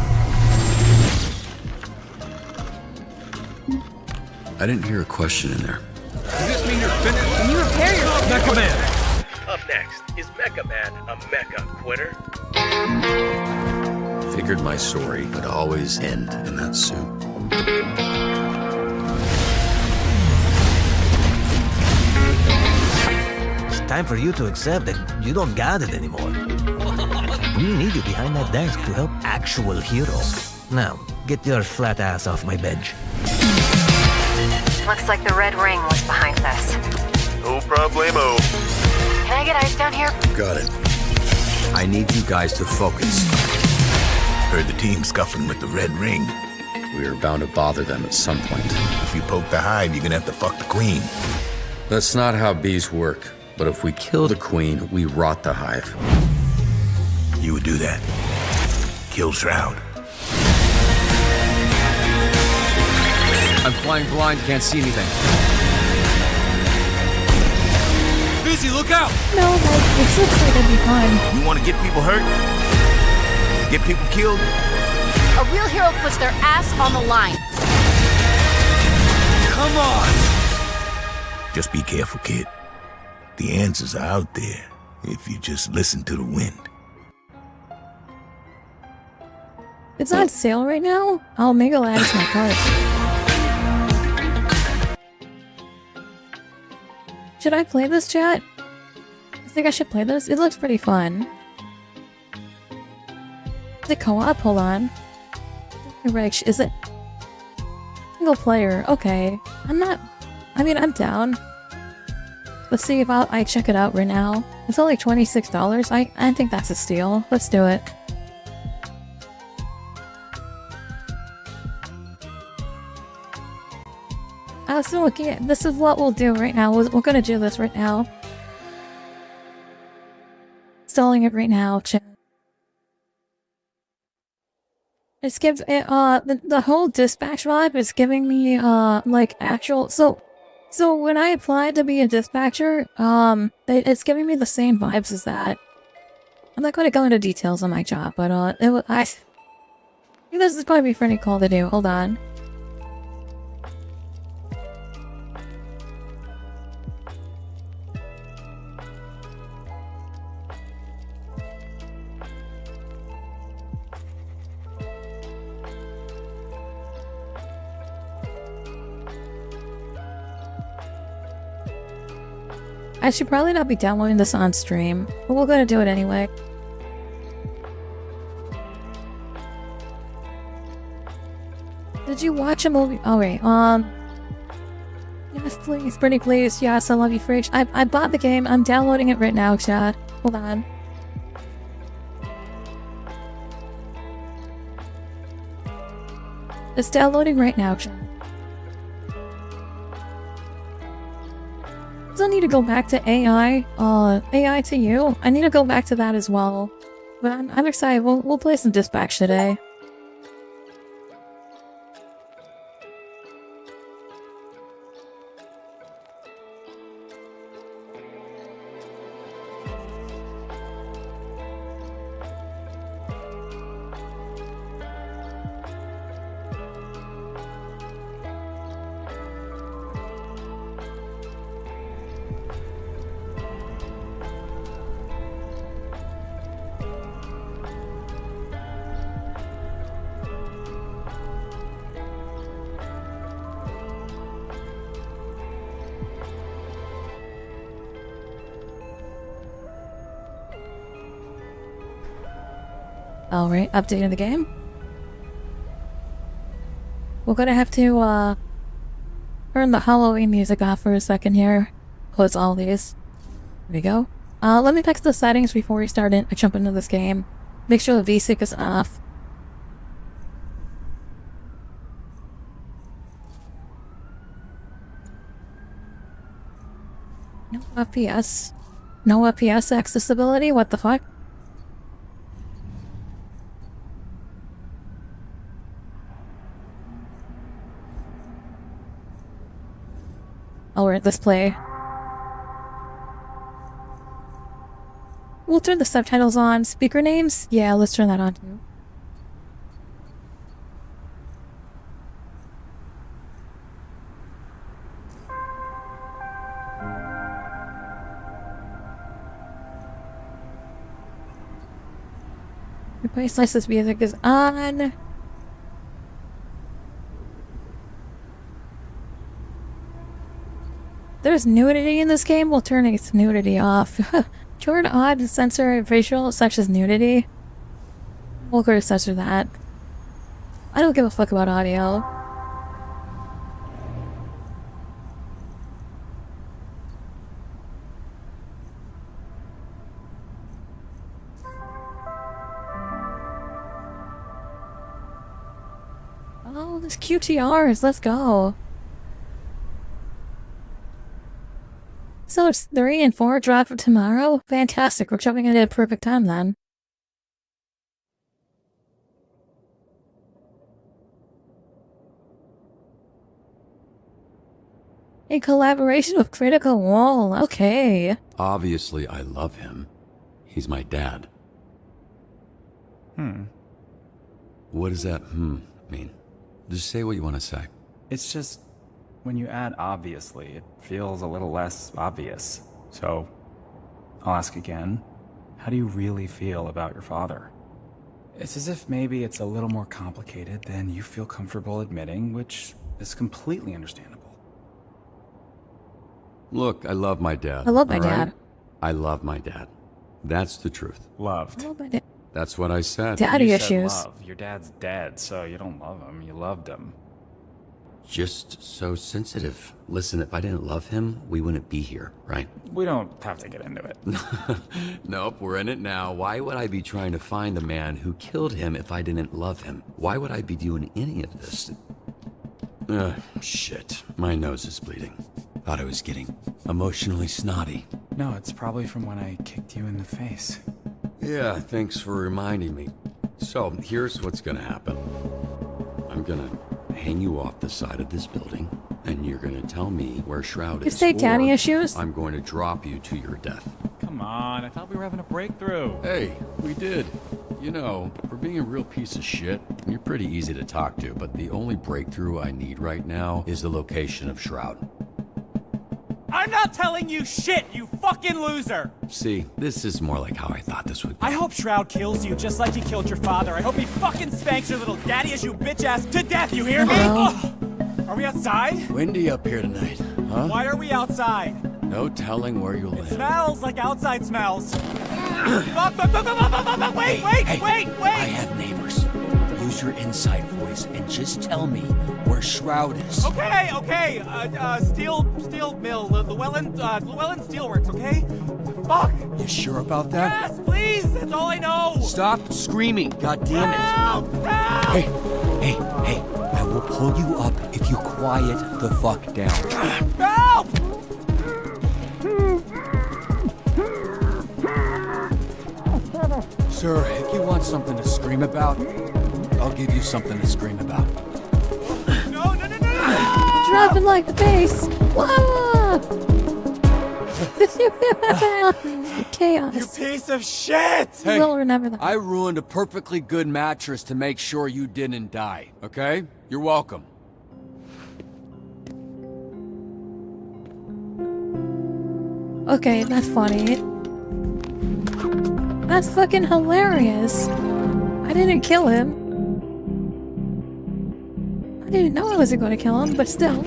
I didn't hear a question in there. Does this mean you're finished? Can you repair your Mecha Man? Up next, is Mecha Man a mecha quitter? Figured my story would always end in that suit. It's time for you to accept that you don't got it anymore. We need you behind that desk to help actual heroes. Now, get your flat ass off my bench. Looks like the red ring was behind this. No problemo. Can I get ice down here? Got it. I need you guys to focus. Heard the team scuffling with the red ring. We are bound to bother them at some point. If you poke the hive, you're gonna have to fuck the queen. That's not how bees work. But if we kill the queen, we rot the hive. You would do that. Kill Shroud. I'm flying blind, can't see anything. Busy, look out! No, like, this looks like it'd be fun. You want to get people hurt? Get people killed? A real hero puts their ass on the line. Come on! Just be careful, kid. The answers are out there if you just listen to the wind. It's on sale right now? I'll maybe I'll add it to my cart. Should I play this, chat? I think I should play this. It looks pretty fun. Is it co-op? Hold on. Is it single player? Okay. I'm down. Let's see if I check it out right now. It's only $26. I think that's a steal. Let's do it. I was looking at this is what we'll do right now. We're gonna do this right now. Installing it right now, chat. It's gives it the whole dispatch vibe is giving me like actual so when I applied to be a dispatcher, it's giving me the same vibes as that. I'm not going to go into details on my job, but I think this is probably pretty cool to do. Hold on. I should probably not be downloading this on stream, but we're gonna do it anyway. Did you watch a movie? Oh wait, yes please, pretty please, yes, I love you, Fridge. I bought the game, I'm downloading it right now, chat. Hold on. It's downloading right now, chat. Still need to go back to AI to you. I need to go back to that as well. But I'm excited. We'll play some Dispatch today. Alright, updating the game. We're gonna have to, Turn the Halloween music off for a second here. Close all these. There we go. Let me fix the settings before we jump into this game. Make sure the VSync is off. No FPS. No FPS accessibility? What the fuck? Oh, we're at display. We'll turn the subtitles on. Speaker names? Yeah, let's turn that on too. Replace licensed music is on. There's nudity in this game. We'll turn its nudity off. Turn on to censor visual such as nudity. We'll go to censor that. I don't give a fuck about audio. Oh, there's QTRs. Let's go. So it's 3 and 4 drop for tomorrow? Fantastic, we're jumping in at a perfect time then. In collaboration with Critical Wall, okay. Obviously, I love him. He's my dad. What does that mean? Just say what you want to say. It's just, when you add obviously, it feels a little less obvious. So, I'll ask again. How do you really feel about your father? It's as if maybe it's a little more complicated than you feel comfortable admitting, which is completely understandable. Look, I love my dad. I love my all right? dad. I love my dad. That's the truth. Loved. I love my dad. That's what I said. Daddy You said issues. love. Your dad's dead, so you don't love him. You loved him. Just so sensitive. Listen, if I didn't love him, we wouldn't be here, right? We don't have to get into it. Nope, we're in it now. Why would I be trying to find the man who killed him if I didn't love him? Why would I be doing any of this? Shit. My nose is bleeding. Thought I was getting emotionally snotty. No, it's probably from when I kicked you in the face. Yeah, thanks for reminding me. So, here's what's gonna happen. I'm gonna hang you off the side of this building, and you're gonna tell me where Shroud is. You say daddy or issues? I'm going to drop you to your death. Come on, I thought we were having a breakthrough. Hey, we did. You know, for being a real piece of shit, you're pretty easy to talk to, but the only breakthrough I need right now is the location of Shroud. I'm not telling you shit, you fucking loser! See, this is more like how I thought this would be. I hope Shroud kills you just like he killed your father. I hope he fucking spanks your little daddy issue bitch ass to death, you hear me? Ugh. Are we outside? Windy up here tonight, huh? Why are we outside? No telling where you'll It live. smells like outside smells. Fuck, wait! I have neighbors. Use your inside voice and just tell me where Shroud is. Okay. Steel mill, Llewellyn Steelworks, okay? Fuck! You sure about that? Yes, please! That's all I know! Stop screaming, goddammit. Help! Hey, I will pull you up if you quiet the fuck down. Help! Sir, if you want something to scream about, I'll give you something to scream about. No! Dropping like the bass. Whoa! Chaos. You piece of shit! Hey, We'll remember that. I ruined a perfectly good mattress to make sure you didn't die, okay? You're welcome. Okay, that's funny. That's fucking hilarious. I didn't kill him. I didn't know I wasn't going to kill him, but still.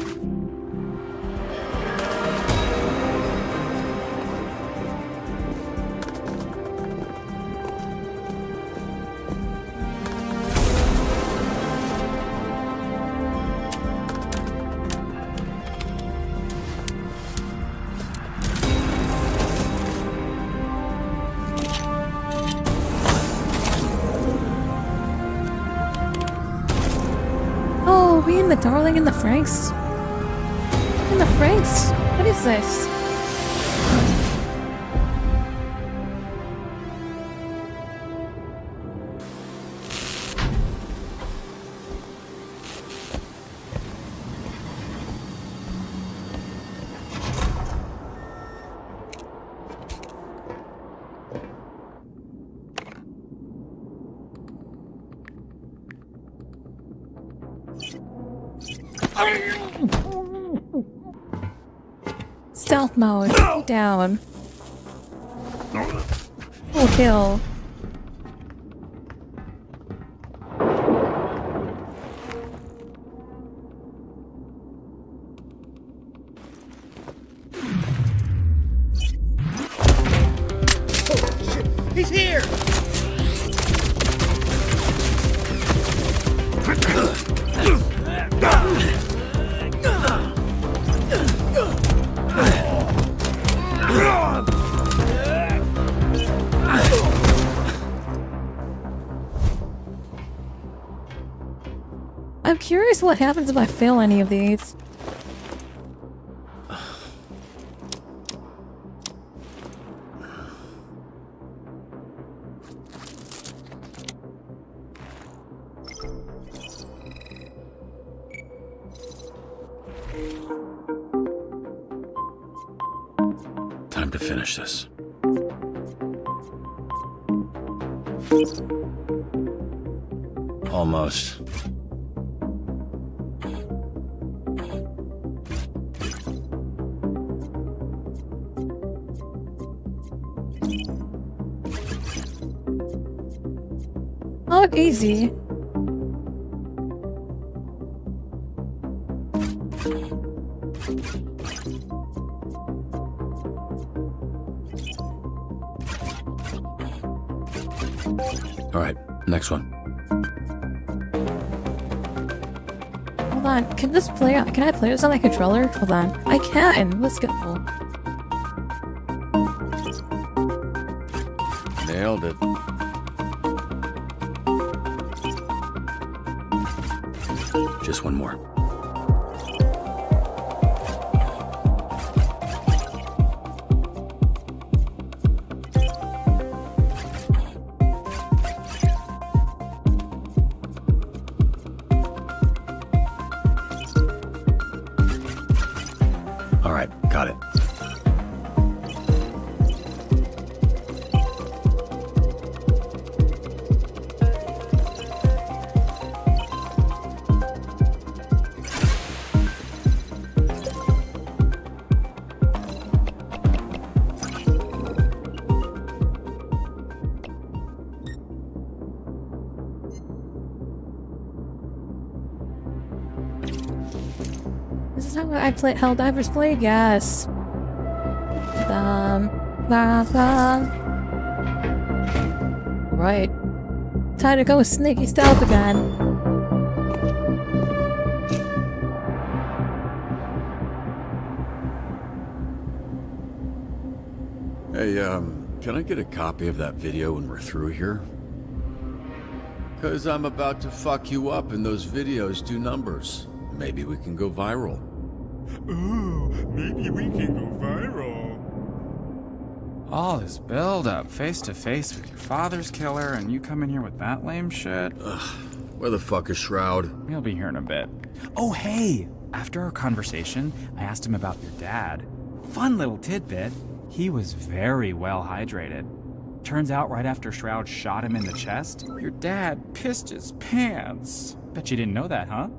darling in the Franks? In the Franks? What is this? Stealth mode. Down. Full kill. Oh, shit. He's here! I'm curious what happens if I fail any of these. Time to finish this. Almost. Oh, easy. All right, next one. Hold on, can this play? Can I play this on my controller? Hold on, I can. Let's go. Nailed it. Just one more. All right, got it. This is how I play Helldivers played? Yes. Right. Time to go with sneaky stealth again. Hey, can I get a copy of that video when we're through here? 'Cause I'm about to fuck you up and those videos do numbers. Maybe we can go viral. Ooh, maybe we can go viral. All this build-up, face-to-face with your father's killer, and you come in here with that lame shit? Ugh, where the fuck is Shroud? He'll be here in a bit. Oh, hey! After our conversation, I asked him about your dad. Fun little tidbit. He was very well hydrated. Turns out right after Shroud shot him in the chest, your dad pissed his pants. Bet you didn't know that, huh?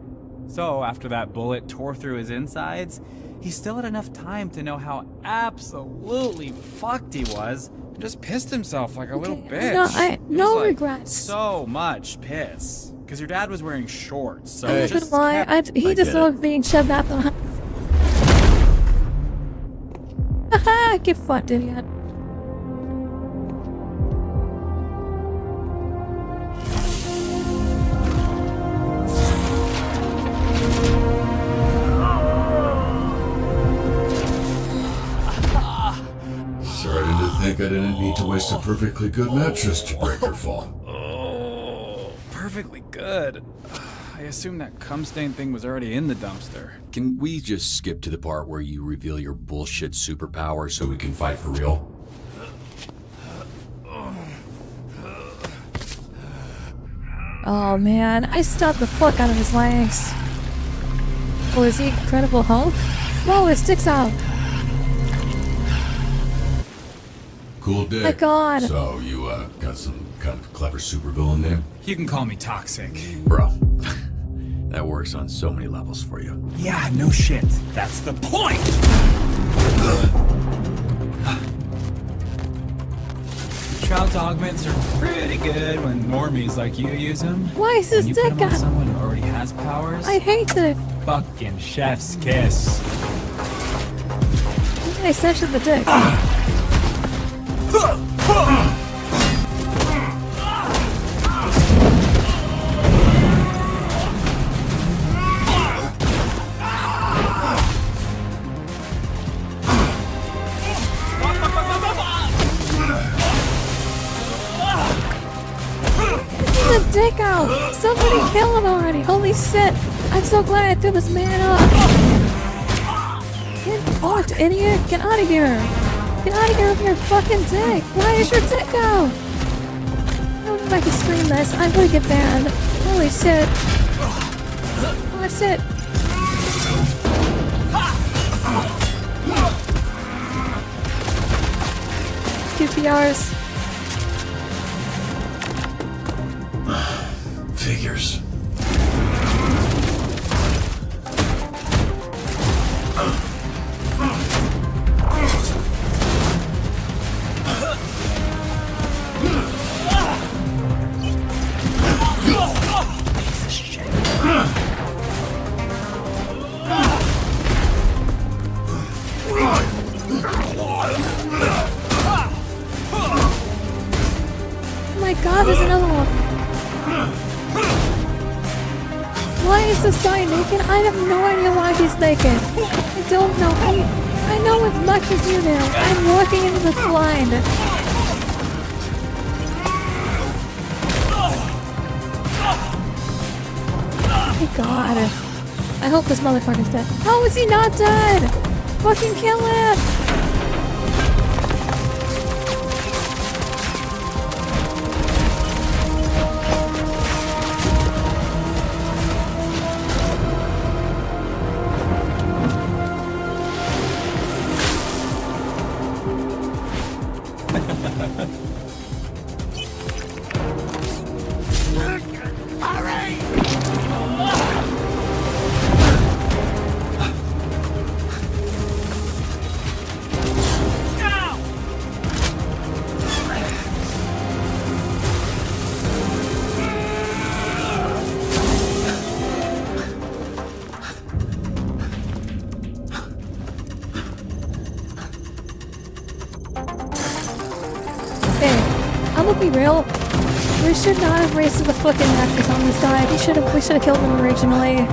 So, after that bullet tore through his insides, he still had enough time to know how absolutely fucked he was and just pissed himself like a little bitch. No regrets. So much piss. Because your dad was wearing shorts, so I'm not gonna lie, he deserved being shoved out the house. Haha, get fucked, idiot. Starting to think I didn't need to waste a perfectly good mattress to break her fall. Oh, perfectly good. I assumed that cum stain thing was already in the dumpster. Can we just skip to the part where you reveal your bullshit superpower so we can fight for real? Oh man, I stabbed the fuck out of his legs. Oh, is he Incredible Hulk? Whoa, it sticks out. Cool dick. My God. So you got some kind of clever supervillain there? You can call me toxic. Bro, that works on so many levels for you. Yeah, no shit. That's the point! Shroud's augments are pretty good when normies like you use them. Why is his When you dick put 'em on out? someone who already has powers. I hate it. Fucking chef's kiss. I censored the dick. The dick out! Somebody kill him already! Holy shit! I'm so glad I threw this man up! Get fucked, idiot! Get out of here! Get out of here with your fucking dick! Why is your dick out? I don't know if I can scream this. I'm gonna get banned. Holy shit! Oh shit! QPRs. Figures. Oh my god, there's another one. Why is this guy naked? I have no idea why he's naked. I don't know. I know as much as you do. I'm walking into the blind. Oh god. I hope this motherfucker's dead. How is he not dead? Fucking kill him! Be real. We should not have wasted the fucking mattress on this guy. We should have killed him originally.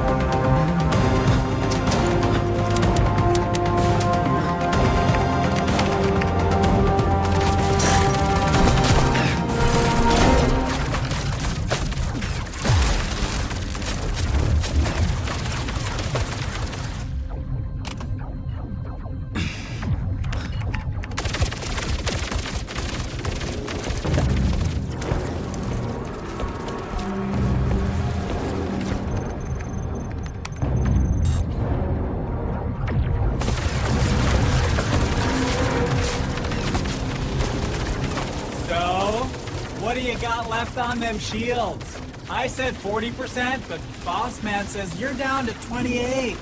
What do you got left on them shields? I said 40%, but boss man says you're down to 28.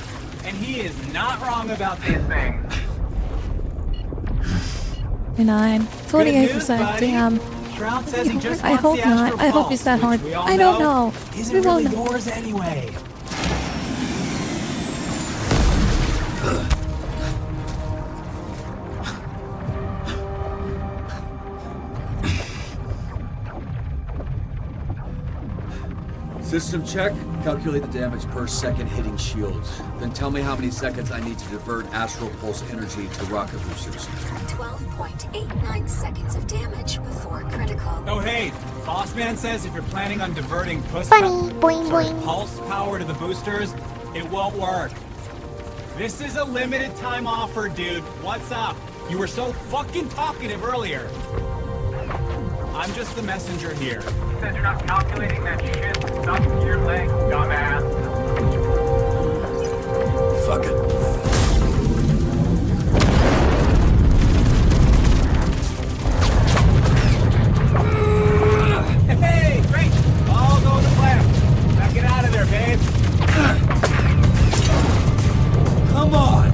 And he is not wrong about this thing. 9. 28%, damn. Shroud says he just I wants hope the not. astral I hope pulse, he's that hard. which we all I don't know. Isn't We won't really know. yours anyway. System check. Calculate the damage per second hitting shields. Then tell me how many seconds I need to divert astral pulse energy to rocket boosters. 12.89 seconds of damage before critical. Oh hey, Bossman says if you're planning on diverting pulse power to the boosters, it won't work. This is a limited time offer, dude. What's up? You were so fucking talkative earlier. I'm just the messenger here. Said you're not calculating that shit stuck to your leg, dumbass. Fuck it. Hey, great! All go to plan. Now get out of there, babe. Come on!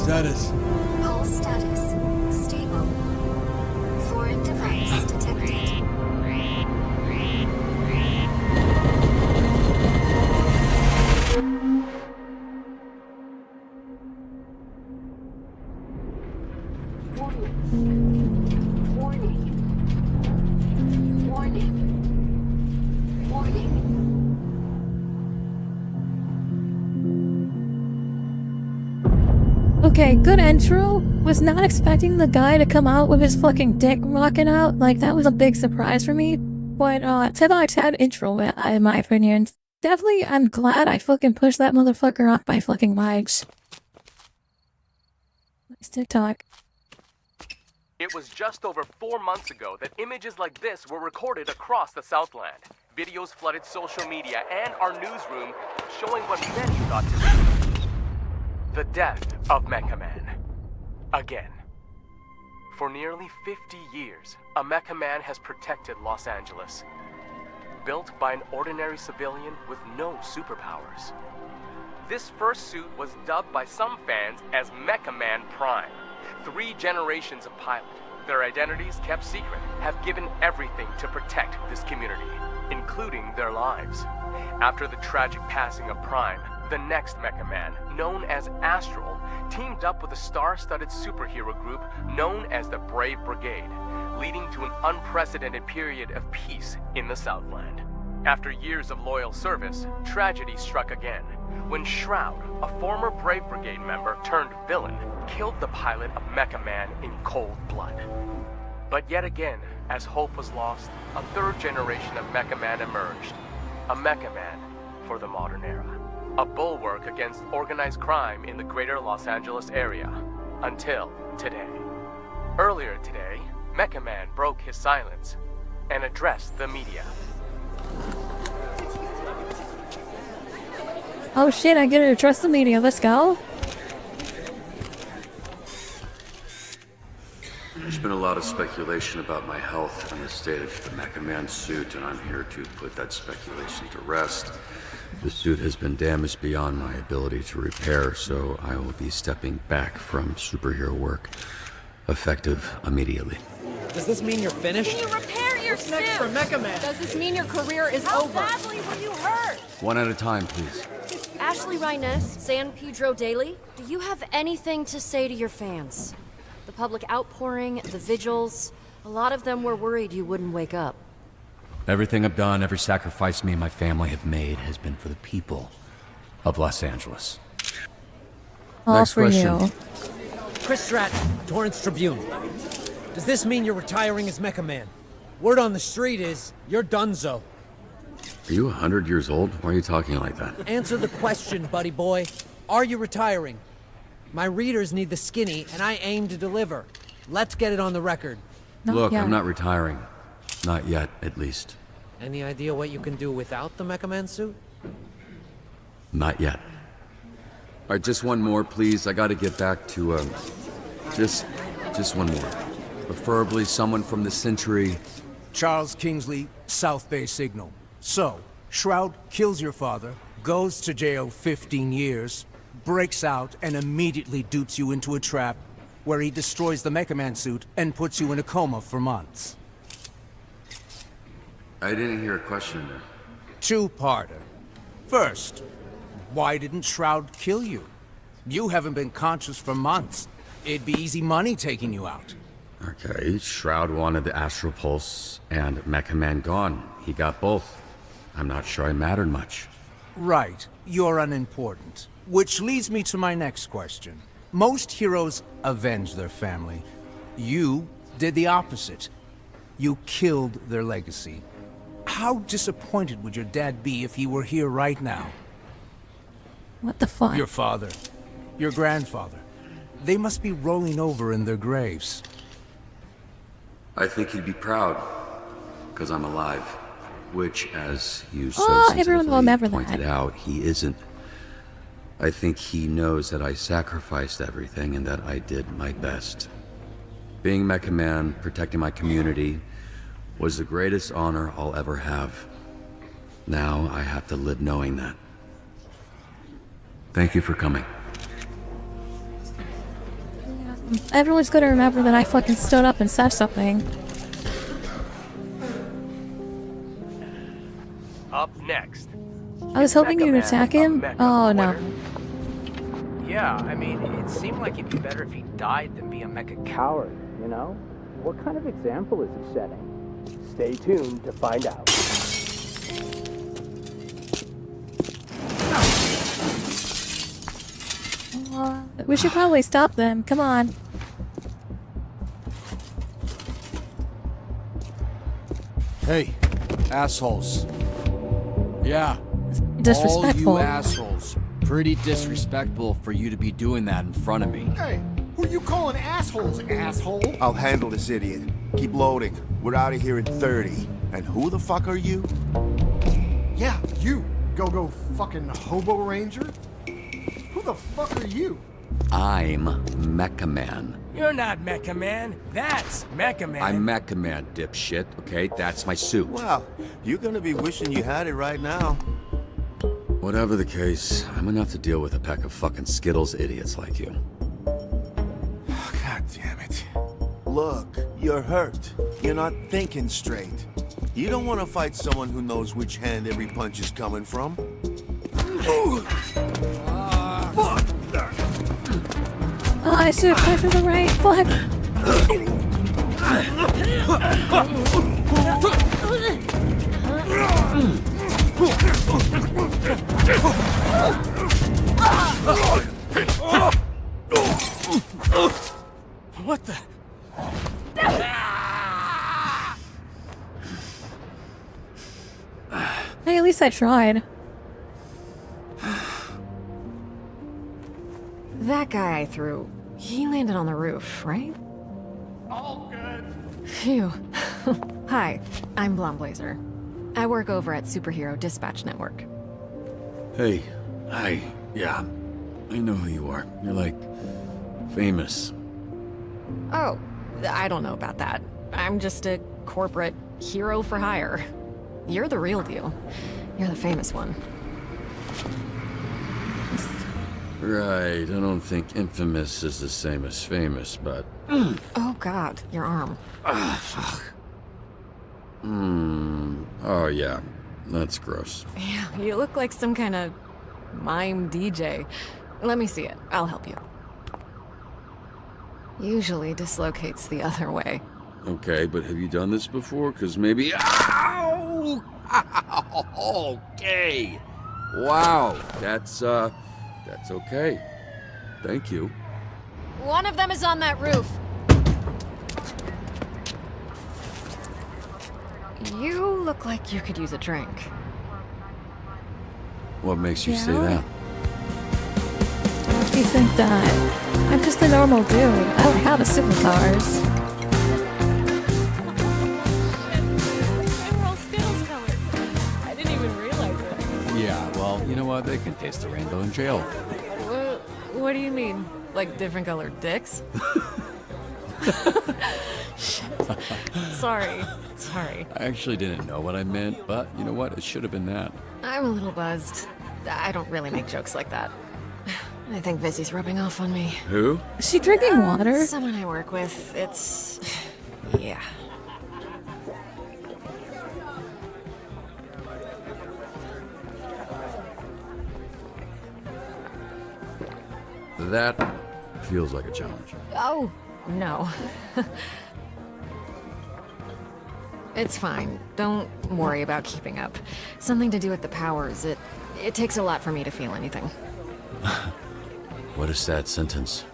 Status. Pulse status stable. Foreign device detected. Okay, good intro. Was not expecting the guy to come out with his fucking dick rocking out. Like, that was a big surprise for me. But, 10 out of 10 intro, in my opinion. Definitely, I'm glad I fucking pushed that motherfucker off by fucking legs. Nice TikTok. It was just over 4 months ago that images like this were recorded across the Southland. Videos flooded social media and our newsroom, showing what many thought to be the death of Mecha Man. Again. For nearly 50 years, a Mecha Man has protected Los Angeles. Built by an ordinary civilian with no superpowers. This first suit was dubbed by some fans as Mecha Man Prime. 3 generations of pilot, their identities kept secret, have given everything to protect this community, including their lives. After the tragic passing of Prime, the next Mecha Man, known as Astral, teamed up with a star-studded superhero group known as the Brave Brigade, leading to an unprecedented period of peace in the Southland. After years of loyal service, tragedy struck again, when Shroud, a former Brave Brigade member turned villain, killed the pilot of Mecha Man in cold blood. But yet again, as hope was lost, a 3rd generation of Mecha Man emerged. A Mecha Man for the modern era. A bulwark against organized crime in the greater Los Angeles area. Until today. Earlier today, Mecha Man broke his silence and addressed the media. Oh shit, I get to trust the media. Let's go. There's been a lot of speculation about my health and the state of the Mecha Man suit, and I'm here to put that speculation to rest. The suit has been damaged beyond my ability to repair, so I will be stepping back from superhero work, effective immediately. Does this mean you're finished? Can you repair your suit? Next for Mecha Man? Does this mean your career is over? How badly were you hurt? One at a time, please. Ashley Rines, San Pedro Daily, do you have anything to say to your fans? The public outpouring, the vigils, a lot of them were worried you wouldn't wake up. Everything I've done, every sacrifice me and my family have made has been for the people of Los Angeles. All Next for question. you. Chris Stratton, Torrance Tribune. Does this mean you're retiring as Mecha Man? Word on the street is, you're donezo. Are you 100 years old? Why are you talking like that? Answer the question, buddy boy. Are you retiring? My readers need the skinny, and I aim to deliver. Let's get it on the record. Look, I'm not retiring. Not yet, at least. Any idea what you can do without the Mecha Man suit? Not yet. All right, just one more, please. I gotta get back to, just one more. Preferably someone from the Century. Charles Kingsley, South Bay Signal. So, Shroud kills your father, goes to jail 15 years, breaks out, and immediately dupes you into a trap. where he destroys the Mecha Man suit and puts you in a coma for months. I didn't hear a question in there. Two-parter. First, why didn't Shroud kill you? You haven't been conscious for months. It'd be easy money taking you out. Okay, Shroud wanted the Astral Pulse and Mecha Man gone. He got both. I'm not sure I mattered much. Right. You're unimportant. Which leads me to my next question. Most heroes avenge their family. You did the opposite. You killed their legacy. How disappointed would your dad be if he were here right now? What the fuck? Your father. Your grandfather. They must be rolling over in their graves. I think he'd be proud, because I'm alive. Which, as you so everyone will sensitively remember pointed that. out, he isn't. I think he knows that I sacrificed everything and that I did my best. Being Mecha Man, protecting my community, was the greatest honor I'll ever have. Now I have to live knowing that. Thank you for coming. Everyone's gonna remember that I fucking stood up and said something. Up next. I was hoping you'd attack him. Oh no. Yeah, I mean, it seemed like it'd be better if he died than be a mecha coward, you know? What kind of example is he setting? Stay tuned to find out. We should probably stop them. Come on. Hey, assholes. Yeah. Disrespectful. All you assholes. Pretty disrespectful for you to be doing that in front of me. Hey, who you calling assholes, asshole? I'll handle this idiot. Keep loading. We're out of here in 30. And who the fuck are you? Yeah, you. Go fucking hobo ranger? Who the fuck are you? I'm Mecha Man. You're not Mecha Man. That's Mecha Man. I'm Mecha Man, dipshit, okay? That's my suit. Wow, you're gonna be wishing you had it right now. Whatever the case, I'm gonna have to deal with a pack of fucking Skittles idiots like you. God damn it. Look, you're hurt. You're not thinking straight. You don't want to fight someone who knows which hand every punch is coming from. Oh, I should have pressed the right. Fuck. What the? Hey, at least I tried. That guy I threw, he landed on the roof, right? All good. Phew. Hi, I'm Blonde Blazer. I work over at Superhero Dispatch Network. Hey, hi, yeah. I know who you are. You're like, famous. Oh, I don't know about that. I'm just a corporate hero for hire. You're the real deal. You're the famous one. Right, I don't think infamous is the same as famous, but... Oh god, your arm. Ah, fuck. Oh yeah, that's gross. Yeah, you look like some kind of mime DJ. Let me see it. I'll help you. Usually dislocates the other way. Okay, but have you done this before? Because maybe... Ow! Okay! Wow, that's okay. Thank you. One of them is on that roof. You look like you could use a drink. What makes you say that? Why do you think that? I'm just a normal dude. I don't have a superpowers. I didn't even realize it. Yeah, well, you know what? They can taste the rainbow in jail. What do you mean? Like different colored dicks? Sorry. I actually didn't know what I meant, but you know what? It should have been that. I'm a little buzzed. I don't really make jokes like that. I think Vizzy's rubbing off on me. Who? Is she drinking water? Someone I work with. It's... yeah. That feels like a challenge. Oh, no. It's fine. Don't worry about keeping up. Something to do with the powers. It takes a lot for me to feel anything. What a sad sentence.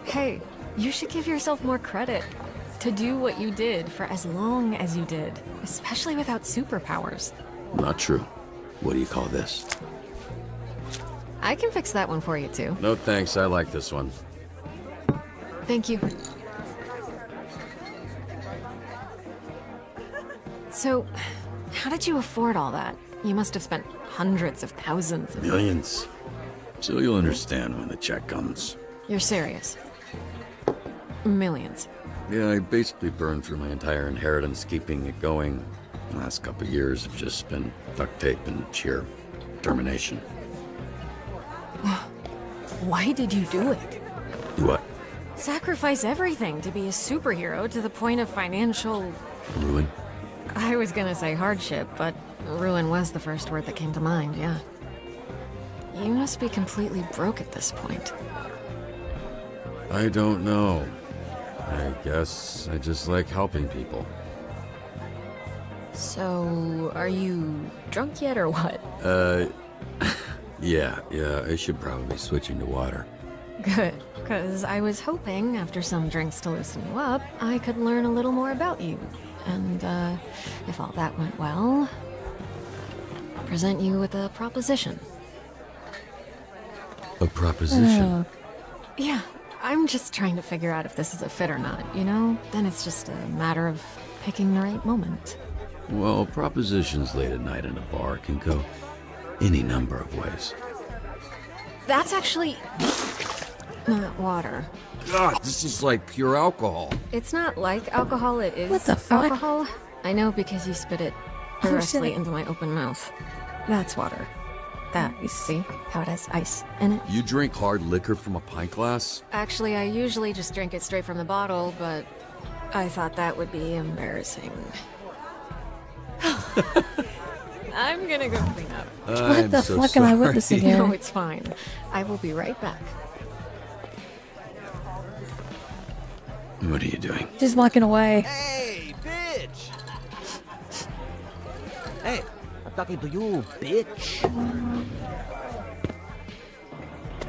Hey, you should give yourself more credit. To do what you did for as long as you did. Especially without superpowers. Not true. What do you call this? I can fix that one for you, too. No thanks, I like this one. Thank you. So, how did you afford all that? You must have spent hundreds of thousands of... Millions. So you'll understand when the check comes. You're serious? Millions. Yeah, I basically burned through my entire inheritance keeping it going. The last couple of years have just been duct tape and sheer determination. Why did you do it? Do what? Sacrifice everything to be a superhero to the point of financial... Ruin? I was gonna say hardship, but ruin was the first word that came to mind, yeah. You must be completely broke at this point. I don't know. I guess I just like helping people. So, are you drunk yet or what? Yeah, I should probably be switching to water. Good, because I was hoping, after some drinks to loosen you up, I could learn a little more about you. And, if all that went well, present you with a proposition. A proposition? Yeah, I'm just trying to figure out if this is a fit or not, you know? Then it's just a matter of picking the right moment. Well, propositions late at night in a bar can go any number of ways. That's actually... not water. God, this is like pure alcohol. It's not like alcohol, it is What the fuck? alcohol. I know because you spit it directly into my open mouth. That's water. That, you see how it has ice in it? You drink hard liquor from a pint glass? Actually, I usually just drink it straight from the bottle, but I thought that would be embarrassing. I'm gonna go clean up. What the fuck am I witnessing here? No, it's fine. I will be right back. What are you doing? Just walking away. Hey, bitch! Hey, I'm talking to you, bitch.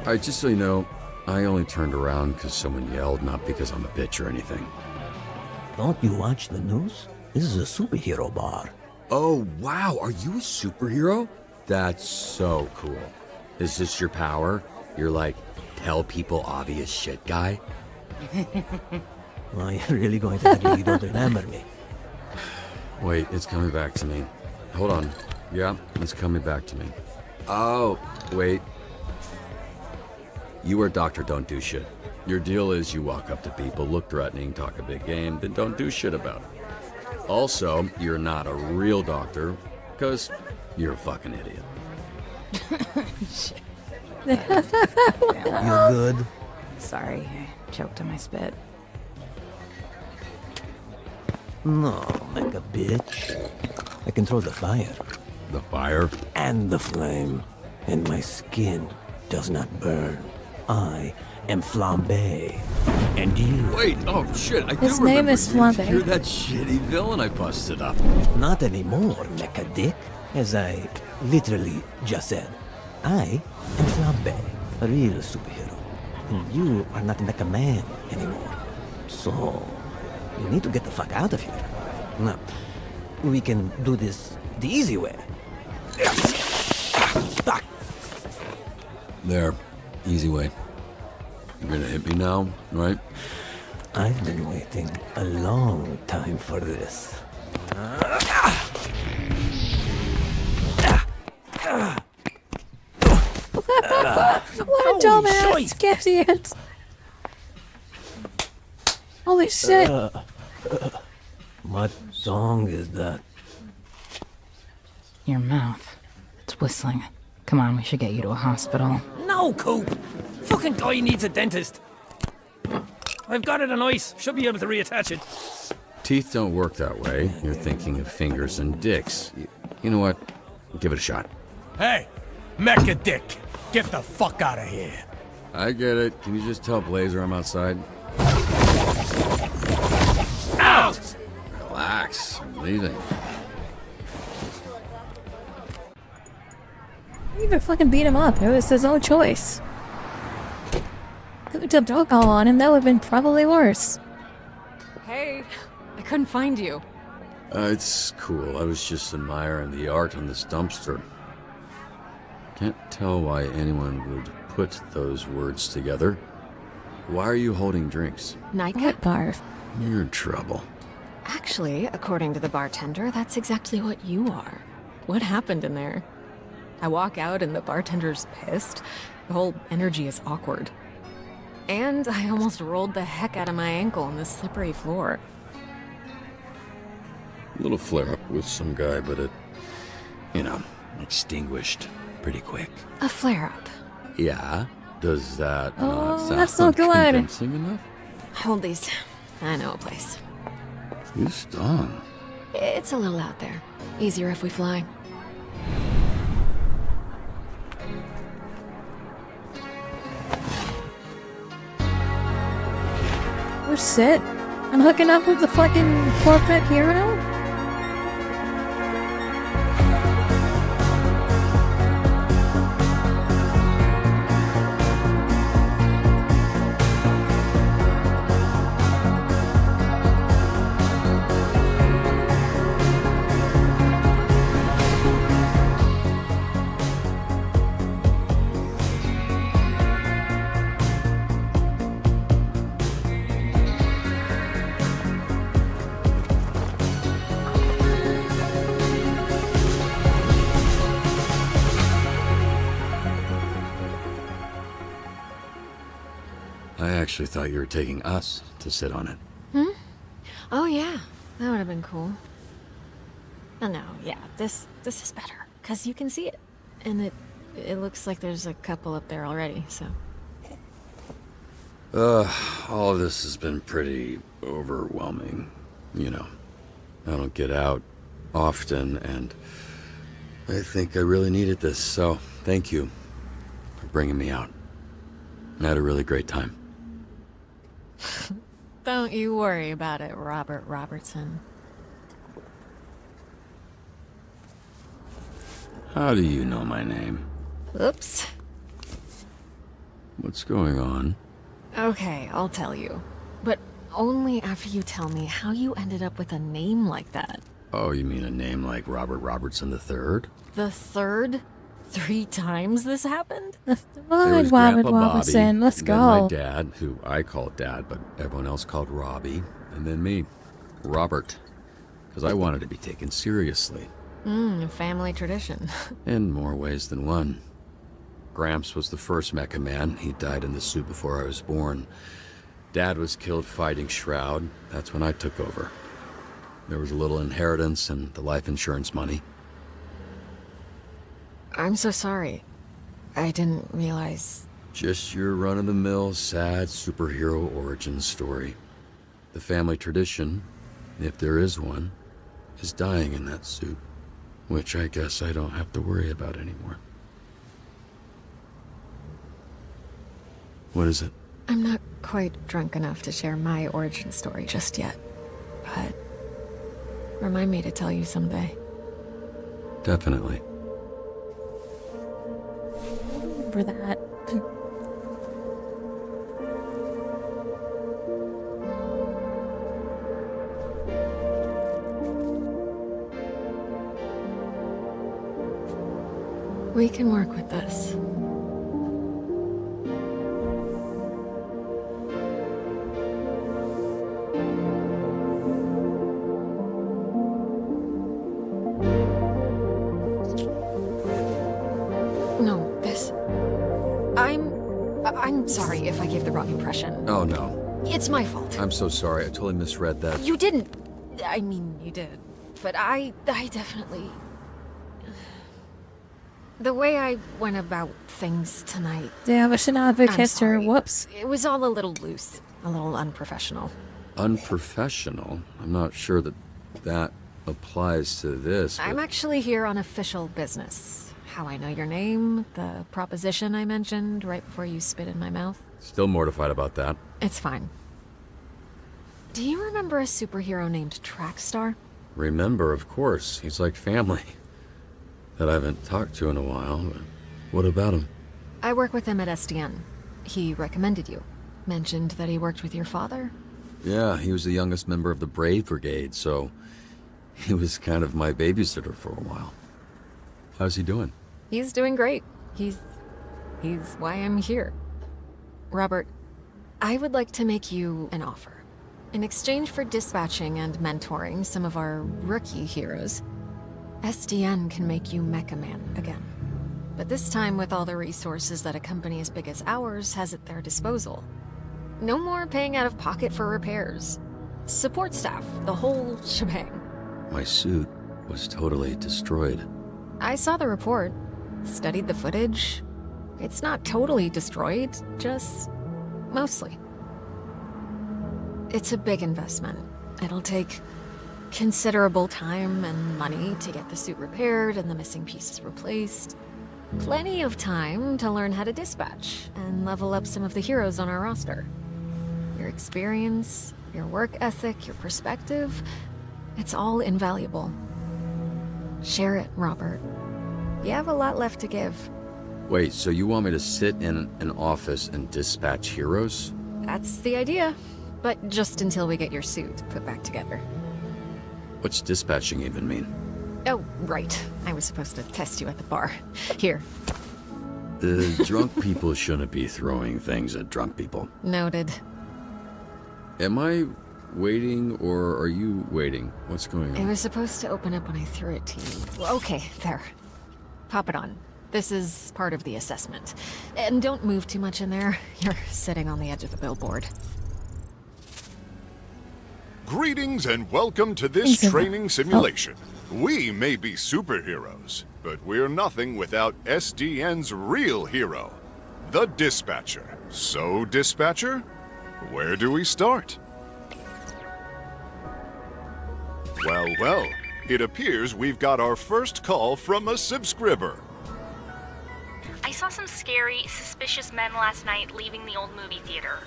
Alright, just so you know, I only turned around because someone yelled, not because I'm a bitch or anything. Don't you watch the news? This is a superhero bar. Oh, wow, are you a superhero? That's so cool. Is this your power? You're like, tell people obvious shit guy? Are you really going to act like you don't remember me? Wait, it's coming back to me. Hold on. Yeah, it's coming back to me. Oh, wait. You are Dr. Don't Do Shit. Your deal is you walk up to people, look threatening, talk a big game, then don't do shit about it. Also, you're not a real doctor, because you're a fucking idiot. Shit. You good? Sorry, I choked on my spit. No, like a bitch. I control the fire. The fire? And the flame. And my skin does not burn. I am Flambe. And you... Wait, oh shit, I His do name remember is you. Flambe. You're that shitty villain I busted up. Not anymore, mecha dick. As I literally just said. I am Flambe, a real superhero. And you are not Mecha Man anymore. So... you need to get the fuck out of here. Now, we can do this the easy way. There, easy way. You're gonna hit me now, right? I've been waiting a long time for this. What a dumbass idiot! Holy shit! What song is that? Your mouth. It's whistling. Come on, we should get you to a hospital. No, Coop! Fucking guy needs a dentist. I've got it on ice. Should be able to reattach it. Teeth don't work that way. You're thinking of fingers and dicks. You know what? Give it a shot. Hey, Mecha Dick, get the fuck out of here. I get it. Can you just tell Blazer I'm outside? Ow! Relax. I'm leaving. You even fucking beat him up. It was his own choice. Could have dumped alcohol on him. That would have been probably worse. Hey, I couldn't find you. It's cool. I was just admiring the art on this dumpster. Can't tell why anyone would put those words together. Why are you holding drinks? Nightcap? Barf. You're in trouble. Actually, according to the bartender, that's exactly what you are. What happened in there? I walk out and the bartender's pissed. The whole energy is awkward. And I almost rolled the heck out of my ankle on the slippery floor. A little flare-up with some guy, but it, extinguished pretty quick. A flare-up. Yeah? Does that not sound that's so good. convincing enough? Hold these. I know a place. You stung. It's a little out there. Easier if we fly. We're set. I'm hooking up with the fucking corporate hero? I actually thought you were taking us to sit on it. Oh yeah, that would have been cool. Oh no, yeah, this is better because you can see it, and it looks like there's a couple up there already. So. All of this has been pretty overwhelming. I don't get out often, and I think I really needed this. So thank you for bringing me out. I had a really great time. Don't you worry about it, Robert Robertson. How do you know my name? Oops. What's going on? Okay, I'll tell you. But only after you tell me how you ended up with a name like that. Oh, you mean a name like Robert Robertson III? The third? 3 times this happened? There was Robert Grandpa Robertson. Bobby, Let's and go. then my dad, who I called Dad, but everyone else called Robbie, and then me, Robert, because I wanted to be taken seriously. Family tradition. In more ways than one. Gramps was the first Mecha Man. He died in the suit before I was born. Dad was killed fighting Shroud. That's when I took over. There was a little inheritance and the life insurance money. I'm so sorry. I didn't realize... Just your run-of-the-mill, sad superhero origin story. The family tradition, if there is one, is dying in that suit. Which I guess I don't have to worry about anymore. What is it? I'm not quite drunk enough to share my origin story just yet. But... remind me to tell you someday. Definitely. For that. We can work with this. No, this... I'm sorry if I gave the wrong impression. Oh, no. It's my fault. I'm so sorry. I totally misread that. You didn't. I mean, you did. But I definitely... The way I went about things tonight... Damn, I should not have I'm kissed her. sorry. Whoops. It was all a little loose, a little unprofessional. Unprofessional? I'm not sure that applies to this. I'm actually here on official business. How I know your name, the proposition I mentioned right before you spit in my mouth. Still mortified about that. It's fine. Do you remember a superhero named Trackstar? Remember, of course. He's like family. That I haven't talked to in a while, but what about him? I work with him at SDN. He recommended you. Mentioned that he worked with your father? Yeah, he was the youngest member of the Brave Brigade, so he was kind of my babysitter for a while. How's he doing? He's doing great. He's why I'm here. Robert, I would like to make you an offer. In exchange for dispatching and mentoring some of our rookie heroes, SDN can make you Mecha Man again. But this time with all the resources that a company as big as ours has at their disposal. No more paying out of pocket for repairs. Support staff, the whole shebang. My suit was totally destroyed. I saw the report, studied the footage. It's not totally destroyed, just mostly. It's a big investment. It'll take considerable time and money to get the suit repaired and the missing pieces replaced. Plenty of time to learn how to dispatch and level up some of the heroes on our roster. Your experience, your work ethic, your perspective, it's all invaluable. Share it, Robert. You have a lot left to give. Wait, so you want me to sit in an office and dispatch heroes? That's the idea. But just until we get your suit put back together. What's dispatching even mean? Oh, right. I was supposed to test you at the bar. Here. The drunk people shouldn't be throwing things at drunk people. Noted. Am I waiting, or are you waiting? What's going It on? was supposed to open up when I threw it to you. Okay, there. Pop it on. This is part of the assessment. And don't move too much in there. You're sitting on the edge of the billboard. Greetings and welcome to this training simulation. We may be superheroes, but we're nothing without SDN's real hero, the Dispatcher. So, Dispatcher, where do we start? Well, it appears we've got our first call from a subscriber. I saw some scary, suspicious men last night leaving the old movie theater.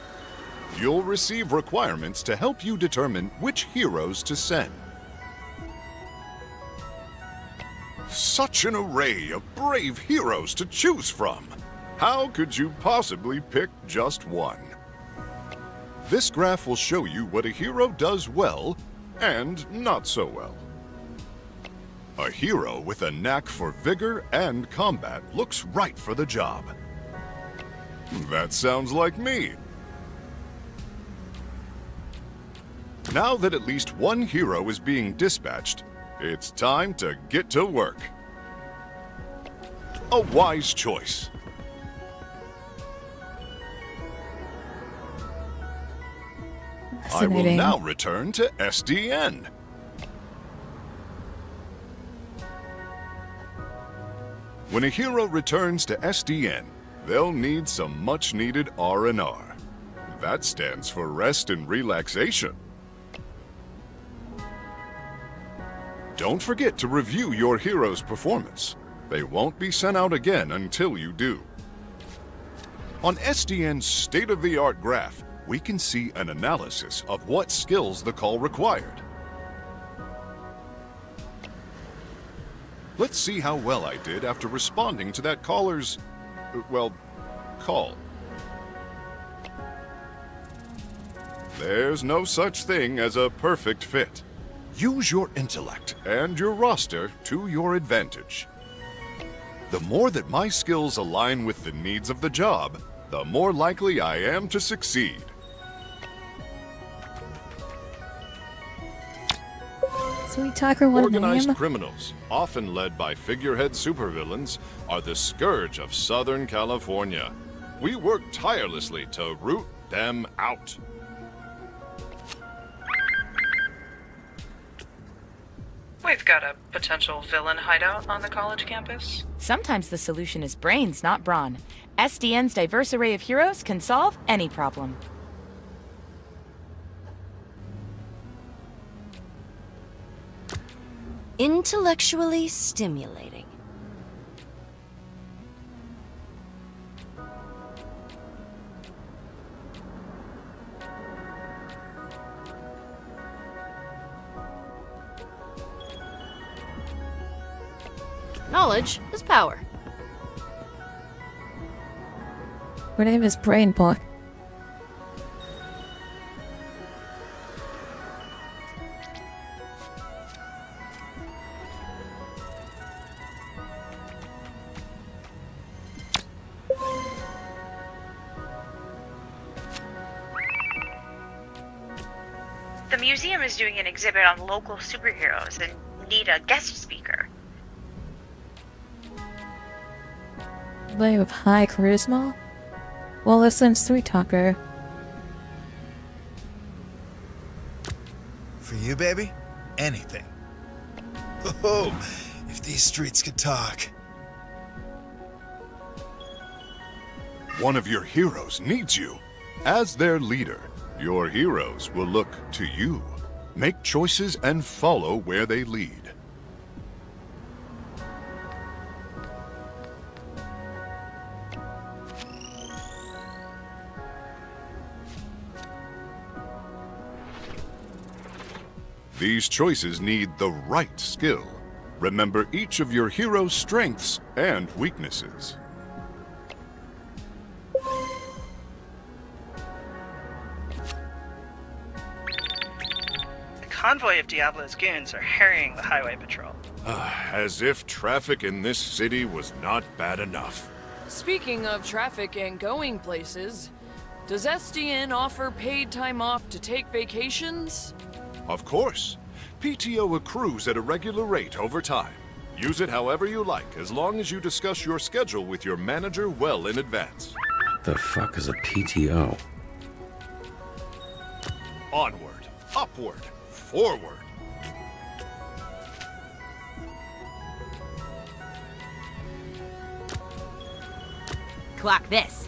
You'll receive requirements to help you determine which heroes to send. Such an array of brave heroes to choose from. How could you possibly pick just one? This graph will show you what a hero does well and not so well. A hero with a knack for vigor and combat looks right for the job. That sounds like me. Now that at least one hero is being dispatched, it's time to get to work. A wise choice. I will now return to SDN. When a hero returns to SDN, they'll need some much-needed R&R. That stands for rest and relaxation. Don't forget to review your hero's performance. They won't be sent out again until you do. On SDN's state-of-the-art graph, we can see an analysis of what skills the call required. Let's see how well I did after responding to that caller's, call. There's no such thing as a perfect fit. Use your intellect and your roster to your advantage. The more that my skills align with the needs of the job, the more likely I am to succeed. Sweet Talker, what a Organized name. criminals, often led by figurehead supervillains, are the scourge of Southern California. We work tirelessly to root them out. We've got a potential villain hideout on the college campus. Sometimes the solution is brains, not brawn. SDN's diverse array of heroes can solve any problem. Intellectually stimulating. Knowledge is power. Her name is Brain Book. The museum is doing an exhibit on local superheroes and need a guest speaker. Somebody with high charisma? Well, listen, Sweet Talker. For you, baby? Anything. Oh, if these streets could talk. One of your heroes needs you. As their leader, your heroes will look to you. Make choices and follow where they lead. These choices need the right skill. Remember each of your hero's strengths and weaknesses. A convoy of Diablo's goons are harrying the highway patrol. As if traffic in this city was not bad enough. Speaking of traffic and going places, does SDN offer paid time off to take vacations? Of course. PTO accrues at a regular rate over time. Use it however you like, as long as you discuss your schedule with your manager well in advance. What the fuck is a PTO? Onward, upward, forward. Clock this.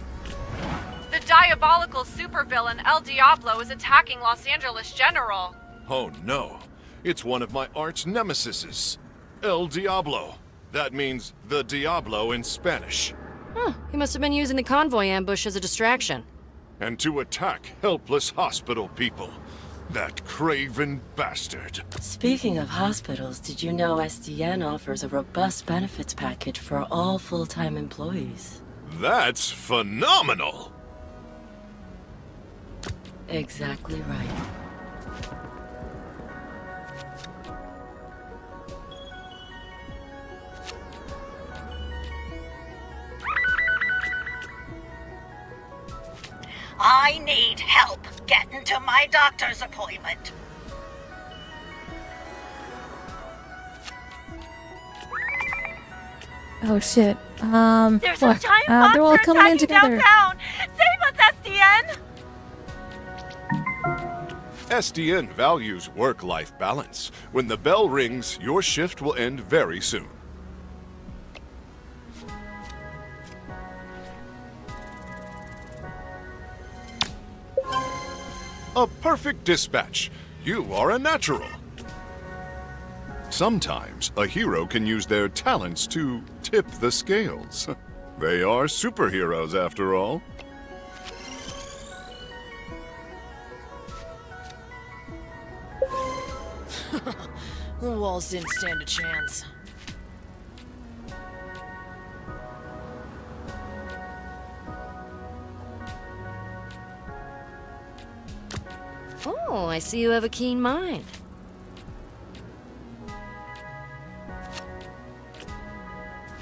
The diabolical supervillain El Diablo is attacking Los Angeles General. Oh no, it's one of my arch nemesises, El Diablo. That means the Diablo in Spanish. Huh, he must have been using the convoy ambush as a distraction. And to attack helpless hospital people. That craven bastard. Speaking of hospitals, did you know SDN offers a robust benefits package for all full-time employees? That's phenomenal! Exactly right. I need help getting to my doctor's appointment. Oh shit. There's Fuck. a giant They're all monster coming in attacking together. downtown. Save us, SDN! SDN values work-life balance. When the bell rings, your shift will end very soon. A perfect dispatch. You are a natural. Sometimes a hero can use their talents to tip the scales. They are superheroes after all. The walls didn't stand a chance. Oh, I see you have a keen mind.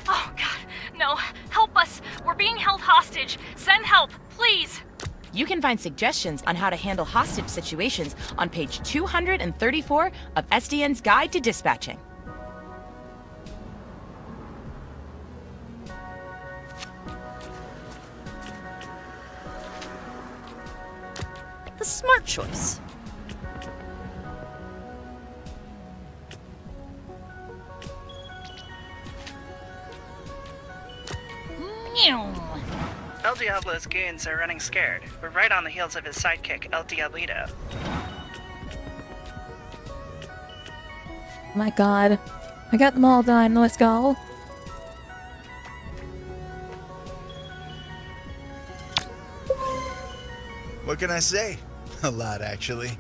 Oh, God. No. Help us. We're being held hostage. Send help, please. You can find suggestions on how to handle hostage situations on page 234 of SDN's Guide to Dispatching. The smart choice. El Diablo's goons are running scared. We're right on the heels of his sidekick, El Diablito. My god. I got them all done. Let's go. What can I say? A lot, actually.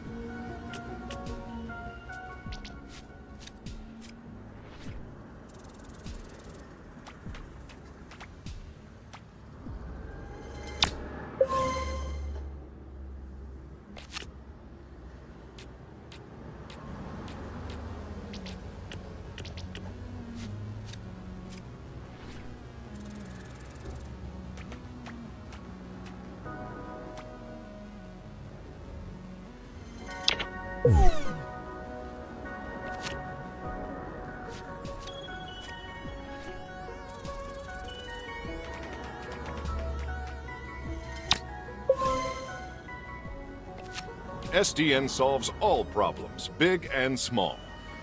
SDN solves all problems, big and small.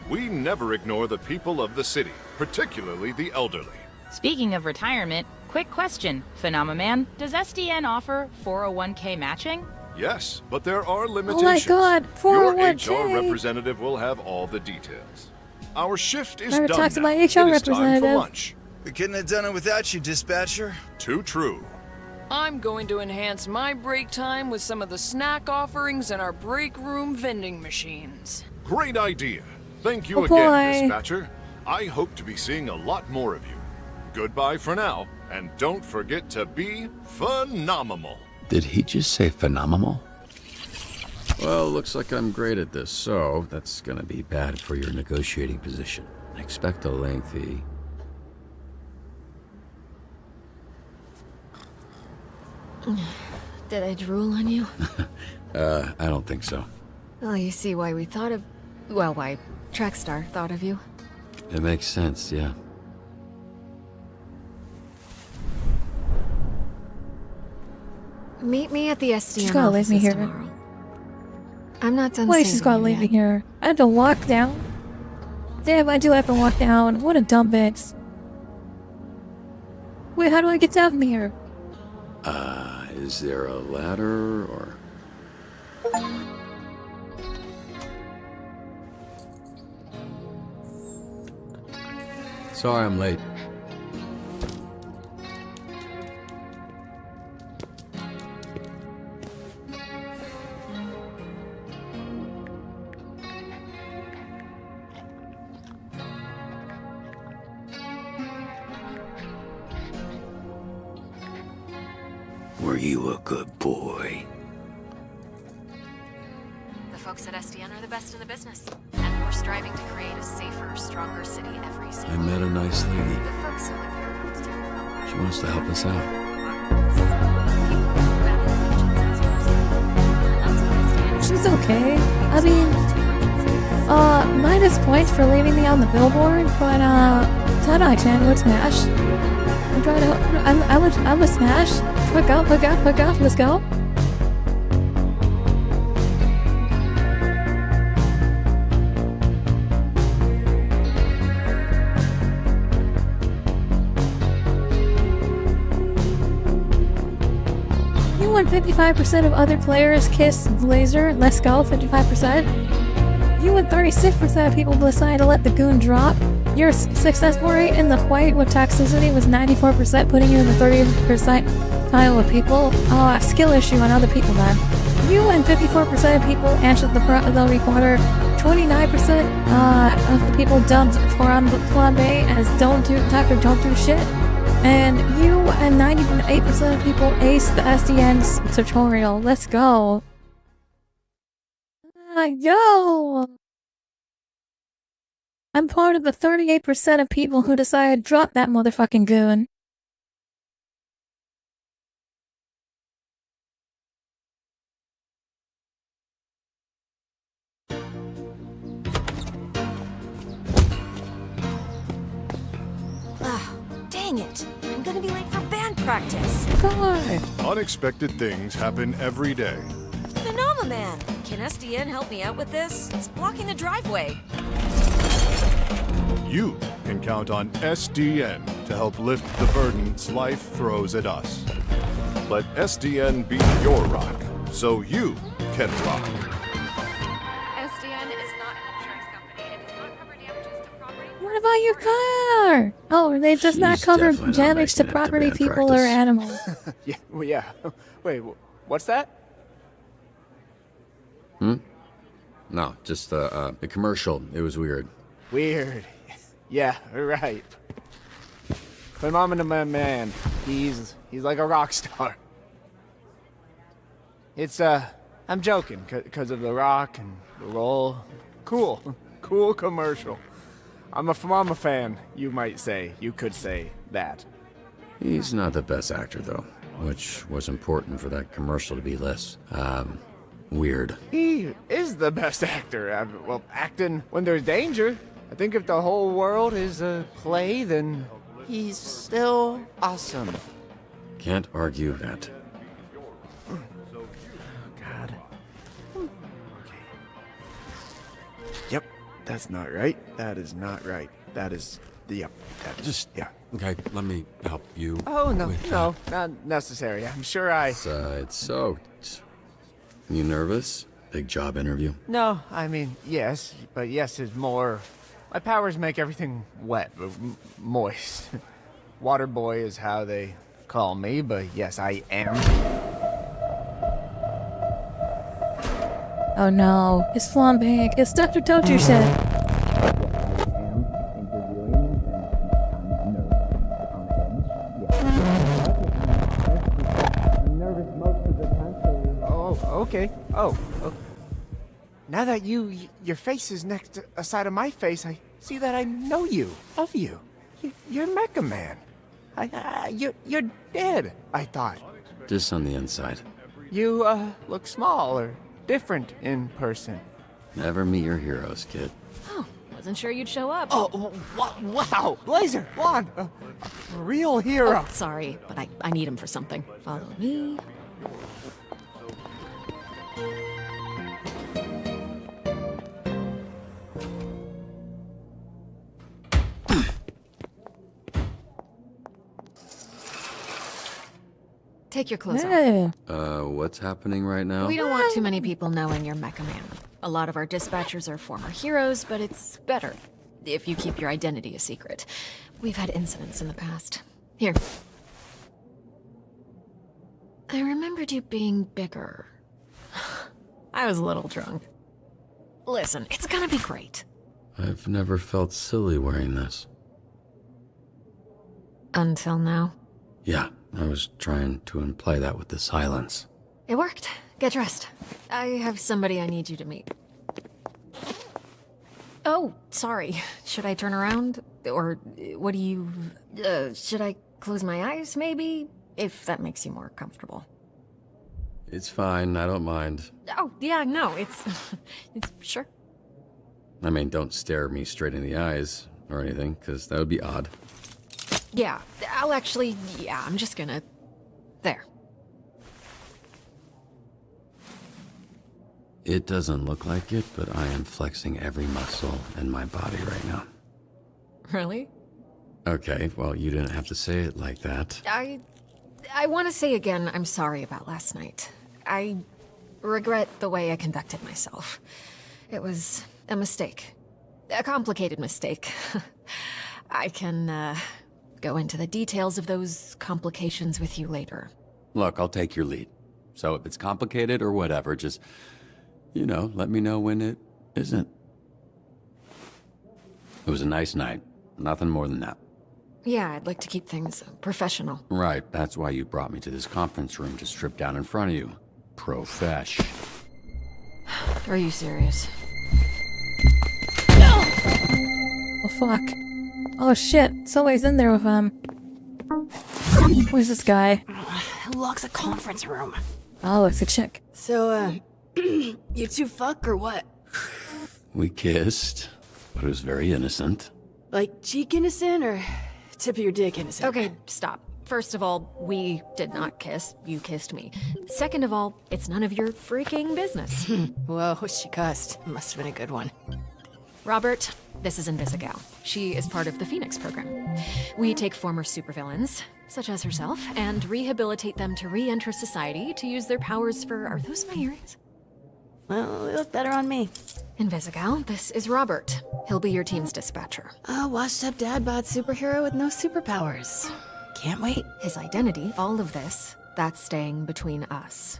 We never ignore the people of the city, particularly the elderly. Speaking of retirement, quick question, Phenomenon. Does SDN offer 401k matching? Yes, but there are Oh limitations. my god, Your 401k. HR representative will have all the details. Our shift is Better done talk to now. my HR It is time for representative. lunch. We couldn't have done it without you, dispatcher. Too true. I'm going to enhance my break time with some of the snack offerings in our break room vending machines. Great idea. Thank you Oh, again, boy. dispatcher. I hope to be seeing a lot more of you. Goodbye for now, and don't forget to be phenomenal. Did he just say phenomenal? Well, looks like I'm great at this, so that's gonna be bad for your negotiating position. Expect a lengthy... Did I drool on you? I don't think so. Well, you see why we thought of... Well, why Trackstar thought of you. It makes sense, yeah. Meet me at the SDN She's gotta leave me offices here. tomorrow. I'm not done Wait, saving she's gotta you leave me yet. here. I have to walk down. Damn, I do have to walk down. What a dumb bitch. Wait, how do I get down from here? Is there a ladder, or... Sorry I'm late. Were you a good boy? The folks at SDN are the best in the business, and we're striving to create a safer, stronger city every I single met a nice lady. The folks who live here She wants to help us out. She's okay. I mean, minus points for leaving me on the billboard, but 10 out of 10 would smash. I'm trying to. I would smash. Pick up, let's go. You won 55% of other players kiss Blazer. Let's go, 55%. You won 36% of people decided to let the goon drop. Your successful rate in the fight with toxicity was 94%, putting you in the 30% tile of people. Oh, a skill issue on other people then. You and 54% of people answered the recorder. 29% of the people dubbed Flambe as don't do shit. And you and 98% of people aced the SDN's tutorial. Let's go. Yo! I'm part of the 38% of people who decided to drop that motherfucking goon. Dang it! I'm gonna be late for band practice. God. Unexpected things happen every day. Phenomenon! Can SDN help me out with this? It's blocking the driveway. You can count on SDN to help lift the burdens life throws at us. Let SDN be your rock, so you can rock. SDN is not an insurance company and does not cover damages to property. What about your car? Oh, they does not She's cover definitely not damage to making it to property, band people, or practice. animals. Yeah, well, yeah. Wait, what's that? No, just the commercial. It was weird. Weird. Yeah, right. Put him on to my man. He's like a rock star. It's, I'm joking, because of the rock and the roll. Cool commercial. I'm a fan, you might say. You could say that. He's not the best actor, though, which was important for that commercial to be less, weird. He is the best actor. Well, acting when there's danger. I think if the whole world is a play, then he's still awesome. Can't argue that. God. Okay. Yep, that's not right. That is not right. That is... Yep, that is... Just... Yeah. Okay, let me help you. Oh, no, with no, not necessary. I'm sure I... It's soaked. You nervous? Big job interview? No, I mean, yes, but yes is more... My powers make everything wet, but moist. Water boy is how they call me, but yes, I am. Oh no, it's Flambe. It's Dr. Toju shit. Okay. Oh. Now that your face is next to a side of my face, I see that I know you, of you. You're Mecha Man. You're dead, I thought. Just on the inside. You, look small or different in person. Never meet your heroes, kid. Oh, wasn't sure you'd show up. Oh, wow! Blazer, Blonde, a real hero. Oh, sorry, but I need him for something. Follow me. Take your clothes off. What's happening right now? We don't want too many people knowing you're Mecha Man. A lot of our dispatchers are former heroes, but it's better if you keep your identity a secret. We've had incidents in the past. Here. I remembered you being bigger. I was a little drunk. Listen, it's gonna be great. I've never felt silly wearing this. Until now. Yeah, I was trying to imply that with the silence. It worked. Get dressed. I have somebody I need you to meet. Oh, sorry. Should I turn around? Or what do you... should I close my eyes, maybe? If that makes you more comfortable. It's fine, I don't mind. Oh, yeah, no, it's... it's sure. I mean, don't stare me straight in the eyes or anything, because that would be odd. Yeah, I'll actually... Yeah, I'm just gonna... There. It doesn't look like it, but I am flexing every muscle in my body right now. Really? Okay, well, you didn't have to say it like that. I want to say again, I'm sorry about last night. I regret the way I conducted myself. It was a mistake. A complicated mistake. I can, go into the details of those complications with you later. Look, I'll take your lead. So if it's complicated or whatever, just, you know, let me know when it isn't. It was a nice night. Nothing more than that. Yeah, I'd like to keep things professional. Right, that's why you brought me to this conference room to strip down in front of you. Profesh. Are you serious? Oh fuck. Oh shit, Soei's in there with where's this guy? Who locks a conference room? Oh, it's a chick. So, you two fuck or what? We kissed, but it was very innocent. Like cheek innocent or tip of your dick innocent? Okay, stop. First of all, we did not kiss. You kissed me. Second of all, it's none of your freaking business. Whoa, she cussed. Must have been a good one. Robert, This is Invisigal. She is part of the Phoenix program. We take former supervillains, such as herself, and rehabilitate them to re-enter society to use their powers for... Are those my earrings? Well, they look better on me. Invisigal, this is Robert. He'll be your team's dispatcher. A washed-up dad-bod superhero with no superpowers. Can't wait. His identity, all of this, that's staying between us.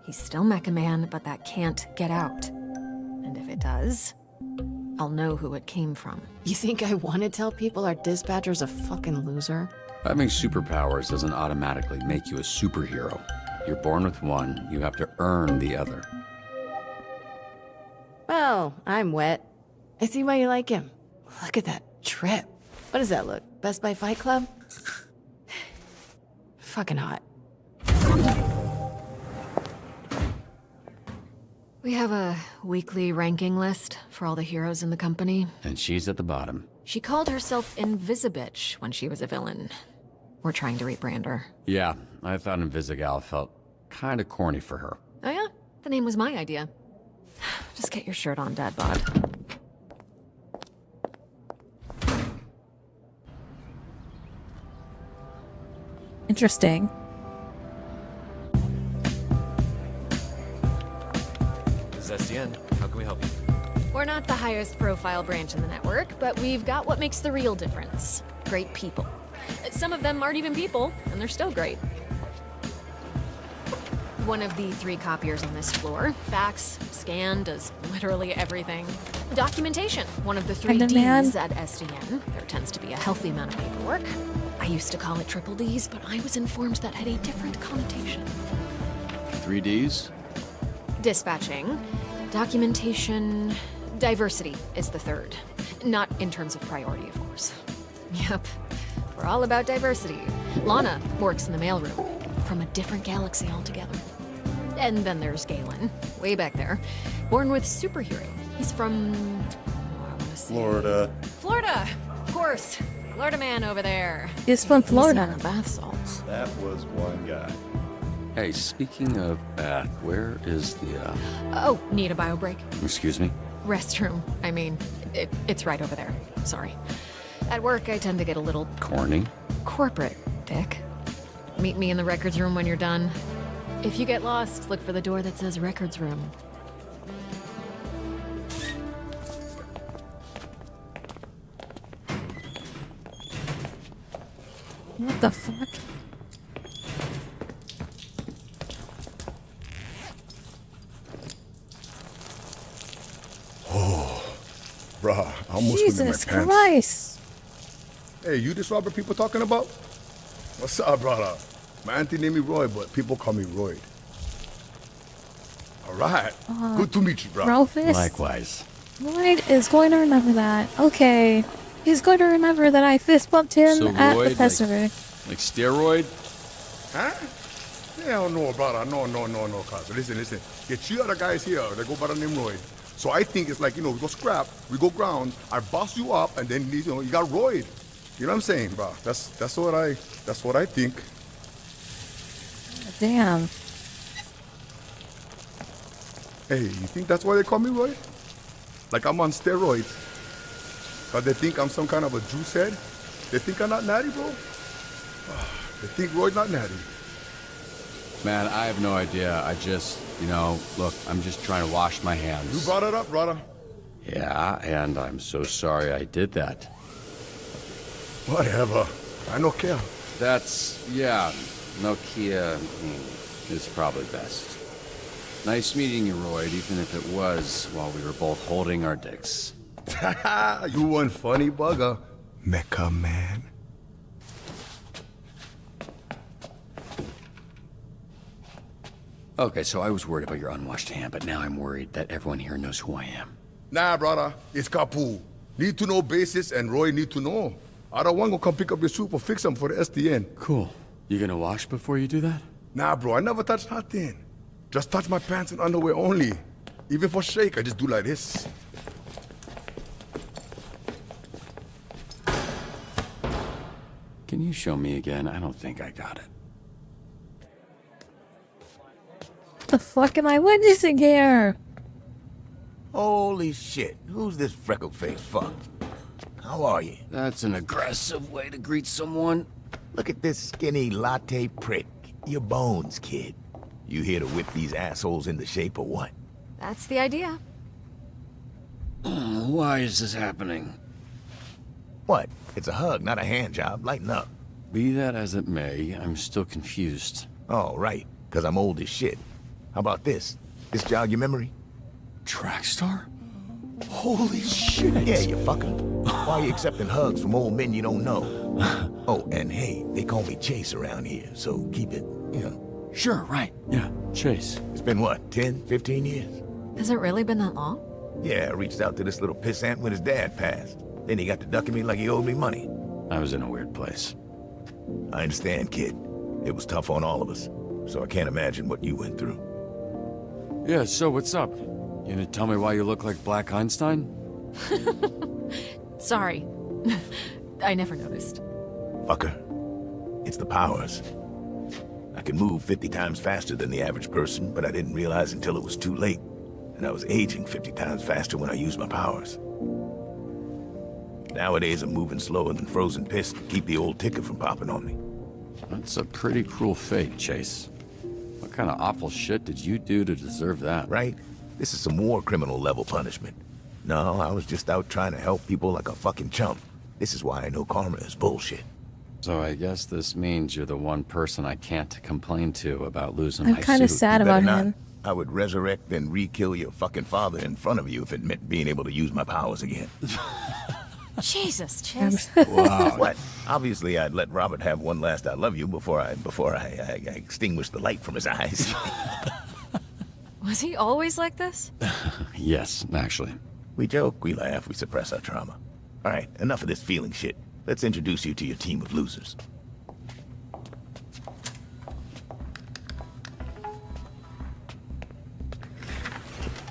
He's still Mecha Man, but that can't get out. And if it does, I'll know who it came from. You think I want to tell people our dispatcher's a fucking loser? Having superpowers doesn't automatically make you a superhero. You're born with one, you have to earn the other. Well, I'm wet. I see why you like him. Look at that trip. What does that look? Best Buy Fight Club? Fucking hot. We have a weekly ranking list for all the heroes in the company. And she's at the bottom. She called herself Invisibitch when she was a villain. We're trying to rebrand her. Yeah, I thought Invisigal felt kinda corny for her. Oh yeah? The name was my idea. Just get your shirt on, Dad Bod. Interesting. This is SDN. How can we help you? We're not the highest profile branch in the network, but we've got what makes the real difference. Great people. Some of them aren't even people, and they're still great. One of the 3 copiers on this floor. Fax, scan, does literally everything. Documentation, one of the 3 Ds at SDN. There tends to be a healthy amount of paperwork. I used to call it triple Ds, but I was informed that had a different connotation. 3 Ds? Dispatching, documentation, diversity is the 3rd. Not in terms of priority, of course. Yep, we're all about diversity. Lana works in the mailroom, from a different galaxy altogether. And then there's Galen, way back there, born with superhero. He's from, I want to say... Florida, of course. Florida man over there. He's from Florida. He's on the bath salts. That was one guy. Hey, speaking of bath, where is the, Oh, need a bio break? Excuse me? Restroom. I mean, it's right over there. Sorry. At work, I tend to get a little... Corny? Corporate, Dick. Meet me in the records room when you're done. If you get lost, look for the door that says records room. What the fuck? Oh, bruh, I almost Jesus put in my pants. Christ! Hey, you this Robert people talking about? What's up, brother? My auntie named me Roy, but people call me Royd. All right. Good to meet you, bro. Rufus? Likewise. Lloyd is going to remember that. Okay. He's going to remember that I fist bumped him So at Royd, the festival. like steroid? Huh? Hell no, brother. No, cuz. Listen. Get 2 other guys here that go by the name Royd. So I think it's like, we go scrap, we go ground, I boss you up, and then, you got Royd. You know what I'm saying, bro? That's what I think. Damn. Hey, you think that's why they call me Roy? Like I'm on steroids. Cause they think I'm some kind of a juice head? They think I'm not natty, bro? They think Roy's not natty. Man, I have no idea. I just, look, I'm just trying to wash my hands. You brought it up, brother. Yeah, and I'm so sorry I did that. Whatever. I no care. Nokia is probably best. Nice meeting you, Royd, even if it was while we were both holding our dicks. You one funny bugger, Mecha Man. Okay, so I was worried about your unwashed hand, but now I'm worried that everyone here knows who I am. Nah, brother. It's Kapu. Need to know basis, and Roy need to know. Other one gonna come pick up your soup or fix them for the SDN. Cool. You gonna wash before you do that? Nah, bro. I never touch nothing. Just touch my pants and underwear only. Even for shake, I just do like this. Can you show me again? I don't think I got it. What the fuck am I witnessing here? Holy shit, who's this freckle-faced fuck? how are you? That's an aggressive way to greet someone. Look at this skinny latte prick. Your bones, kid. You here to whip these assholes into shape or what? That's the idea. Why is this happening? What? It's a hug, not a hand job. Lighten up. Be that as it may, I'm still confused. Oh, right. Because I'm old as shit. How about this? This jog your memory? Trackstar? Holy shit! Yeah, you fucker. Why are you accepting hugs from old men you don't know? Oh, and hey, they call me Chase around here, so keep it, you know. Sure, right. Yeah, Chase. It's been what, 10, 15 years? Has it really been that long? Yeah, I reached out to this little pissant when his dad passed. Then he got to ducking me like he owed me money. I was in a weird place. I understand, kid. It was tough on all of us, so I can't imagine what you went through. Yeah, so what's up? You gonna tell me why you look like Black Einstein? Sorry. I never noticed. Fucker. It's the powers. I can move 50 times faster than the average person, but I didn't realize until it was too late. And I was aging 50 times faster when I used my powers. Nowadays, I'm moving slower than frozen piss to keep the old ticker from popping on me. That's a pretty cruel fate, Chase. What kind of awful shit did you do to deserve that? Right? This is some war criminal level punishment. No, I was just out trying to help people like a fucking chump. This is why I know karma is bullshit. So I guess this means you're the one person I can't complain to about losing I'm my kind of suit. sad You about better him. not. I would resurrect and re-kill your fucking father in front of you if it meant being able to use my powers again. Jesus, Chase. Wow. What? Obviously, I'd let Robert have one last I love you before I extinguished the light from his eyes. Was he always like this? Yes, actually. We joke, we laugh, we suppress our trauma. All right, enough of this feeling shit. Let's introduce you to your team of losers.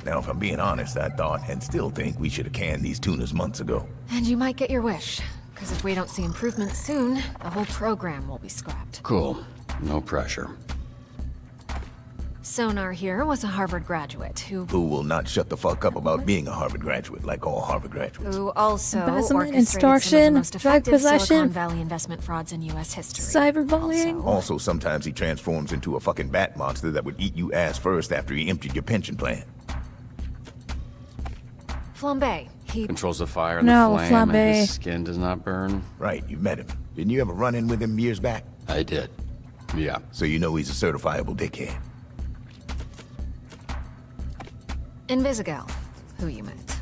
Now, if I'm being honest, I thought and still think we should have canned these tunas months ago. And you might get your wish. Because if we don't see improvement soon, the whole program will be scrapped. Cool. No pressure. Sonar here was a Harvard graduate who Will not shut the fuck up about being a Harvard graduate, like all Harvard graduates. who also Embezzlement, orchestrated some of the extortion, most drug effective possession, Silicon Valley investment frauds in U.S. history. cyberbullying. Also, sometimes he transforms into a fucking bat monster that would eat you ass first after he emptied your pension plan. Flambe. He Controls the fire and No, the flame, Flambe. and his skin does not burn. Right, you met him. Didn't you ever run in with him years back? I did. Yeah. So you know he's a certifiable dickhead. Invisigal, who you met.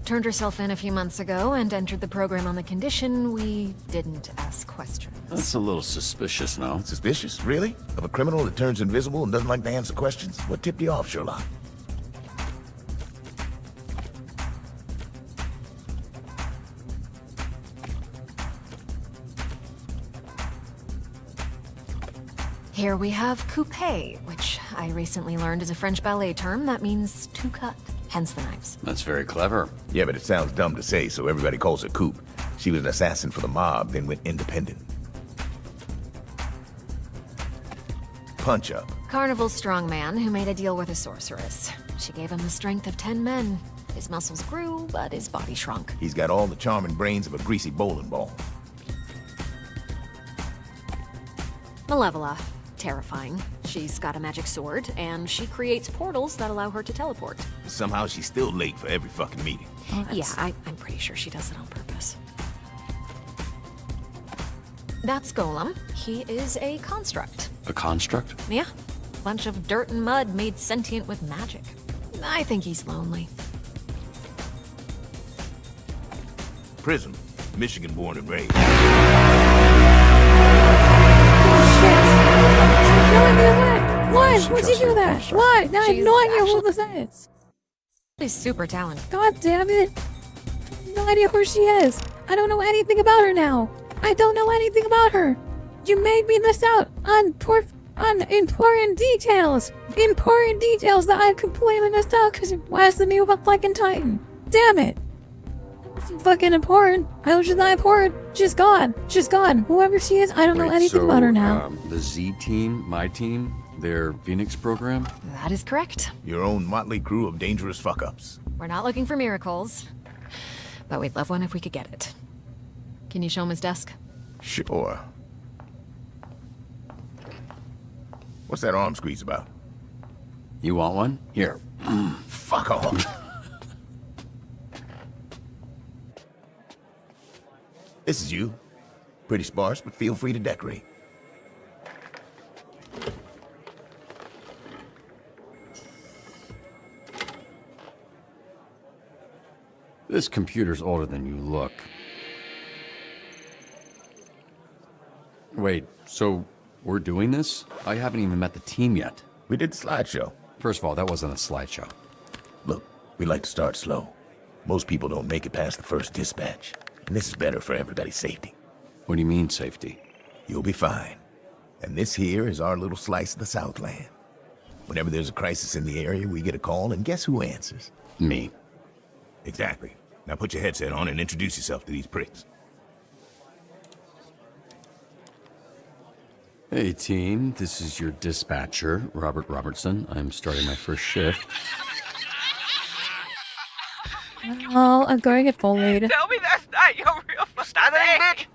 Turned herself in a few months ago and entered the program on the condition we didn't ask questions. That's a little suspicious now. Suspicious? Really? Of a criminal that turns invisible and doesn't like to answer questions? What tipped you off, Sherlock? Here we have coupe, which I recently learned is a French ballet term that means to cut, hence the knives. That's very clever. Yeah, but it sounds dumb to say, so everybody calls her Coop. She was an assassin for the mob, then went independent. Punch Up. Carnival strongman who made a deal with a sorceress. She gave him the strength of 10 men. His muscles grew, but his body shrunk. He's got all the charm and brains of a greasy bowling ball. Malevola. Terrifying. She's got a magic sword, and she creates portals that allow her to teleport. Somehow she's still late for every fucking meeting. Yeah, I'm pretty sure she does it on purpose. That's Golem. He is a construct. A construct? Yeah. Bunch of dirt and mud made sentient with magic. I think he's lonely. Prism. Michigan born and raised. Why? Why'd you do that? Why? Now I have no idea who this is. She's super talented. God damn it. No idea who she is. I don't know anything about her now. I don't know anything about her. You made me miss out on important details. Important details that I completely missed out because it was the new fucking Titan. Damn it. She's fucking important. I was just not important. She's gone. She's gone. Whoever she is, I don't know anything about her now. The Z team, my team, their Phoenix program? That is correct. Your own motley crew of dangerous fuck-ups. We're not looking for miracles, but we'd love one if we could get it. Can you show him his desk? Sure. What's that arm squeeze about? You want one? Here. Fuck off. This is you. Pretty sparse, but feel free to decorate. This computer's older than you look. Wait, so we're doing this? I haven't even met the team yet. We did the slideshow. First of all, that wasn't a slideshow. Look, we like to start slow. Most people don't make it past the first dispatch. And this is better for everybody's safety. What do you mean, safety? You'll be fine. And this here is our little slice of the Southland. Whenever there's a crisis in the area, we get a call, and guess who answers? Me. Exactly. Now put your headset on and introduce yourself to these pricks. Hey team, this is your dispatcher, Robert Robertson. I'm starting my first shift. Oh, I'm going to get bullied. Tell me that's not your real first name, bitch!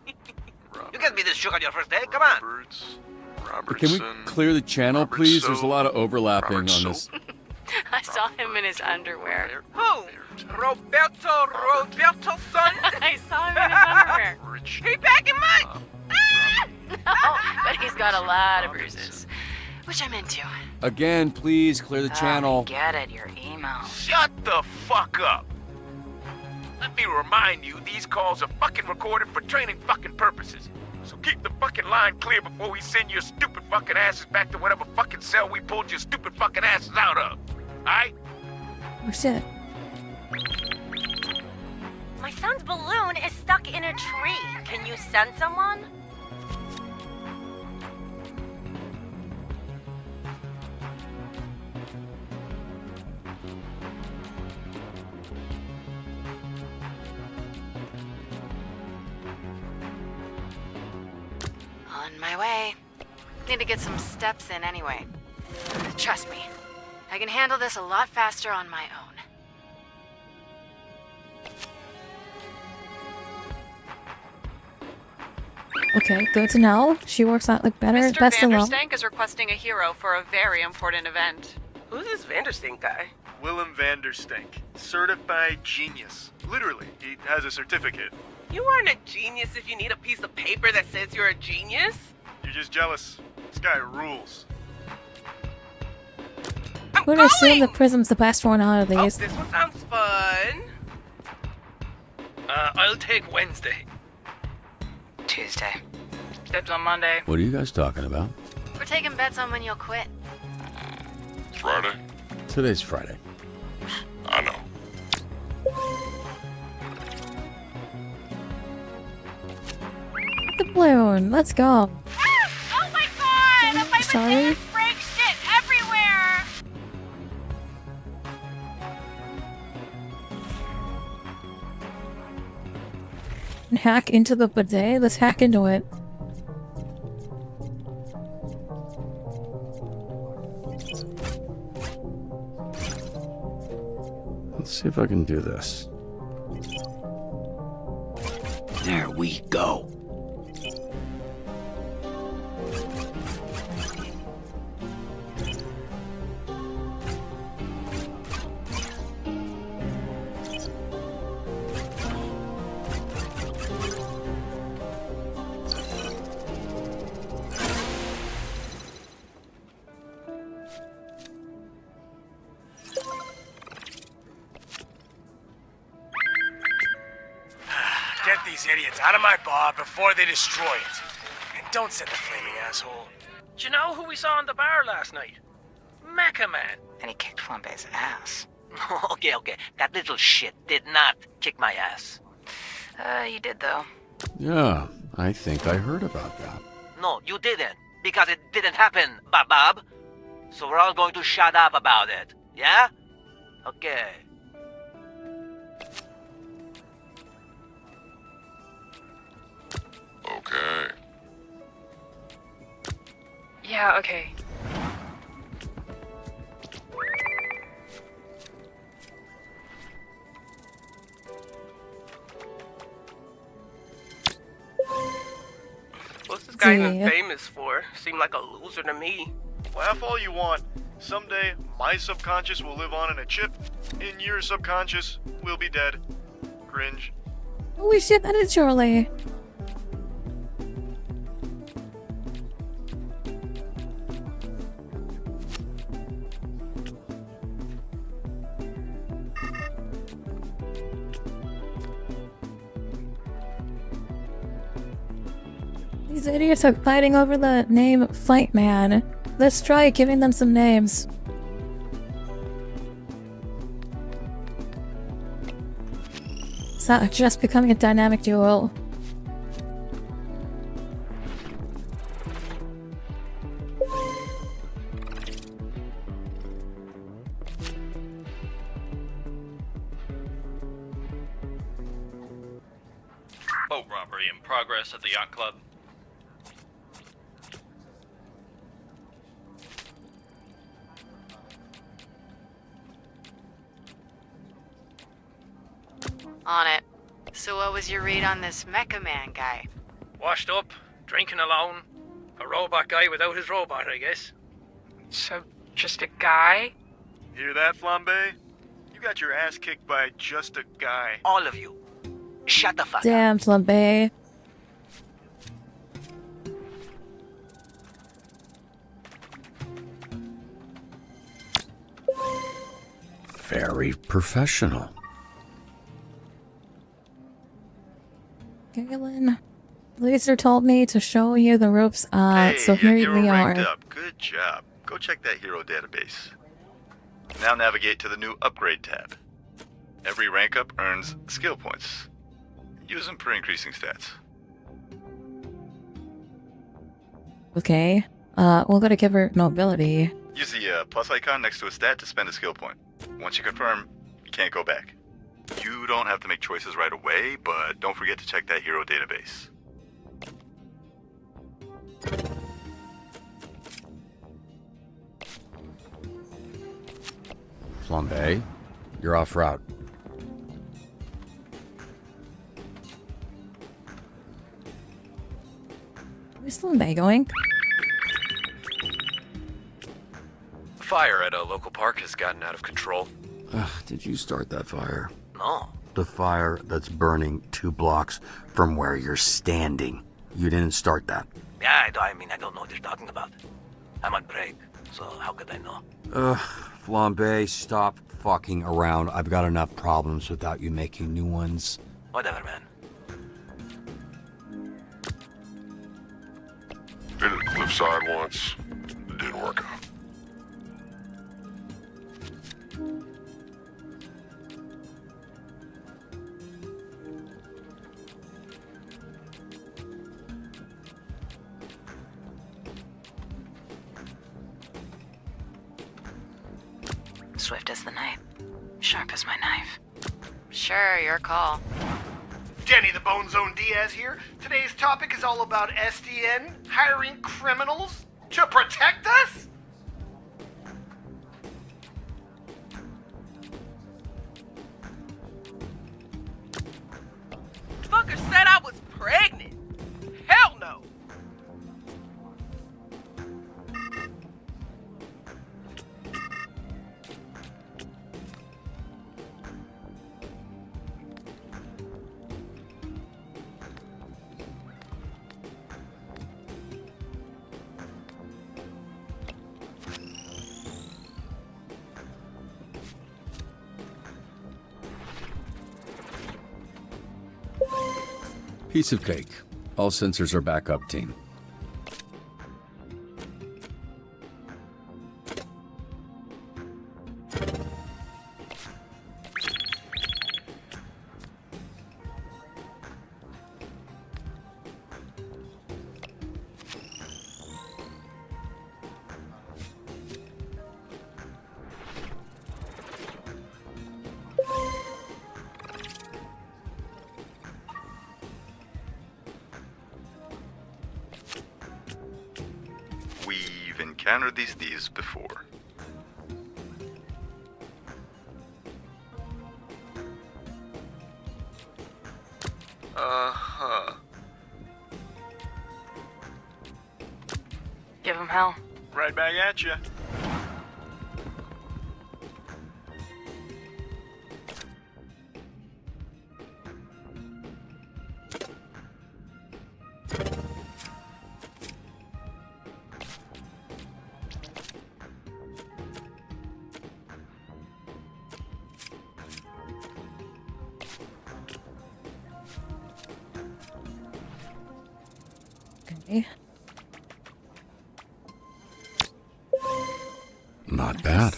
You can't be this shook on your first day, come on! Can we clear the channel, please? There's a lot of overlapping on this. I saw him in his underwear. Who? Roberto's son? I saw him in his underwear. He back in mine! No, but he's got a lot of bruises, which I'm into. Again, please clear the channel. Get it, your email. Shut the fuck up! Let me remind you, these calls are fucking recorded for training fucking purposes. So keep the fucking line clear before we send your stupid fucking asses back to whatever fucking cell we pulled your stupid fucking asses out of. Alright? Oh shit. My son's balloon is stuck in a tree. Can you send someone? On my way. Need to get some steps in anyway. Trust me, I can handle this a lot faster on my own. Okay, good to know. She works out like better, Mr. best alone. Vanderstank is requesting a hero for a very important event. Who's this Vanderstink guy? Willem Vanderstank, certified genius. Literally, he has a certificate. You aren't a genius if you need a piece of paper that says you're a genius. You're just jealous. This guy rules. I'm gonna assume the Prism's the best one out of these. This one sounds fun. I'll take Wednesday. Tuesday. Dibs on Monday. What are you guys talking about? We're taking bets on when you'll quit. Friday? Today's Friday. I know. The balloon, let's go. Oh my god! My Sorry. break shit everywhere! Hack into the bidet? Let's hack into it. Let's see if I can do this. There we go. Get these idiots out of my bar before they destroy it. And don't send the flaming asshole. Do you know who we saw in the bar last night? Mecha Man. And he kicked Flambe's ass. Okay. That little shit did not kick my ass. You did though. Yeah, I think I heard about that. No, you didn't. Because it didn't happen, Bob. So we're all going to shut up about it. Yeah? Okay. Okay. Yeah, okay. guy even famous for? Seemed like a loser to me. Laugh all you want. Someday, my subconscious will live on in a chip, and your subconscious will be dead. Cringe. Holy shit, that is Charlie. These idiots are fighting over the name Fight Man. Let's try giving them some names. It's not just becoming a dynamic duo. Boat robbery in progress at the yacht club. On it. So what was your read on this Mecha Man guy? Washed up, drinking alone. A robot guy without his robot, I guess. So, just a guy? Hear that, Flambe? You got your ass kicked by just a guy. All of you. Shut the fuck Damn, Flambe. Very professional. Galen, Laser told me to show you the ropes, so here we are. Up. Good job. Go check that hero database. Now navigate to the new Upgrade tab. Every rank up earns skill points. Use them for increasing stats. Okay, we're gonna give her mobility. Use the plus icon next to a stat to spend a skill point. Once you confirm, you can't go back. You don't have to make choices right away, but don't forget to check that hero database. Flambe, you're off route. Where's Flambe going? The fire at a local park has gotten out of control. Did you start that fire? No. The fire that's burning 2 blocks from where you're standing. You didn't start that. Yeah, I mean, I don't know what you're talking about. I'm on break, so how could I know? Flambe, stop fucking around. I've got enough problems without you making new ones. Whatever, man. Been to the cliffside once. It didn't work out. Swift as the night. Sharp as my knife. Sure, your call. Denny the Bone Zone Diaz here. Today's topic is all about SDN hiring criminals to protect us? Fucker said I was pregnant. Hell no. Piece of cake. All sensors are back up, team. We've encountered these thieves before. Give him hell. Right back at you. Okay. Not bad.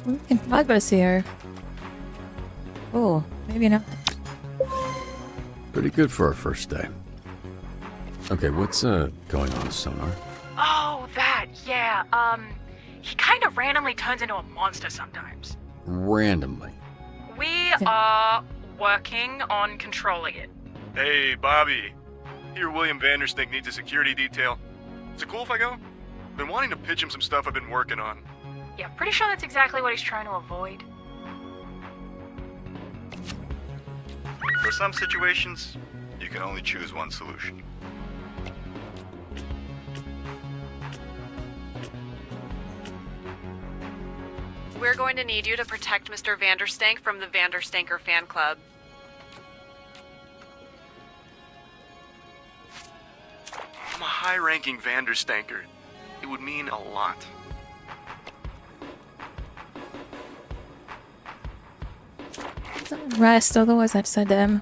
We're making progress here. Oh, maybe not. Pretty good for our first day. Okay, what's going on with Sonar? Oh, that, yeah. He kind of randomly turns into a monster sometimes. Randomly. We are working on controlling it. Hey, Bobby. Here, William Vanderstink needs a security detail. Is it cool if I go? Been wanting to pitch him some stuff I've been working on. Yeah, pretty sure that's exactly what he's trying to avoid. For some situations, you can only choose one solution. We're going to need you to protect Mr. Vanderstank from the Vanderstanker fan club. I'm a high-ranking Vanderstanker. It would mean a lot. Rest, otherwise I'd send him.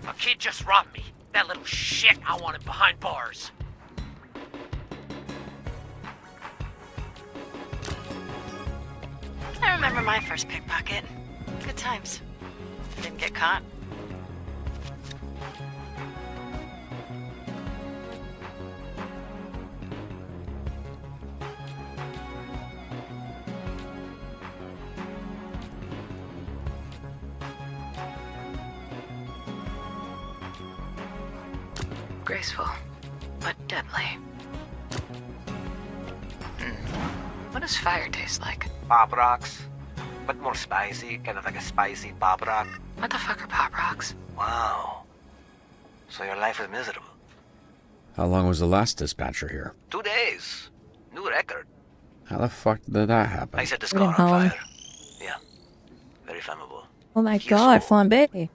A kid just robbed me. That little shit, I want him behind bars. I remember my first pickpocket. Good times. Didn't get caught. Graceful, but deadly. What does fire taste like? Pop rocks, but more spicy, kind of like a spicy pop rock. What the fuck are pop rocks? Wow. So your life is miserable. How long was the last dispatcher here? 2 days. New record. How the fuck did that happen? I set this Bring car him on home. fire. Yeah. Very flammable. Oh my god, flambe.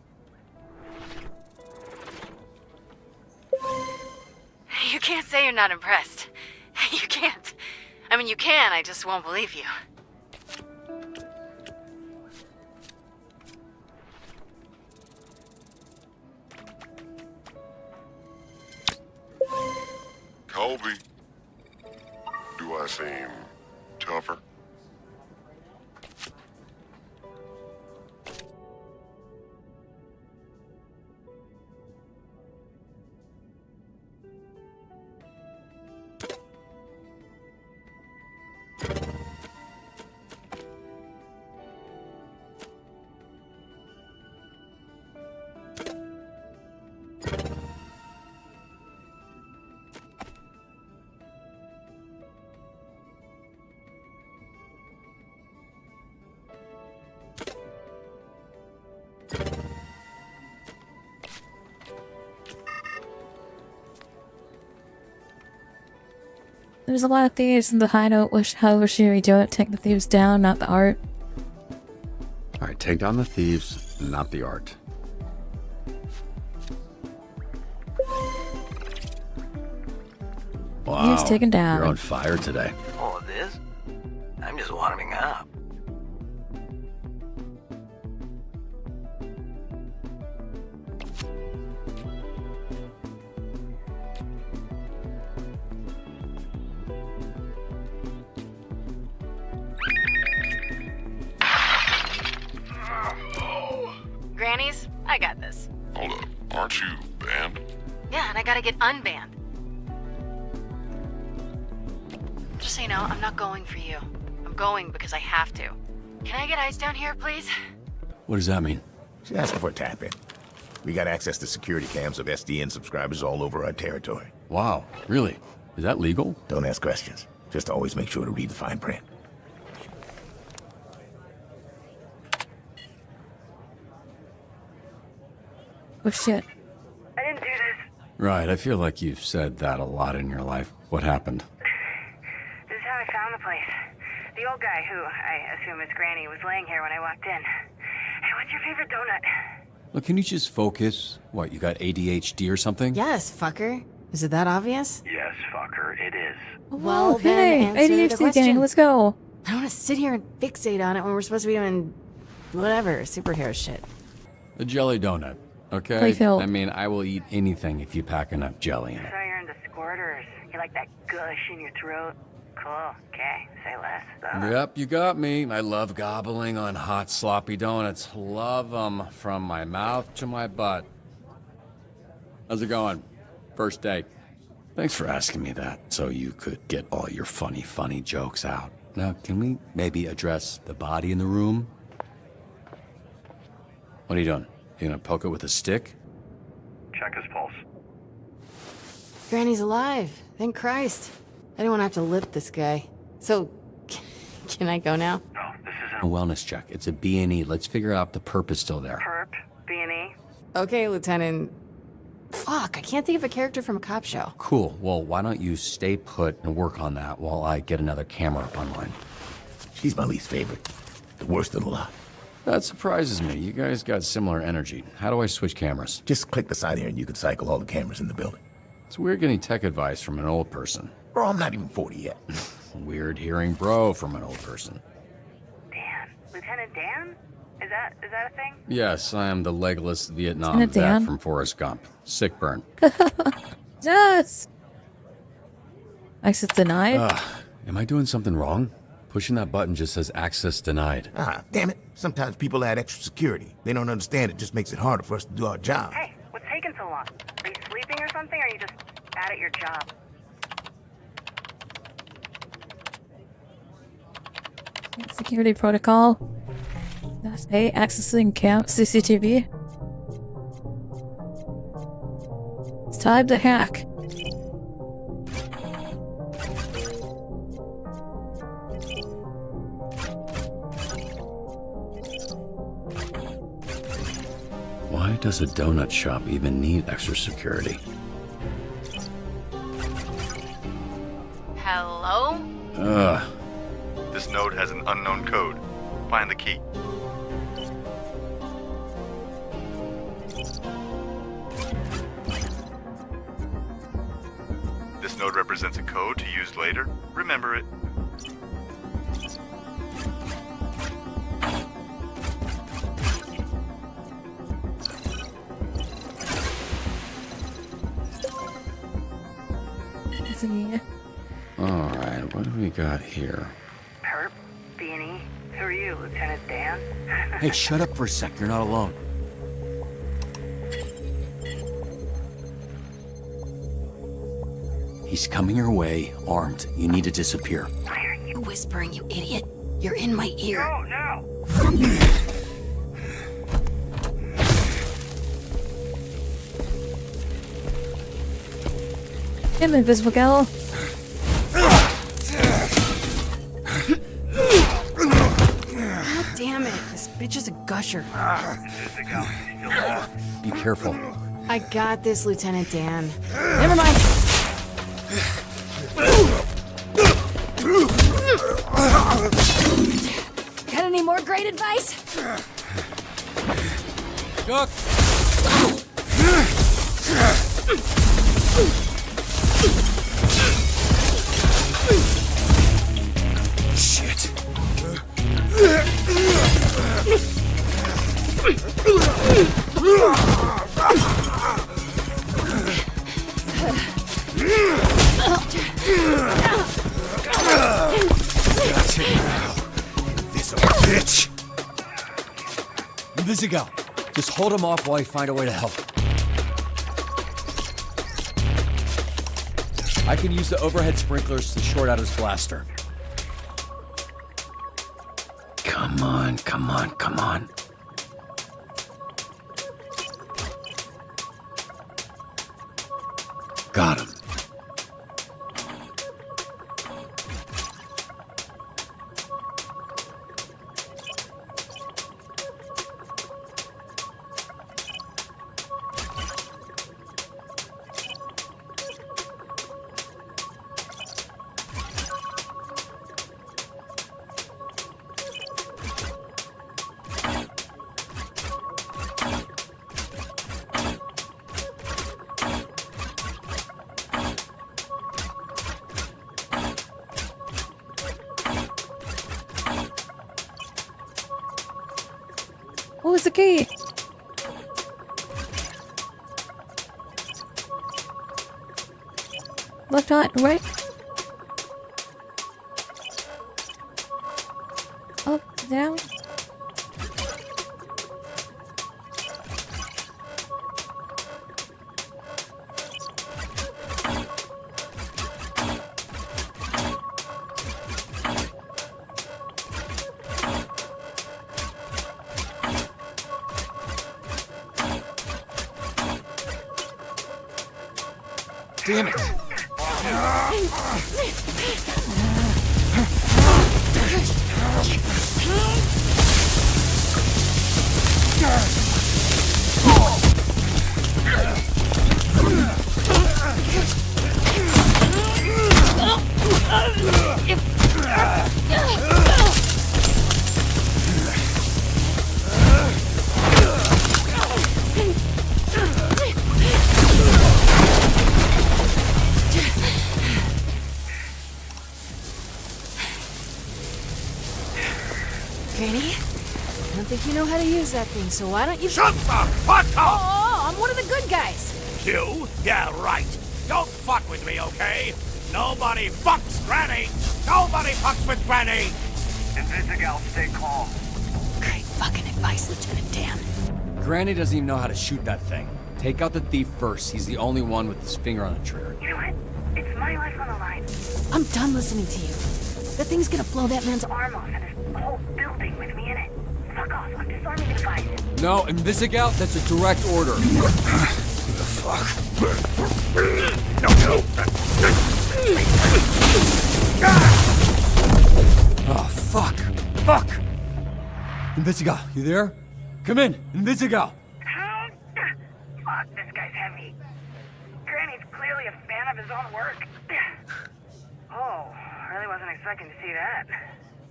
You can't say you're not impressed. You can't. I mean, you can, I just won't believe you. Colby, do I seem tougher? There's a lot of thieves in the hideout. However should we do it? Take the thieves down, not the art. Alright, take down the thieves, not the art. Wow, Thieves taken down. You're on fire today. Oh, this? I'm just warming up. Granny's? I got this. Hold up, aren't you banned? Yeah, and I gotta get unbanned. Just so you know, I'm not going for you. I'm going because I have to. Can I get ice down here, please? What does that mean? She's asking for a tap-in. We got access to security cams of SDN subscribers all over our territory. Wow, really? Is that legal? Don't ask questions. Just always make sure to read the fine print. Oh shit. I didn't do this. Right, I feel like you've said that a lot in your life. What happened? This is how I found the place. The old guy, who I assume is Granny, was laying here when I walked in. Hey, what's your favorite donut? Look, can you just focus? What, you got ADHD or something? Yes, fucker. Is it that obvious? Yes, fucker, it is. Well, okay. then answer the ADHD question. gang, let's go. I don't want to sit here and fixate on it when we're supposed to be doing whatever, superhero shit. A jelly donut, okay? Playfield. I mean, I will eat anything if you pack enough jelly in it. So you're into squirters. You like that gush in your throat? Cool. Okay, say less. Yep, you got me. I love gobbling on hot, sloppy donuts. Love them from my mouth to my butt. How's it going? First date. Thanks for asking me that, so you could get all your funny jokes out. Now, can we maybe address the body in the room? What are you doing? You gonna poke it with a stick? Check his pulse. Granny's alive. Thank Christ. I didn't want to have to lip this guy. So, can I go now? No, this isn't A wellness check. It's a B&E. Let's figure out the perp is still there. Perp, B&E. Okay, Lieutenant. Fuck, I can't think of a character from a cop show. Cool. Well, why don't you stay put and work on that while I get another camera up online? She's my least favorite. The worst of the lot. That surprises me. You guys got similar energy. How do I switch cameras? Just click the side here and you can cycle all the cameras in the building. It's weird getting tech advice from an old person. Bro, I'm not even 40 yet. Weird hearing bro from an old person. Dan. Lieutenant Dan? Is that a thing? Yes, I am the legless Vietnam Lieutenant vet Dan? from Forrest Gump. Sick burn. Yes. Access denied. Am I doing something wrong? Pushing that button just says access denied. Ah, damn it. Sometimes people add extra security. They don't understand it just makes it harder for us to do our job. Hey, what's taking so long? Are you sleeping or something, or are you just bad at your job? Security protocol. That's A. Accessing camp CCTV. It's time to hack. Why does a donut shop even need extra security? Hello? Ugh. This node has an unknown code. Find the key. This node represents a code to use later. Remember it. Alright, what do we got here? Perp, B&E. Who are you, Lieutenant Dan? Hey, shut up for a sec. You're not alone. He's coming your way, armed. You need to disappear. Why are you whispering, you idiot? You're in my ear. No, no! Him, invisible gal. God damn it. This bitch is a gusher. Be careful. I got this, Lieutenant Dan. Never mind. Got any more great advice? Duck! Shit. Gotcha now, invisible bitch. Invisigal, Just hold him off while I find a way to help. I can use the overhead sprinklers to short out his blaster. Come on, come on, come on. Got him. What was the key? Left, right? Up, down? Damn it! Granny, I don't think you know how to use that thing, so why don't you— Shut the fuck up! Oh, I'm one of the good guys. You? Yeah, right. Don't fuck with me, okay? Nobody fucks Granny! Nobody fucks with Granny! Invisigal, stay calm. Great fucking advice, Lieutenant Dan. Granny doesn't even know how to shoot that thing. Take out the thief first. He's the only one with his finger on the trigger. You know what? It's my life on the line. I'm done listening to you. That thing's gonna blow that man's Arm off and this whole building with me in it. Fuck off. I'm disarming the device. No, Invisigal, that's a direct order. Fuck. Oh, fuck. Fuck! Invisigal, you there? Come in, Invisigal! Fuck, this guy's heavy. Granny's clearly a fan of his own work. Oh, really wasn't expecting to see that.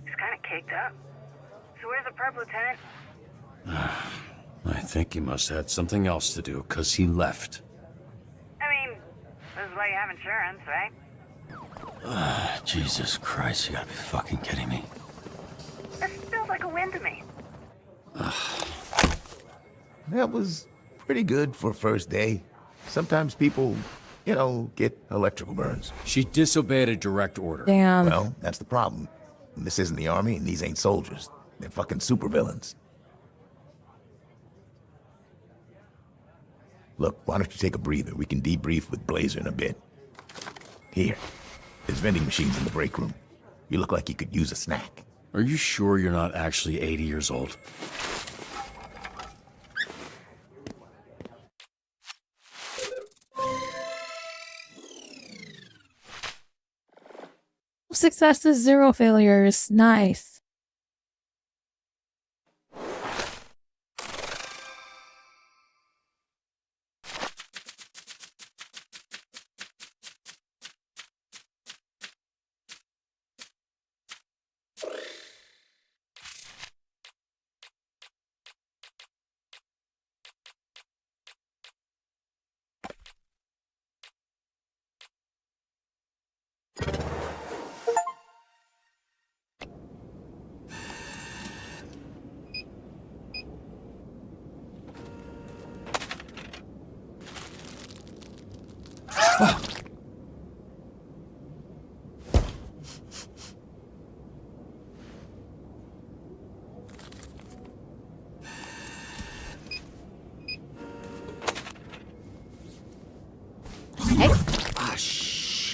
He's kind of caked up. So where's the perp, Lieutenant? I think he must have had something else to do, 'cause he left. I mean, this is why you have insurance, right? Jesus Christ, you gotta be fucking kidding me. This feels like a win to me. That was pretty good for first day. Sometimes people, get electrical burns. She disobeyed a direct order. Damn. Well, that's the problem. This isn't the army, and these ain't soldiers. They're fucking supervillains. Look, why don't you take a breather? We can debrief with Blazer in a bit. Here. There's vending machines in the break room. You look like you could use a snack. Are you sure you're not actually 80 years old? Successes, 0 failures. Nice.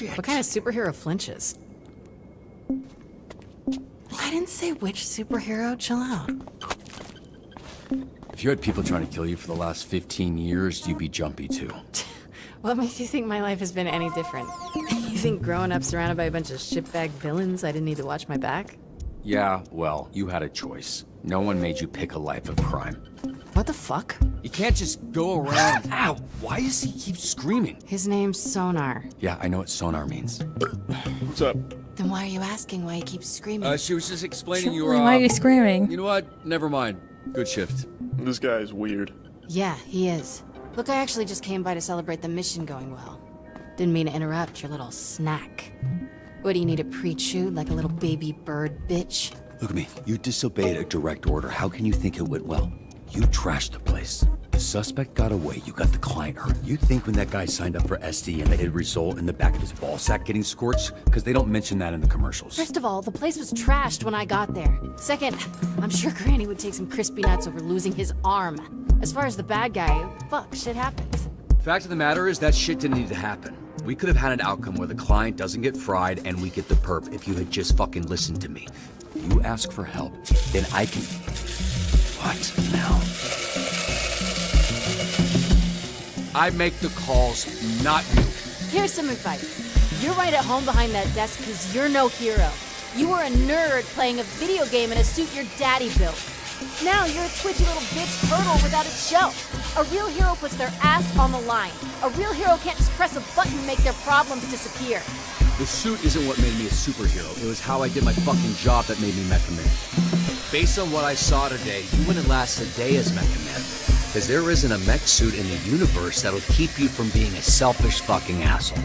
Shit. What kind of superhero flinches? I didn't say which superhero. Chill out. If you had people trying to kill you for the last 15 years, you'd be jumpy too. What makes you think my life has been any different? You think growing up surrounded by a bunch of shitbag villains, I didn't need to watch my back? Yeah, well, you had a choice. No one made you pick a life of crime. What the fuck? You can't just go around. Ow! Why does he keep screaming? His name's Sonar. Yeah, I know what sonar means. What's up? Then why are you asking why he keeps screaming? She was just explaining your, Why are you screaming? You know what? Never mind. Good shift. This guy is weird. Yeah, he is. Look, I actually just came by to celebrate the mission going well. Didn't mean to interrupt your little snack. What, do you need a pre-chew like a little baby bird, bitch? Look at me. You disobeyed a direct order. How can you think it went well? You trashed the place. The suspect got away. You got the client hurt. You think when that guy signed up for SD and that it'd result in the back of his ball sack getting scorched? Because they don't mention that in the commercials. First of all, the place was trashed when I got there. Second, I'm sure Granny would take some crispy nuts over losing his arm. As far as the bad guy, fuck, shit happens. Fact of the matter is that shit didn't need to happen. We could have had an outcome where the client doesn't get fried and we get the perp if you had just fucking listened to me. You ask for help, then I can... What now? I make the calls, not you. Here's some advice. You're right at home behind that desk because you're no hero. You were a nerd playing a video game in a suit your daddy built. Now you're a twitchy little bitch turtle without a shell. A real hero puts their ass on the line. A real hero can't just press a button and make their problems disappear. The suit isn't what made me a superhero. It was how I did my fucking job that made me Mecha Man. Based on what I saw today, you wouldn't last a day as Mecha Man. Because there isn't a mech suit in the universe that'll keep you from being a selfish fucking asshole.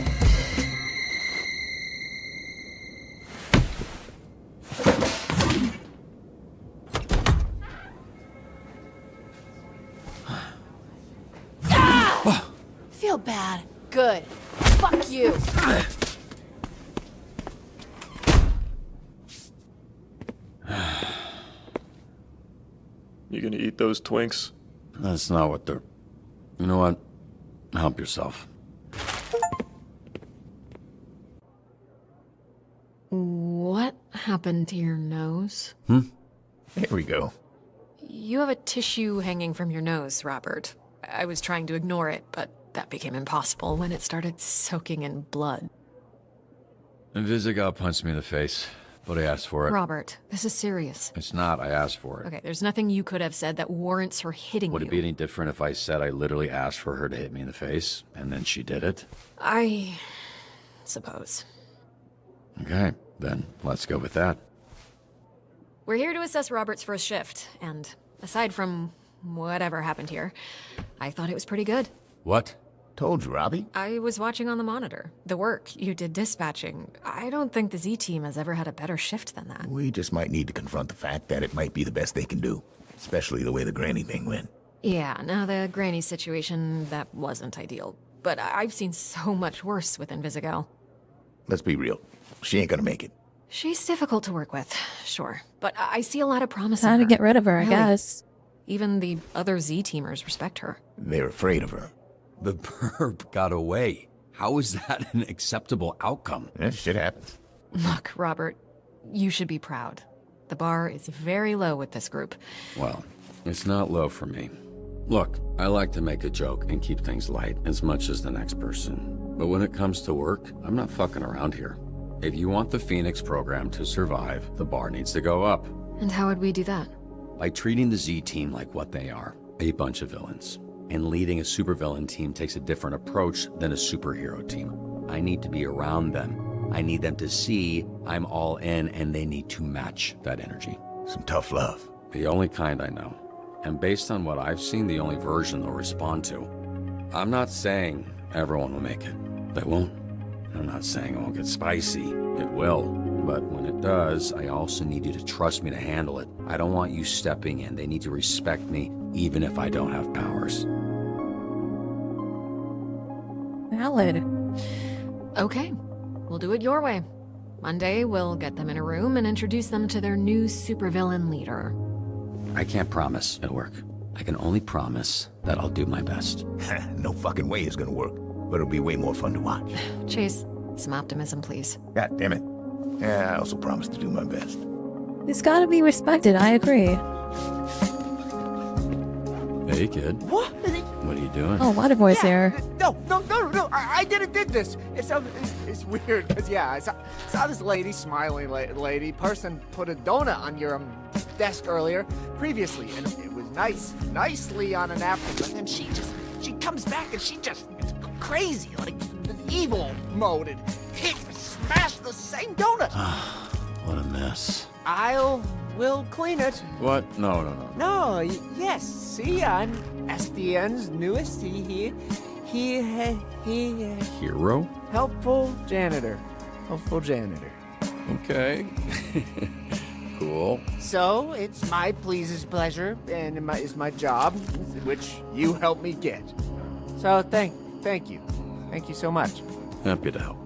Feel bad. Good. Fuck you. You gonna eat those Twinks? That's not what they're... You know what? Help yourself. What happened to your nose? There we go. You have a tissue hanging from your nose, Robert. I was trying to ignore it, but that became impossible when it started soaking in blood. Invisigal punched me in the face, but I asked for it. Robert, this is serious. It's not. I asked for it. Okay, there's nothing you could have said that warrants her hitting Would you. it be any different if I said I literally asked for her to hit me in the face, and then she did it? I suppose. Okay, then let's go with that. We're here to assess Robert's first shift, and aside from whatever happened here, I thought it was pretty good. What? Told you, Robbie. I was watching on the monitor. The work you did dispatching. I don't think the Z-Team has ever had a better shift than that. We just might need to confront the fact that it might be the best they can do. Especially the way the Granny thing went. Yeah, now the Granny situation, that wasn't ideal. But I've seen so much worse with Invisigal. Let's be real. She ain't gonna make it. She's difficult to work with, sure. But I see a lot of promise in Time to her. get rid of her, Really. I guess. Even the other Z-Teamers respect her. They're afraid of her. The perp got away. How is that an acceptable outcome? That shit happens. Look, Robert, you should be proud. The bar is very low with this group. Well, it's not low for me. Look, I like to make a joke and keep things light as much as the next person. But when it comes to work, I'm not fucking around here. If you want the Phoenix program to survive, the bar needs to go up. And how would we do that? By treating the Z-Team like what they are, a bunch of villains. And leading a supervillain team takes a different approach than a superhero team. I need to be around them. I need them to see I'm all in, and they need to match that energy. Some tough love. The only kind I know. And based on what I've seen, the only version they'll respond to. I'm not saying everyone will make it. They won't. I'm not saying it won't get spicy. It will. But when it does, I also need you to trust me to handle it. I don't want you stepping in. They need to respect me, even if I don't have powers. Valid. Okay, we'll do it your way. Monday, we'll get them in a room and introduce them to their new supervillain leader. I can't promise it'll work. I can only promise that I'll do my best. No fucking way it's gonna work. But it'll be way more fun to watch. Chase, Some optimism, please. God damn it. Yeah, I also promised to do my best. It's gotta be respected, I agree. Hey, kid. What? What are you doing? Oh, Waterboy's there. No. I didn't did this. It's weird because I saw this lady, smiling lady, person put a donut on your desk previously, and it was nicely on a napkin. But then she comes back and she just crazy, like evil mode, and smashed the same donut. What a mess. We'll clean it. What? No. No, yes. See, I'm SDN's newest. He Hero? helpful janitor. Okay. Cool. So it's my pleasure, and it's my job, which you helped me get. So thank you so much. Happy to help.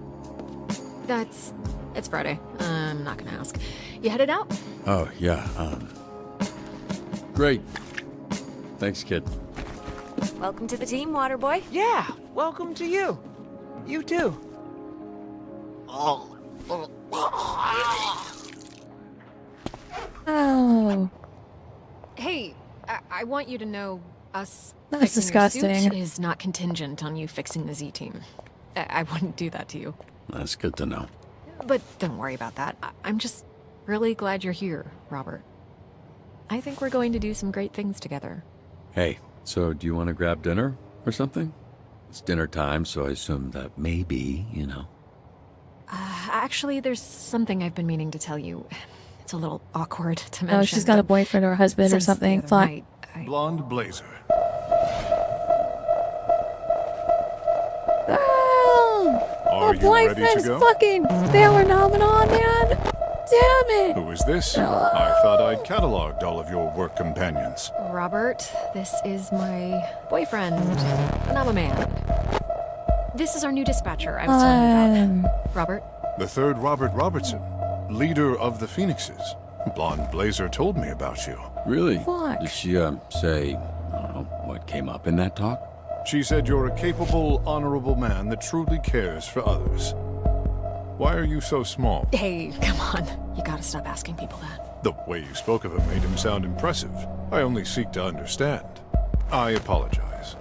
It's Friday. I'm not gonna ask. You headed out? Oh, yeah, great. Thanks, kid. Welcome to the team, Waterboy. Yeah, welcome to you. You too. Oh. Hey, I want you to know us That's fixing your disgusting. suit is not contingent on you fixing the Z-Team. I wouldn't do that to you. That's good to know. But don't worry about that. I'm just really glad you're here, Robert. I think we're going to do some great things together. Hey, so do you want to grab dinner or something? It's dinner time, so I assume that maybe, Actually, there's something I've been meaning to tell you. It's a little awkward to mention. Oh, she's got a boyfriend or a husband or since something. the other Fuck. night, Blonde blazer. Oh, Are you ready to boyfriend's go? fucking Baylor nominal, man. Damn it. Who is this? I thought I'd cataloged all of your work companions. Robert, this is my boyfriend, and I'm a man. This is our new dispatcher I was telling you about. Robert? The third Robert Robertson, leader of the Phoenixes. Blonde Blazer told me about you. Really? Fuck. Did she, say, I don't know, what came up in that talk? She said you're a capable, honorable man that truly cares for others. Why are you so small? Hey, come on. You gotta stop asking people that. The way you spoke of him made him sound impressive. I only seek to understand. I apologize.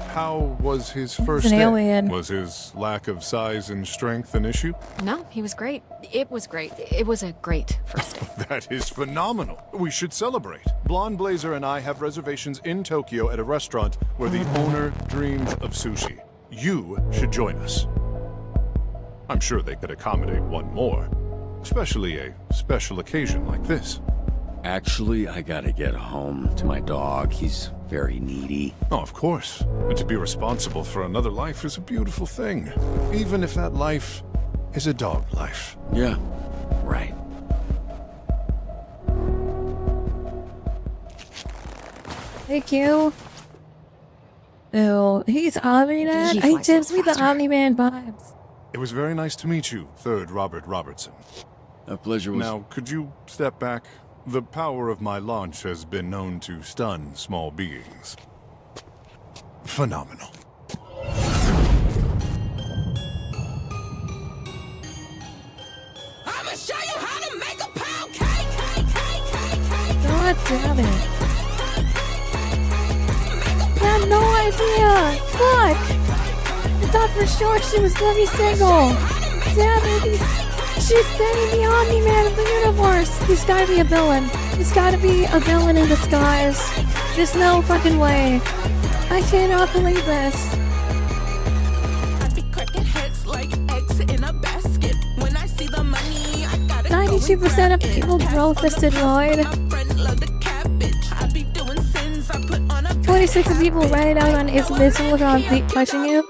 How was his first an day? alien. Was his lack of size and strength an issue? No, he was great. It was great. It was a great first day. That is phenomenal. We should celebrate. Blonde Blazer and I have reservations in Tokyo at a restaurant where the owner dreams of sushi. You should join us. I'm sure they could accommodate one more, especially a special occasion like this. Actually, I gotta get home to my dog. He's very needy. Oh, of course. And to be responsible for another life is a beautiful thing, even if that life is a dog life. Yeah, right. Thank you. Ew, he's Omni-Man? He gives me the Omni-Man vibes. It was very nice to meet you, third Robert Robertson. A pleasure was... Now, could you step back? The power of my launch has been known to stun small beings. Phenomenal. I'ma show you how to make a pound cake. God damn it. I had no idea. Fuck. I thought for sure she was gonna be single. Damn it. She's been the Omni-Man of the universe. He's gotta be a villain. He's gotta be a villain in disguise. There's no fucking way. I cannot believe this. I be cracking heads like eggs in a basket. When I see the money, I gotta 92% of people bro-fisted Lloyd. 26 of people write out on is visible without touching you.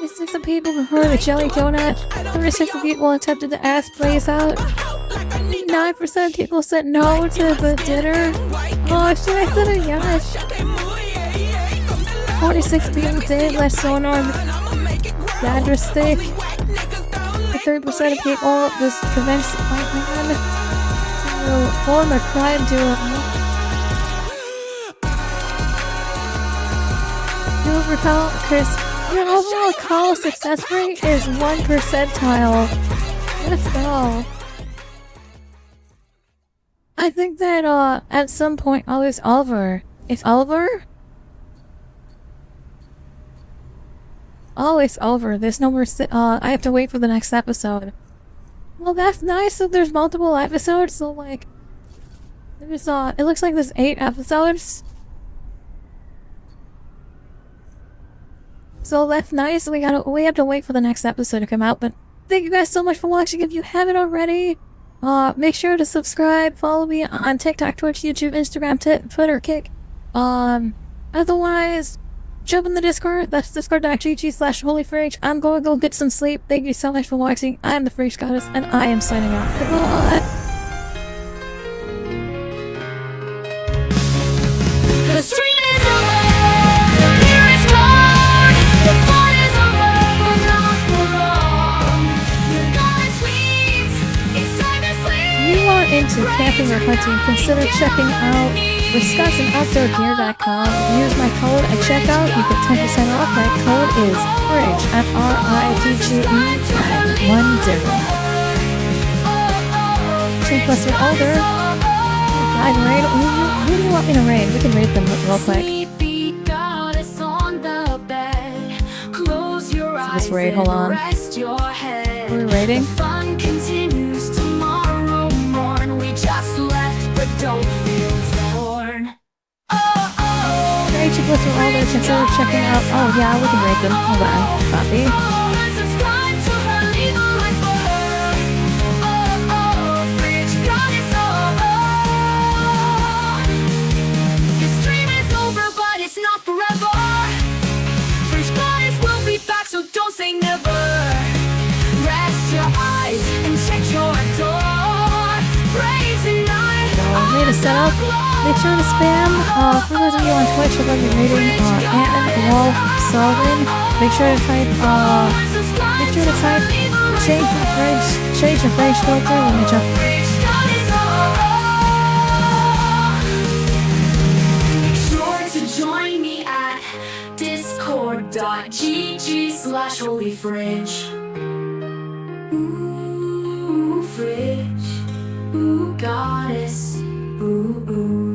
36 of people prefer the jelly donut. 36 of people attempted to ask Blaze out. 9% of people said no to the dinner. Oh shit, I said a yes. 46 people did let sonar Badger stick. 30% of people just convinced my man to form a crime duo. You repel Chris Your overall call success rate is 1 percentile. Let's go. I think that, at some point, it's Oliver. It's Oliver? Oh, it's over. There's no more I have to wait for the next episode. Well, that's nice that there's multiple episodes, so, like... There's, it looks like there's 8 episodes. So that's nice. We have to wait for the next episode to come out, but thank you guys so much for watching. If you haven't already, make sure to subscribe, follow me on TikTok, Twitch, YouTube, Instagram, Twitter, Kick. Otherwise, jump in the Discord. That's discord.gg/holyfridge. I'm going to go get some sleep. Thank you so much for watching. I am the Fridge Goddess, and I am signing out. Goodbye. The stream is over. The beer is gone. The fun is over, but not for long. You're gone sweet. It's time to sleep. If you are into camping or hunting, consider checking out WisconsinOutdoorGear.com. Use my code at checkout. You get 10% off. That code is FRIDGE, FRIDGE10. 2+ or older. Guide raid. Who do you want me to raid? We can raid them real quick. This raid, hold on. Who are we raiding? Fun continues tomorrow morn. We just left, but don't feel torn. Raid 2+ or older. Consider checking out. Oh yeah, we can raid them. Hold on. Copy. Subscribe to her, leave a like for her. Fridge Goddess, This dream is over, but it's not forever. Fridge Goddess will be back, so don't say never. Rest your eyes and check your door. Praise and night. Way to set up. Make sure to spam. For those of you on Twitch, I'm going to be reading Ant-Man Wolf Sullivan. Make sure to type change the fridge filter. Let me jump. Make sure to join me at discord.gg/holyfridge. Ooh, fridge. Ooh, goddess. Ooh, ooh.